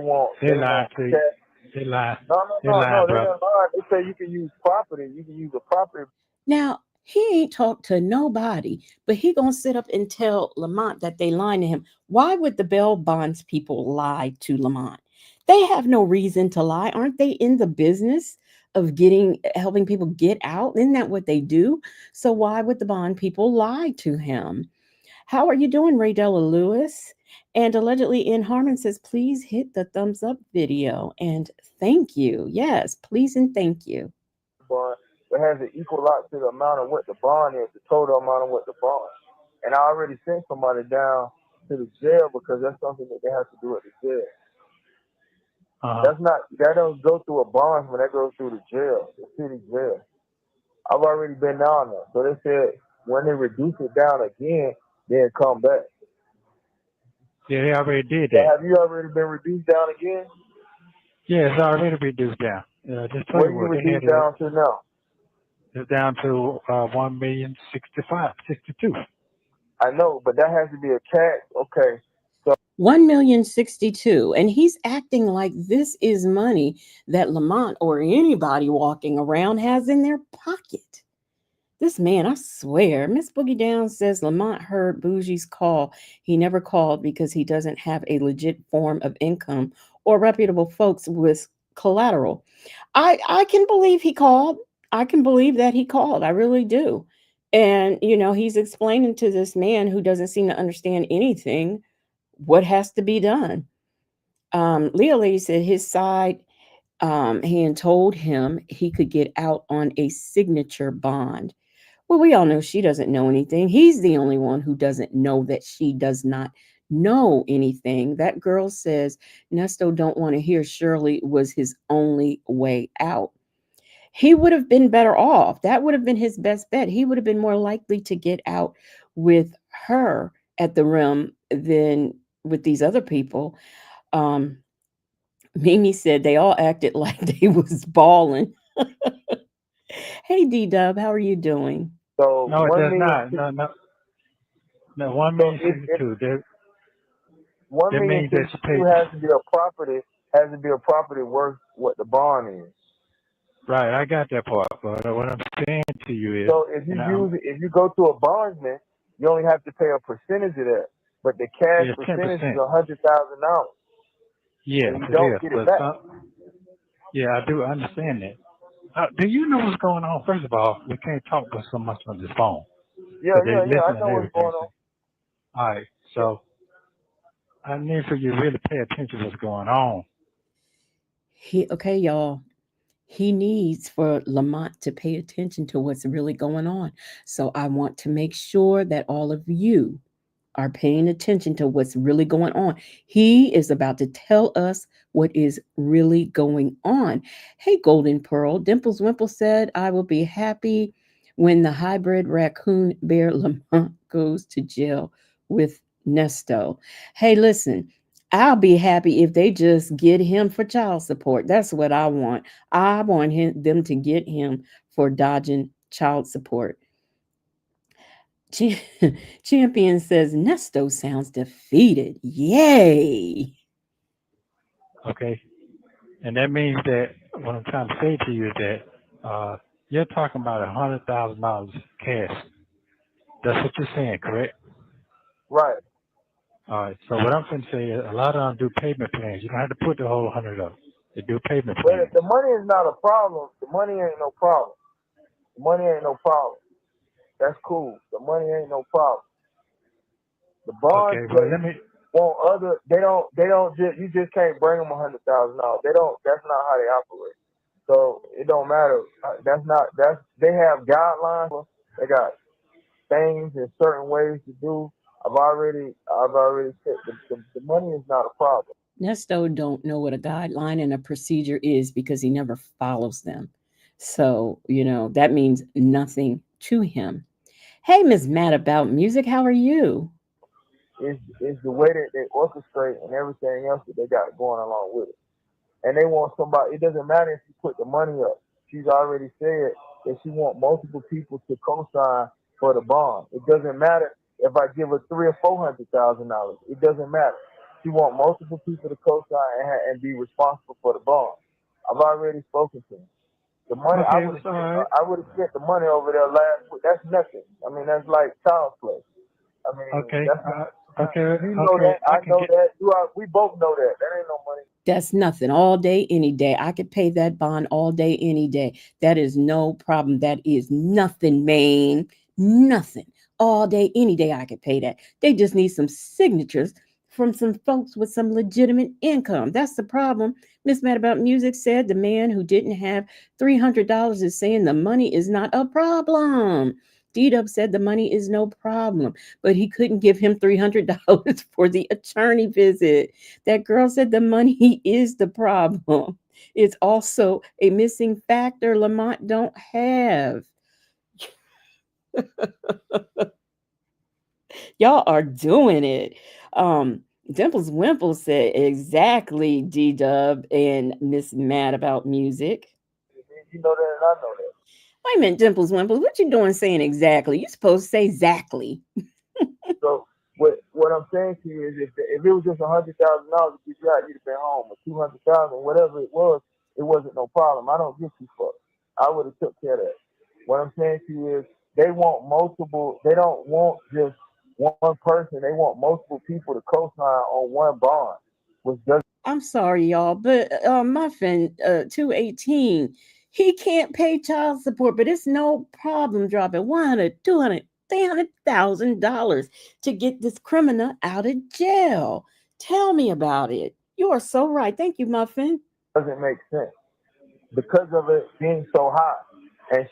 they lied want to you. cash. They lied. No, no, They no, lied, no. They brother. didn't lie. They say you can use property. You can use a property. Now, he ain't talked to nobody, but he gonna sit up and tell Lamont that they lying to him. Why would the bail bonds people lie to Lamont? They have no reason to lie. Aren't they in the business of helping people get out? Isn't that what they do? So why would the bond people lie to him? How are you doing, Ray Della Lewis? And allegedly in Harmon says, please hit the thumbs up video and thank you. Yes, please and thank you. Bond, but has it equal out to the amount of what the bond is, the total amount of what the bond. And I already sent somebody down to the jail because that's something that they have to do at the jail. That don't go through a bondsman, that goes through the jail, the city jail. I've already been down there. So they said when they reduce it down again, then come back. Yeah, they already did So that. have you already been reduced down again? Yeah, it's already reduced down. Just tell What you are you what, they had reduced it. down to now? It's down to 1,065,062. I know, but that has to be a cash. Okay. So 1,062,000, and he's acting like this is money that Lamont or anybody walking around has in their pocket. This man, I swear. Miss Boogie Down says Lamont heard Bougie's call. He never called because he doesn't have a legit form of income or reputable folks with collateral. I can believe he called. I can believe that he called. I really do. And he's explaining to this man who doesn't seem to understand anything what has to be done. Leo Lady said his side hand told him he could get out on a signature bond. Well, we all know she doesn't know anything. He's the only one who doesn't know that she does not know anything. That girl says Nesto don't want to hear Shirley was his only way out. He would have been better off. That would have been his best bet. He would have been more likely to get out with her at the rim than with these other people. Um, Mimi said they all acted like they was balling. Hey D Dub, how are you doing? So No, it one does million. not. No, 1 So million if 62. one That million means that sixty she two paid. has to be a property worth what the bond is. Right, I got that part. But what I'm saying to you is, So if you go to a bondsman, you only have to pay a percentage of that, but the cash it's percentage is 10%. $100,000, Yes, and you it don't is. get it But back. yeah, I do understand that. Do you know what's going on? First of all, we can't talk but so much on this phone Yeah, because they yeah, yeah. I listen and know what's everything. going on. All right, Yeah. so I need for you to really pay attention to what's going on. Okay, y'all. He needs for Lamont to pay attention to what's really going on. So I want to make sure that all of you are paying attention to what's really going on. He is about to tell us what is really going on. Hey, Golden Pearl. Dimples Wimple said, I will be happy when the hybrid raccoon bear Lamont goes to jail with Nesto. Hey, listen. I'll be happy if they just get him for child support. That's what I want. I want them to get him for dodging child support. Ch- Champion says Nesto sounds defeated. Yay! Okay, and that means that what I'm trying to say to you is that you're talking about $100,000 cash. That's what you're saying, correct? Right. All right. So what I'm going to say is a lot of them do payment plans. You don't have to put the whole 100 up. They do payment But plans. the money is not a problem. The money ain't no problem. The money ain't no problem. That's cool. The money ain't no problem. The bonds Okay. Well, they let me. want other. They don't just. You just can't bring them $100,000. They don't. That's not how they operate. So it don't matter. That's not. That's they have guidelines. They got things and certain ways to do. I've already said the money is not a problem. Nesto don't know what a guideline and a procedure is because he never follows them. So, that means nothing to him. Hey, Miss Mad About Music, how are you? Is the way that they orchestrate and everything else that they got going along with it. And they want somebody. It doesn't matter if you put the money up. She's already said that she want multiple people to co-sign for the bond. It doesn't matter if I give her $300,000 or $400,000. It doesn't matter. She want multiple people to co-sign and be responsible for the bond. I've already spoken to him. The money Okay. It's all right. I would have spent the money over there last week. That's nothing. I mean, that's like child's play. I mean, Okay. that's not. Okay. You know Okay. that. I I can know get. that. We both know that. That ain't no money. That's nothing. All day, any day. I could pay that bond all day, any day. That is no problem. That is nothing, man. Nothing. All day, any day, I could pay that. They just need some signatures from some folks with some legitimate income. That's the problem. Miss Mad About Music said the man who didn't have $300 is saying the money is not a problem. D-Dub said the money is no problem, but he couldn't give him $300 for the attorney visit. That girl said the money is the problem. It's also a missing factor Lamont don't have. Y'all are doing it. Dimples Wimple said exactly D Dub and Miss Mad About Music. You know that, and I know that. Wait a minute, Dimples Wimple, what you doing saying exactly? You supposed to say exactly. So what I'm saying to you is, if it was just $100,000 to get you out, you'd have been home. Or 200,000, whatever it wasn't no problem. I don't give two fucks. I would have took care of that. What I'm saying to you is, they want multiple. They don't want just one person. They want multiple people to co-sign on one bond, which doesn't. I'm sorry, y'all, but Muffin 218, he can't pay child support, but it's no problem dropping 100, 200, $300,000 to get this criminal out of jail. Tell me about it. You are so right. Thank you, Muffin. Doesn't make sense because of it being so high. And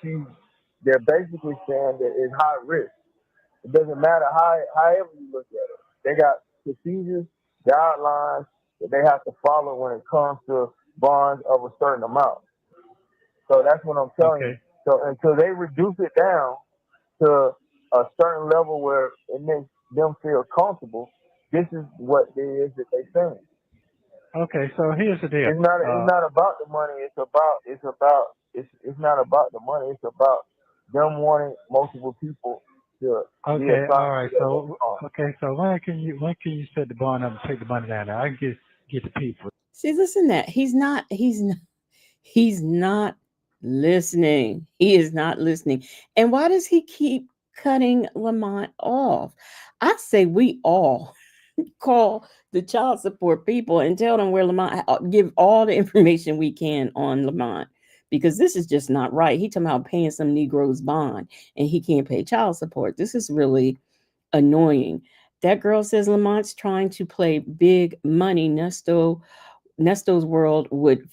they're basically saying that it's high risk. It doesn't matter however you look at it. They got procedures, guidelines that they have to follow when it comes to bonds of a certain amount. So that's what I'm telling you. Okay. So until they reduce it down to a certain level where it makes them feel comfortable, this is what it is that they saying. Okay. So here's the deal. It's not about the money. It's not about the money. It's about them wanting multiple people to be Okay. All assigned to right. that So bond. okay. So when can you set the bond up and take the money down there? I can get the people. See, listen that. He's not listening. He is not listening. And why does he keep cutting Lamont off? I say we all call the child support people and tell them where Lamont, give all the information we can on Lamont, because this is just not right. He talking about paying some Negro's bond and he can't pay child support. This is really annoying. That girl says Lamont's trying to play big money. Nesto's world would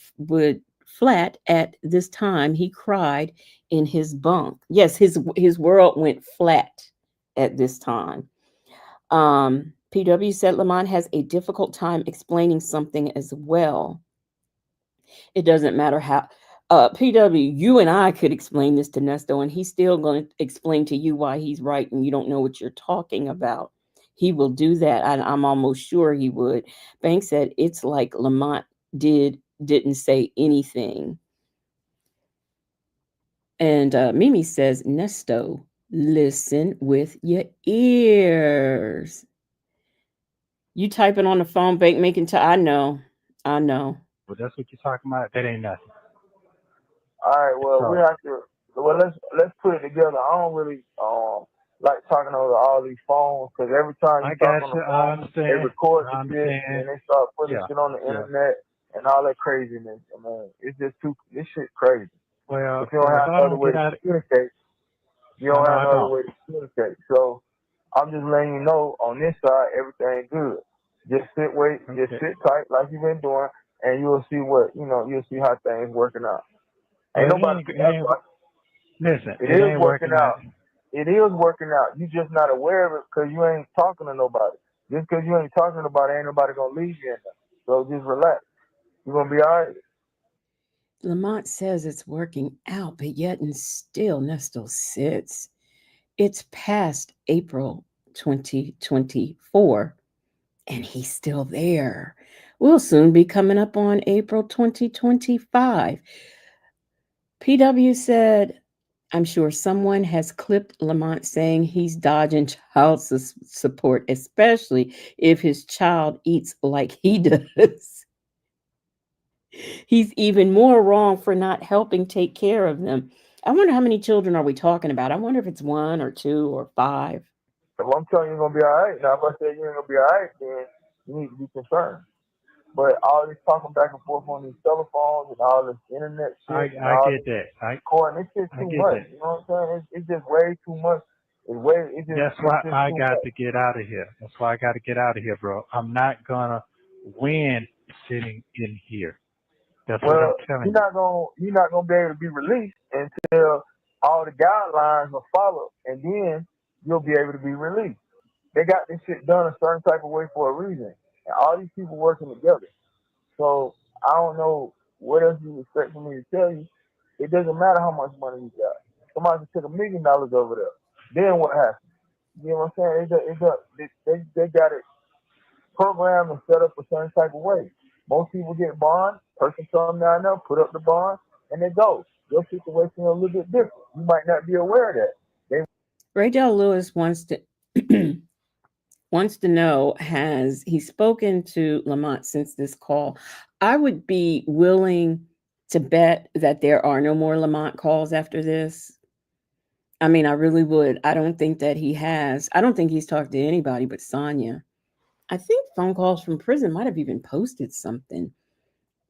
flat at this time. He cried in his bunk. Yes, his world went flat at this time. PW said Lamont has a difficult time explaining something as well. It doesn't matter how. PW, you and I could explain this to Nesto, and he's still going to explain to you why he's right and you don't know what you're talking about. He will do that. I'm almost sure he would. Bank said it's like Lamont didn't say anything. And Mimi says, Nesto, listen with your ears. You typing on the phone, bank making time. I know. But that's what you're talking about. That ain't nothing. All right. Well, we So have to. Well, let's put it together. I don't really like talking over all these phones because every time you I talk got on the you. I phone, they understand. record the I shit understand. and they start putting Yeah. shit on the Yeah. internet and all that craziness. I mean, it's just too. This shit crazy. If Well, you don't well, if have I no other don't way get to out, communicate, you I don't know have I no other don't. way to communicate. So I'm just letting you know on this side, everything good. Just Okay. sit tight like you've been doing, and you'll see you'll see how things working out. Ain't Well, nobody. it ain't. Listen, It it is ain't working working out. out. It is working out. You just not aware of it because you ain't talking to nobody. Just because you ain't talking to nobody, ain't nobody gonna leave you in there. So just relax. You're gonna be all right. Lamont says it's working out, but yet and still Nesto sits. It's past April 2024, and he's still there. We'll soon be coming up on April 2025. PW said, I'm sure someone has clipped Lamont saying he's dodging child support, especially if his child eats like he does. He's even more wrong for not helping take care of them. I wonder how many children are we talking about? I wonder if it's one or two or five. If I'm telling you you're gonna be all right, now if I say you ain't gonna be all right, then you need to be concerned. But all this talking back and forth on these telephones and all this internet shit and I all get this that. recording, it's just I too get much. that. You know what I'm saying? It's just way too much. That's It's why just I too got much. to get out of here. That's why I got to get out of here, bro. I'm not gonna win sitting in here. That's what I'm Well, telling you. you're not gonna be able to be released until all the guidelines are followed, and then you'll be able to be released. They got this shit done a certain type of way for a reason, and all these people working together. So I don't know what else you expect from me to tell you. It doesn't matter how much money you got. Somebody can take $1 million over there. Then what happens? You know what I'm saying? They got it programmed and set up a certain type of way. Most people get bond, person come down there, put up the bond, and they go. Your situation is a little bit different. You might not be aware of that. They Ray Del Lewis wants to wants to know, has he spoken to Lamont since this call? I would be willing to bet that there are no more Lamont calls after this. I mean, I really would. I don't think that he has. I don't think he's talked to anybody but Sonya. I think phone calls from prison might have even posted something.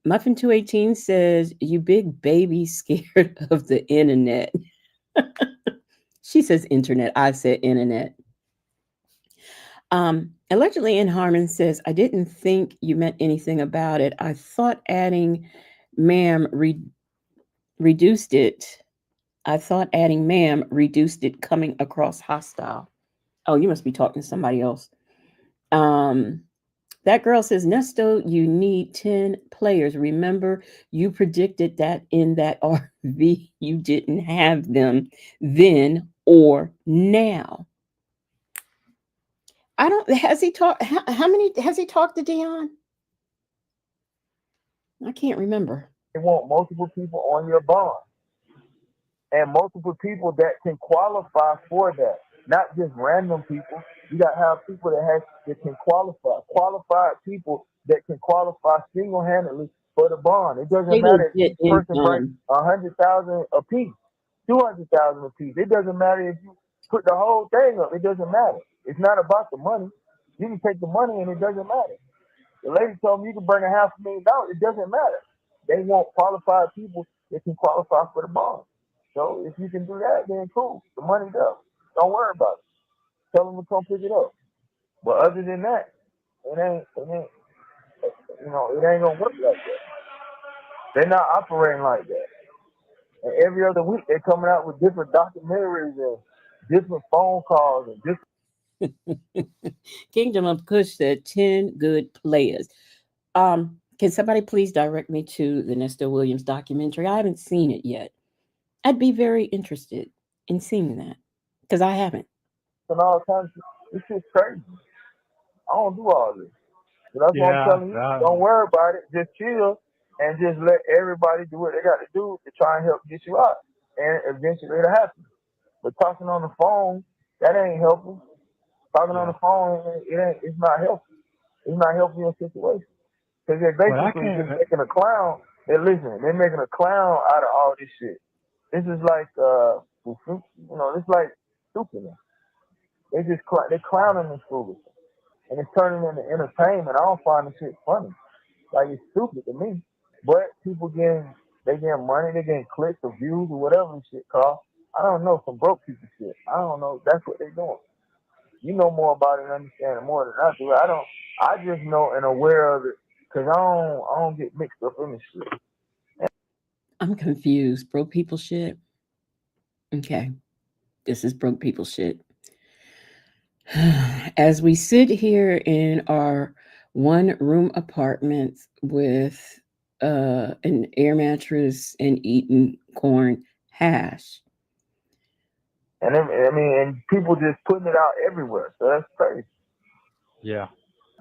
Muffin 218 says, "You big baby scared of the internet." She says internet. I said internet. Allegedly in Harmon says, "I didn't think you meant anything about it. I thought adding ma'am reduced it. I thought adding ma'am reduced it coming across hostile." Oh, you must be talking to somebody else. Um, that girl says, "Nesto, you need 10 players. Remember, you predicted that in that RV. You didn't have them then or now." I don't, has he talked, how many, has he talked to Dion? I can't remember. They want multiple people on your bond and multiple people that can qualify for that, not just random people. You got to have people that can qualify, qualified people that can qualify single-handedly for the bond. It doesn't They matter if legit each person brings income. 100,000 a piece, 200,000 a piece. It doesn't matter if you put the whole thing up. It doesn't matter. It's not about the money. You can take the money and it doesn't matter. The lady told me you can bring $500,000. It doesn't matter. They want qualified people that can qualify for the bond. So if you can do that, then cool. The money's up. Don't worry about it. Tell them to come pick it up. But other than that, it ain't gonna work like that. They're not operating like that. And every other week they're coming out with different documentaries and different phone calls and different. Kingdom of Kush said 10 good players. Can somebody please direct me to the Nestor Williams documentary? I haven't seen it yet. I'd be very interested in seeing that because I haven't. And all kinds of this shit's crazy. I don't do all this. So that's what I'm Yeah, telling you. Don't worry about it. Just chill and just let everybody do what they got to do to try and help get you out. And eventually it'll happen. But talking on the phone, that ain't helping. Talking on yeah. the phone, it's not helping. It's not helping your situation. Because they're Well, I basically just can't. making a clown. They're making a clown out of all this shit. This is like, it's like stupidness. They're clowning this foolishness. And it's turning into entertainment. I don't find this shit funny. Like, it's stupid to me. But people they getting money, they getting clicks or views or whatever this shit costs. I don't know, some broke people shit. I don't know. That's what they're doing. You know more about it and understand it more than I do. I just know and aware of it because I don't get mixed up in this shit. I'm confused. Broke people shit. Okay. This is broke people shit. As we sit here in our one room apartment with an air mattress and eating corn hash. And people just putting it out everywhere. So that's crazy. Yeah.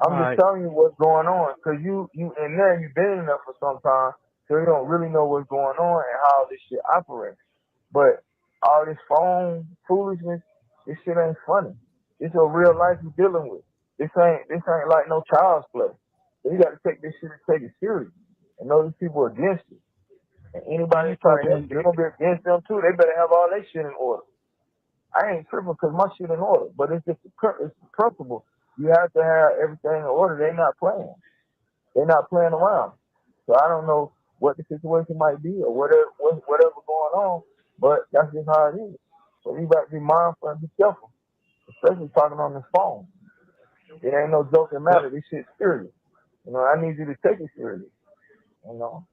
All I'm just right. telling you what's going on because you in there, you've been in there for some time, so you don't really know what's going on and how this shit operates. But all this phone foolishness, this shit ain't funny. It's a real life you're dealing with. This ain't like no child's play. So you got to take this shit and take it serious and know these people are against you. And I anybody ain't that try to help tripping. you, they're gonna be against them too. They better have all their shit in order. I ain't tripping because my shit in order, but it's just it's the principle. You have to have everything in order. They're not playing. They're not playing around. So I don't know what the situation might be or whatever going on, but that's just how it is. So you got to be mindful and be careful, especially talking on this phone. It ain't no joking Well, matter. This shit's serious. I need you to take it seriously. You know.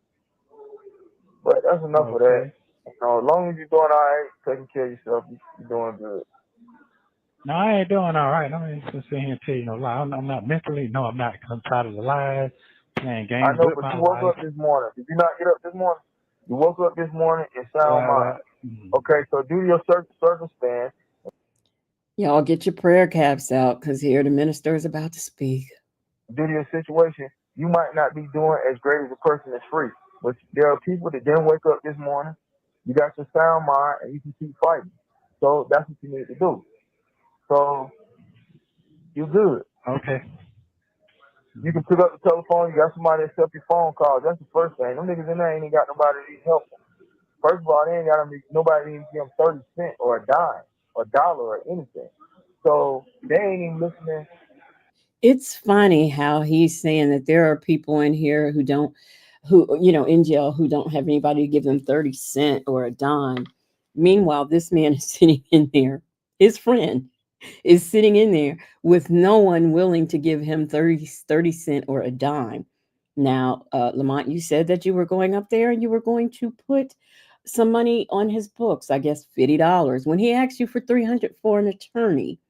But that's enough of that. okay. As long as you're doing all right, taking care of yourself, you're doing good. No, I ain't doing all right. I'm just sitting here and tell you no lie. I'm not mentally. No, I'm not. I'm tired of the lies, playing I games know, with but my you woke life. up this morning. Did you not get up this morning? You woke up this morning in sound mind. Well, Okay, so do your circumstance. Y'all get your prayer caps out because here the minister is about to speak. Due to your situation, you might not be doing as great as a person that's free. But there are people that didn't wake up this morning. You got your sound mind and you can keep fighting. So that's what you need to do. So you're good. okay. You can pick up the telephone, you got somebody to accept your phone calls. That's the first thing. Them niggas in there ain't even got nobody to help them. First of all, they ain't got to nobody even give them 30 cents or a dime or a dollar or anything. So they ain't even listening. It's funny how he's saying that there are people in here who don't, who, in jail who don't have anybody to give them 30 cents or a dime. Meanwhile, this man is sitting in there, his friend is sitting in there with no one willing to give him 30 cents or a dime. Now, Lamont, you said that you were going up there and you were going to put some money on his books, I guess $50. When he asked you for 300 for an attorney,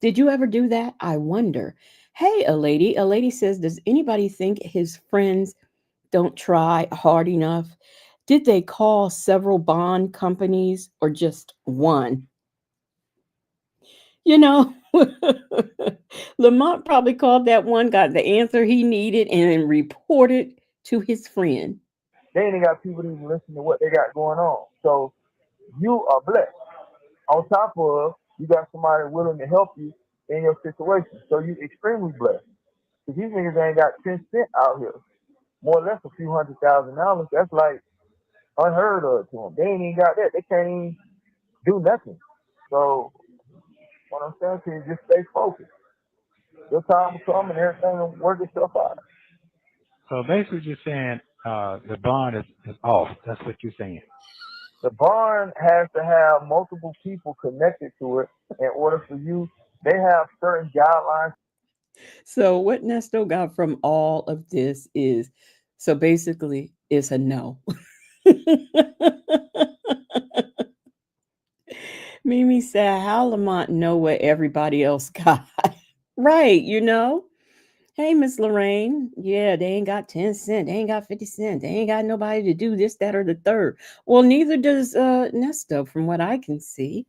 did you ever do that? I wonder. Hey, a lady. A lady says, does anybody think his friends don't try hard enough? Did they call several bond companies or just one? You know, Lamont probably called that one, got the answer he needed, and then reported to his friend. They ain't got people to even listen to what they got going on. So you are blessed. On top of, you got somebody willing to help you in your situation. So you extremely blessed. Because these niggas ain't got 10 cents out here. More or less a few $100,000. That's like unheard of to them. They ain't even got that. They can't even do nothing. So what I'm saying to you, just stay focused. Your time will come and everything will work itself out. So basically, you're saying the bond is off. That's what you're saying. The bond has to have multiple people connected to it in order for you. They have certain guidelines. So, what Nesto got from all of this is so basically, it's a no. Mimi said, how Lamont know what everybody else got? Right, Hey, Miss Lorraine. Yeah, they ain't got 10 cents. They ain't got 50 cents. They ain't got nobody to do this, that, or the third. Well, neither does Nesto, from what I can see.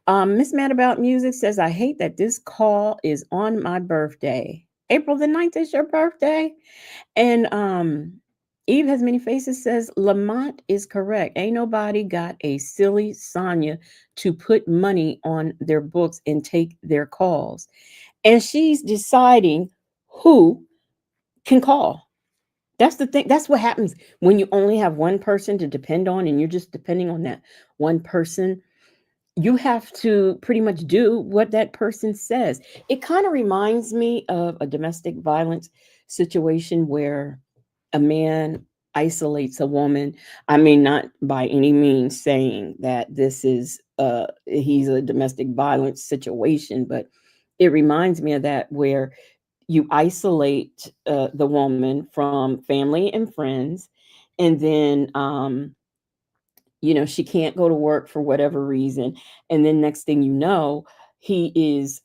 Miss Mad About Music says, I hate that this call is on my birthday. April the 9th is your birthday. And Eve Has Many Faces says, Lamont is correct. Ain't nobody got a silly Sonya to put money on their books and take their calls. And she's deciding who can call. That's the thing. That's what happens when you only have one person to depend on and you're just depending on that one person. You have to pretty much do what that person says. It kind of reminds me of a domestic violence situation where a man isolates a woman. I mean, not by any means saying that this is he's a domestic violence situation, but it reminds me of that where you isolate the woman from family and friends, and then she can't go to work for whatever reason, and then next thing you know, he is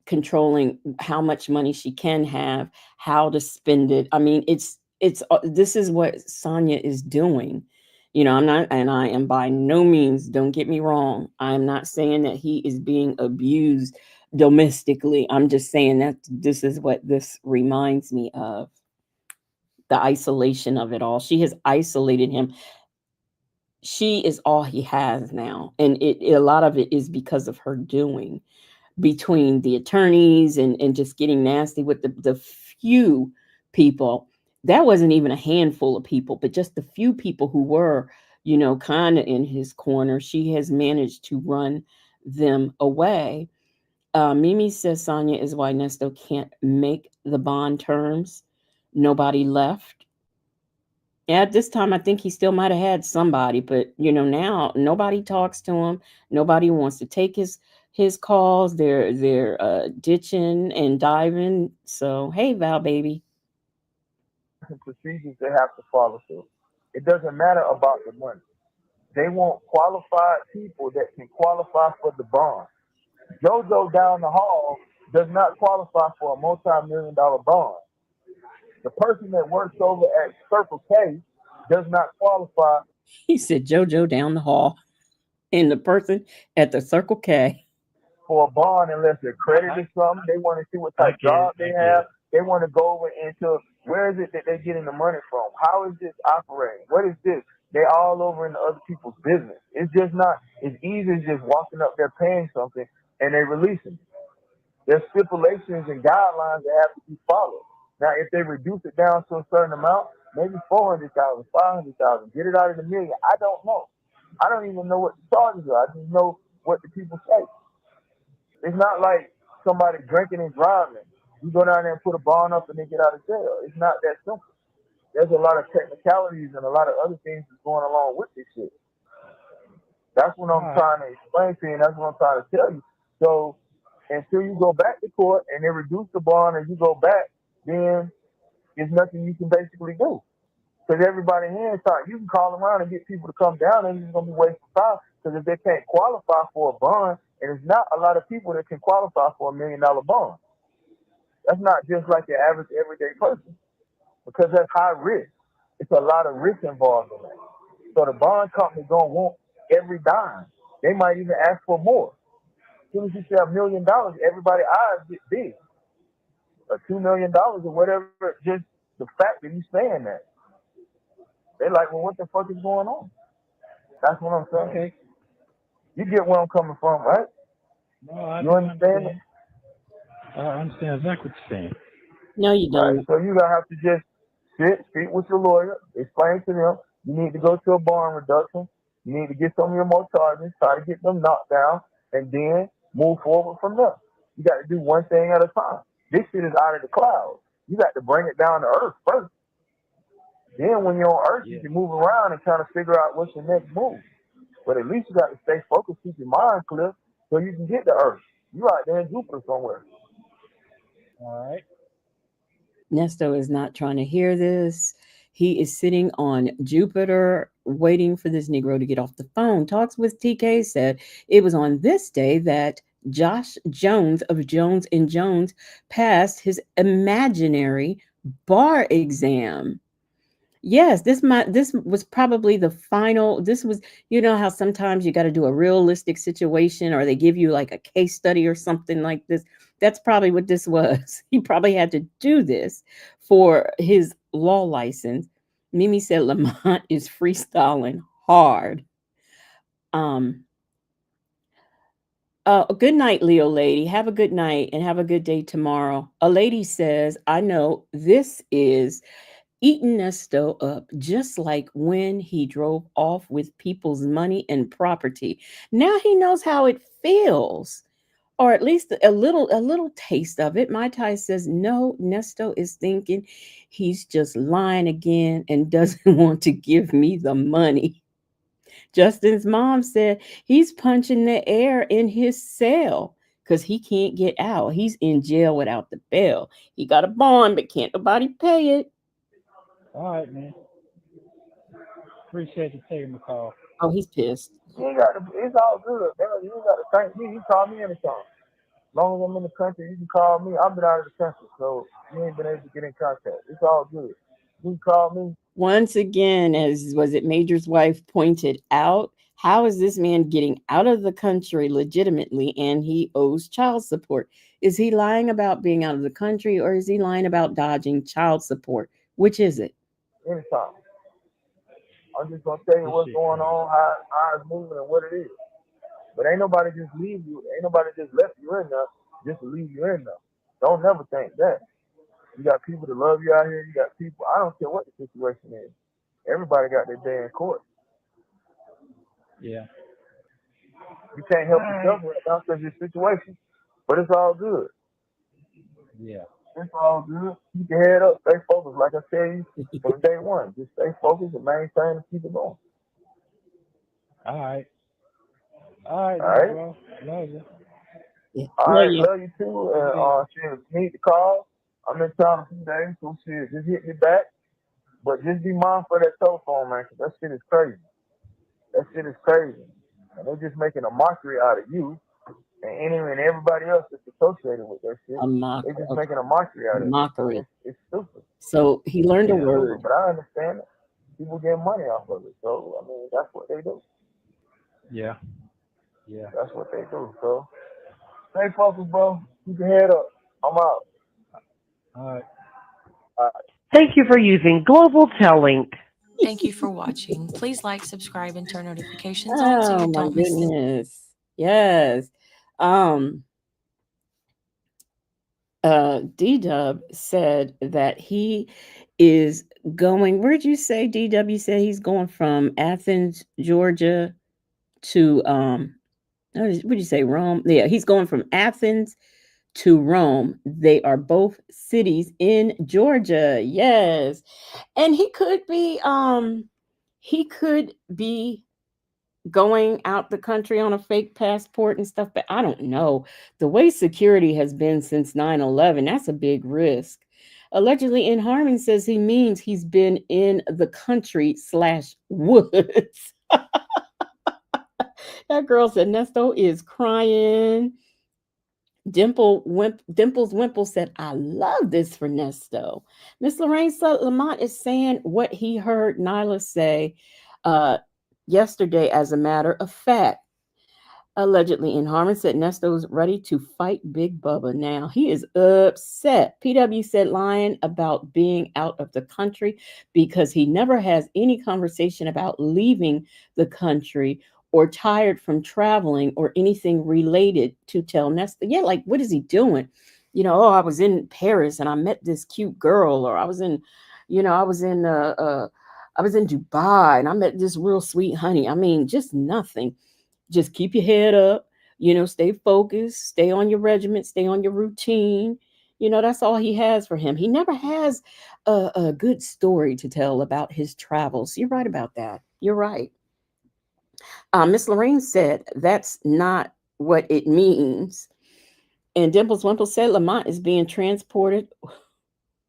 controlling how much money she can have, how to spend it. I mean, it's this is what Sonya is doing. I'm not, and I am by no means, don't get me wrong, I'm not saying that he is being abused domestically. I'm just saying that this is what this reminds me of, the isolation of it all. She has isolated him. She is all he has now, and a lot of it is because of her doing, between the attorneys and just getting nasty with the few people. That wasn't even a handful of people, but just the few people who were kind of in his corner. She has managed to run them away. Mimi says Sonya is why Nesto can't make the bond terms. Nobody left. At this time, I think he still might have had somebody, but now nobody talks to him. Nobody wants to take his calls. They're ditching and diving. So hey, Val baby. Procedures they have to follow through. It doesn't matter about the money. They want qualified people that can qualify for the bond. JoJo down the hall does not qualify for a multi-million-dollar bond. The person that works over at Circle K does not qualify. He said JoJo down the hall, and the person at the Circle K For a bond unless they're credited something. They want to see what type of job they have. They want to go over into where is it that they're getting the money from? How is this operating? What is this? They all over into other people's business. It's just not as easy as just walking up there paying something and they releasing. There's stipulations and guidelines that have to be followed. Now, if they reduce it down to a certain amount, maybe 400,000, 500,000. Get it out of the million. I don't know. I don't even know what the charges are. I just know what the people say. It's not like somebody drinking and driving. You go down there and put a bond up and they get out of jail. It's not that simple. There's a lot of technicalities and a lot of other things that's going along with this shit. That's what I'm trying to explain to you, and that's what I'm trying to tell you. So until you go back to court and they reduce the bond and you go back, then there's nothing you can basically do. Because everybody here is talking. You can call around and get people to come down, and it's going to be wasting time. Because if they can't qualify for a bond, and there's not a lot of people that can qualify for $1 million bond. That's not just like the average everyday person. Because that's high risk. It's a lot of risk involved in that. So the bond company's going to want every dime. They might even ask for more. As soon as you say $1 million, everybody's eyes get big. Or $2 million or whatever, just the fact that you're saying that. They're like, well, what the fuck is going on? That's what I'm saying. Okay. You get where I'm coming from, right? No, I You do understand it? I understand exactly what you're saying. No, you Right. don't. So you're going to have to just speak with your lawyer, explain to them. You need to go to a bond reduction. You need to get some of your more charges, try to get them knocked down, and then move forward from there. You got to do one thing at a time. This shit is out of the clouds. You got to bring it down to earth first. Then when you're on earth, you can move around and kind of figure out what's your next move. But at least you got to stay focused, keep your mind clear, so you can get to earth. You out there in Jupiter somewhere. All right. Nesto is not trying to hear this. He is sitting on Jupiter waiting for this Negro to get off the phone. Talks with TK said it was on this day that Josh Jones of Jones and Jones passed his imaginary bar exam. Yes, this was probably the final. This was, you know how sometimes you got to do a realistic situation or they give you like a case study or something like this. That's probably what this was. He probably had to do this for his law license. Mimi said Lamont is freestyling hard. Good night, Leo lady. Have a good night and have a good day tomorrow. A lady says, I know this is eating Nesto up just like when he drove off with people's money and property. Now he knows how it feels, or at least a little taste of it. My Tai says, no, Nesto is thinking he's just lying again and doesn't want to give me the money. Justin's mom said he's punching the air in his cell because he can't get out. He's in jail without the bail. He got a bond, but can't nobody pay it. All right, man. Appreciate you taking the call. Oh, he's pissed. You ain't got to, it's all good. You ain't got to thank me. You call me anytime. As long as I'm in the country, you can call me. I've been out of the country, so you ain't been able to get in contact. It's all good. You can call me. Once again, as was it Major's wife pointed out, how is this man getting out of the country legitimately and he owes child support? Is he lying about being out of the country or is he lying about dodging child support? Which is it? Anytime. I'm just going to tell you what's going on, how it's moving, and what it is. But ain't nobody just leave you. Ain't nobody just left you in there just to leave you in there. Don't never think that. You got people that love you out here. You got people. I don't care what the situation is. Everybody got their day in court. Yeah. You can't help yourself right now because your situation. But it's all good. Yeah. It's all good. Keep your head up. Stay focused. Like I tell you from day one. Just stay focused and maintain and keep it going. All right. All right, All right. bro. Love you. Yeah. All No, right. yeah. Love you too. And shit, need the call. I'm in town a few days, so shit, just hit me back. But just be mindful of that telephone, man, because that shit is crazy. That shit is crazy. And they're just making a mockery out of you and everybody else that's associated with that shit. A mock, They're just okay. making a mockery out of it. Mockery. It's stupid. So he learned a It's word. stupid, but I understand it. People get money off of it. So, I mean, that's what they do. Yeah. Yeah. That's what they do. So, stay focused, bro. Keep your head up. I'm out. All right. All right. Thank you for using Global Tellink. Thank you for watching. Please like, subscribe, and turn notifications on so Oh you my don't miss the goodness. Yes. D-Dub said that he is going, where'd you say DW said he's going from Athens, Georgia to what'd you say, Rome? Yeah, he's going from Athens to Rome. They are both cities in Georgia. Yes. And he could be going out the country on a fake passport and stuff, but I don't know. The way security has been since 9/11, that's a big risk. Allegedly, in Harmon says he means he's been in the country slash woods. That girl said Nesto is crying. Dimples Wimple said, I love this for Nesto. Miss Lorraine said Lamont is saying what he heard Nyla say uh, yesterday as a matter of fact. Allegedly in Harmon said Nesto's ready to fight Big Bubba now. He is upset. PW said lying about being out of the country because he never has any conversation about leaving the country or tired from traveling or anything related to tell Nesto. Yeah, like what is he doing? Oh, I was in Paris and I met this cute girl, or I was in, I was in Dubai and I met this real sweet honey. I mean, just nothing. Just keep your head up, stay focused, stay on your regiment, stay on your routine. That's all he has for him. He never has a good story to tell about his travels. You're right about that. You're right. Miss Lorraine said that's not what it means. And Dimples Wimple said Lamont is being transported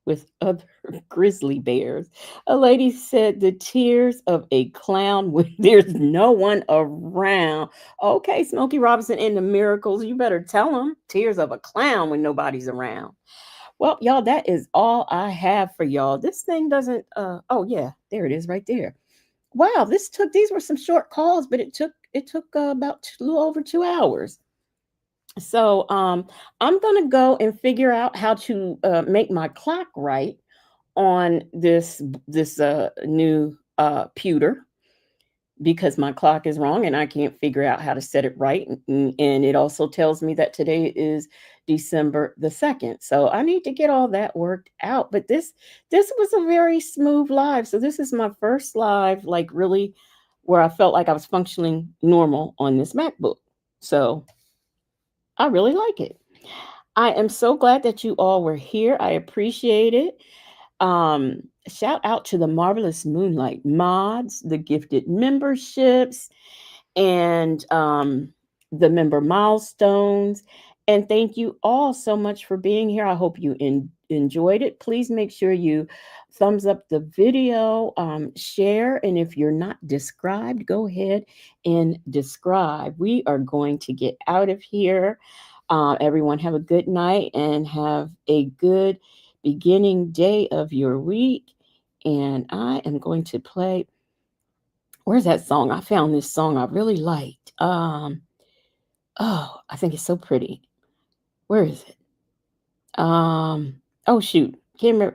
with other grizzly bears. A lady said the tears of a clown when there's no one around. Okay, Smokey Robinson and the Miracles, you better tell them. Tears of a clown when nobody's around. Well, y'all, that is all I have for y'all. This thing doesn't, oh yeah, there it is right there. Wow, these were some short calls, but it took about a little over 2 hours. So I'm gonna go and figure out how to make my clock right on this new pewter, because my clock is wrong and I can't figure out how to set it right. And it also tells me that today is December the 2nd. So I need to get all that worked out. But this was a very smooth live. So this is my first live, like really where I felt like I was functioning normal on this MacBook. So I really like it. I am so glad that you all were here. I appreciate it. Shout out to the Marvelous Moonlight mods, the gifted memberships, and the member milestones. And thank you all so much for being here. I hope you enjoyed it. Please make sure you thumbs up the video, share, and if you're not described, go ahead and describe. We are going to get out of here. Everyone have a good night and have a good beginning day of your week. And I am going to play. Where's that song? I found this song I really liked. Oh, I think it's so pretty. Where is it? Oh shoot. Can't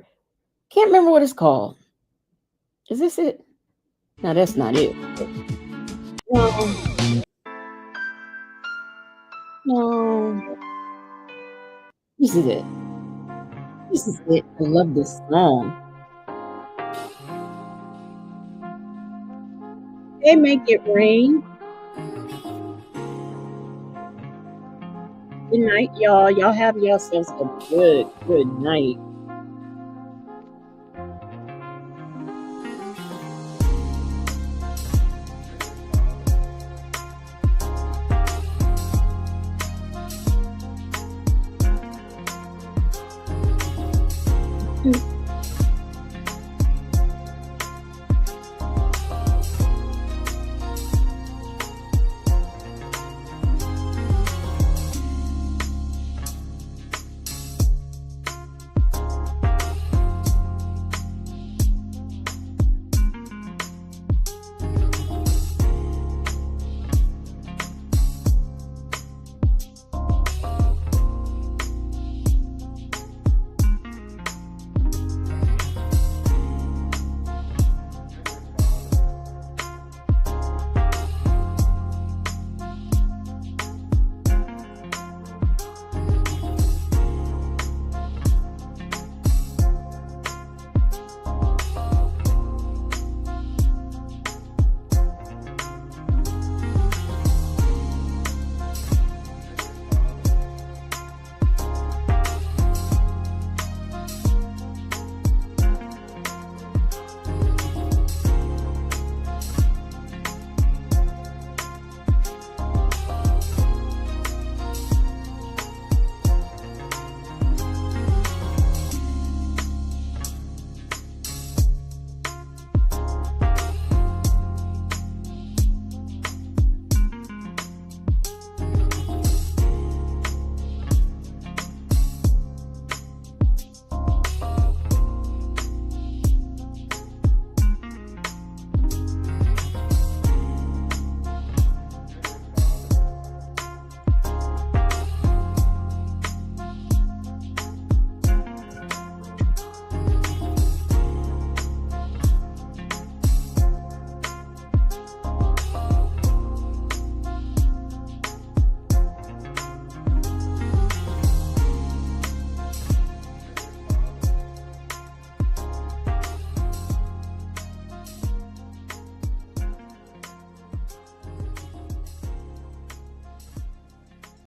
remember what it's called. Is this it? No, that's not it. No. No. This is it. This is it. I love this song. They make it rain. Good night, y'all. Y'all have yourselves a good night.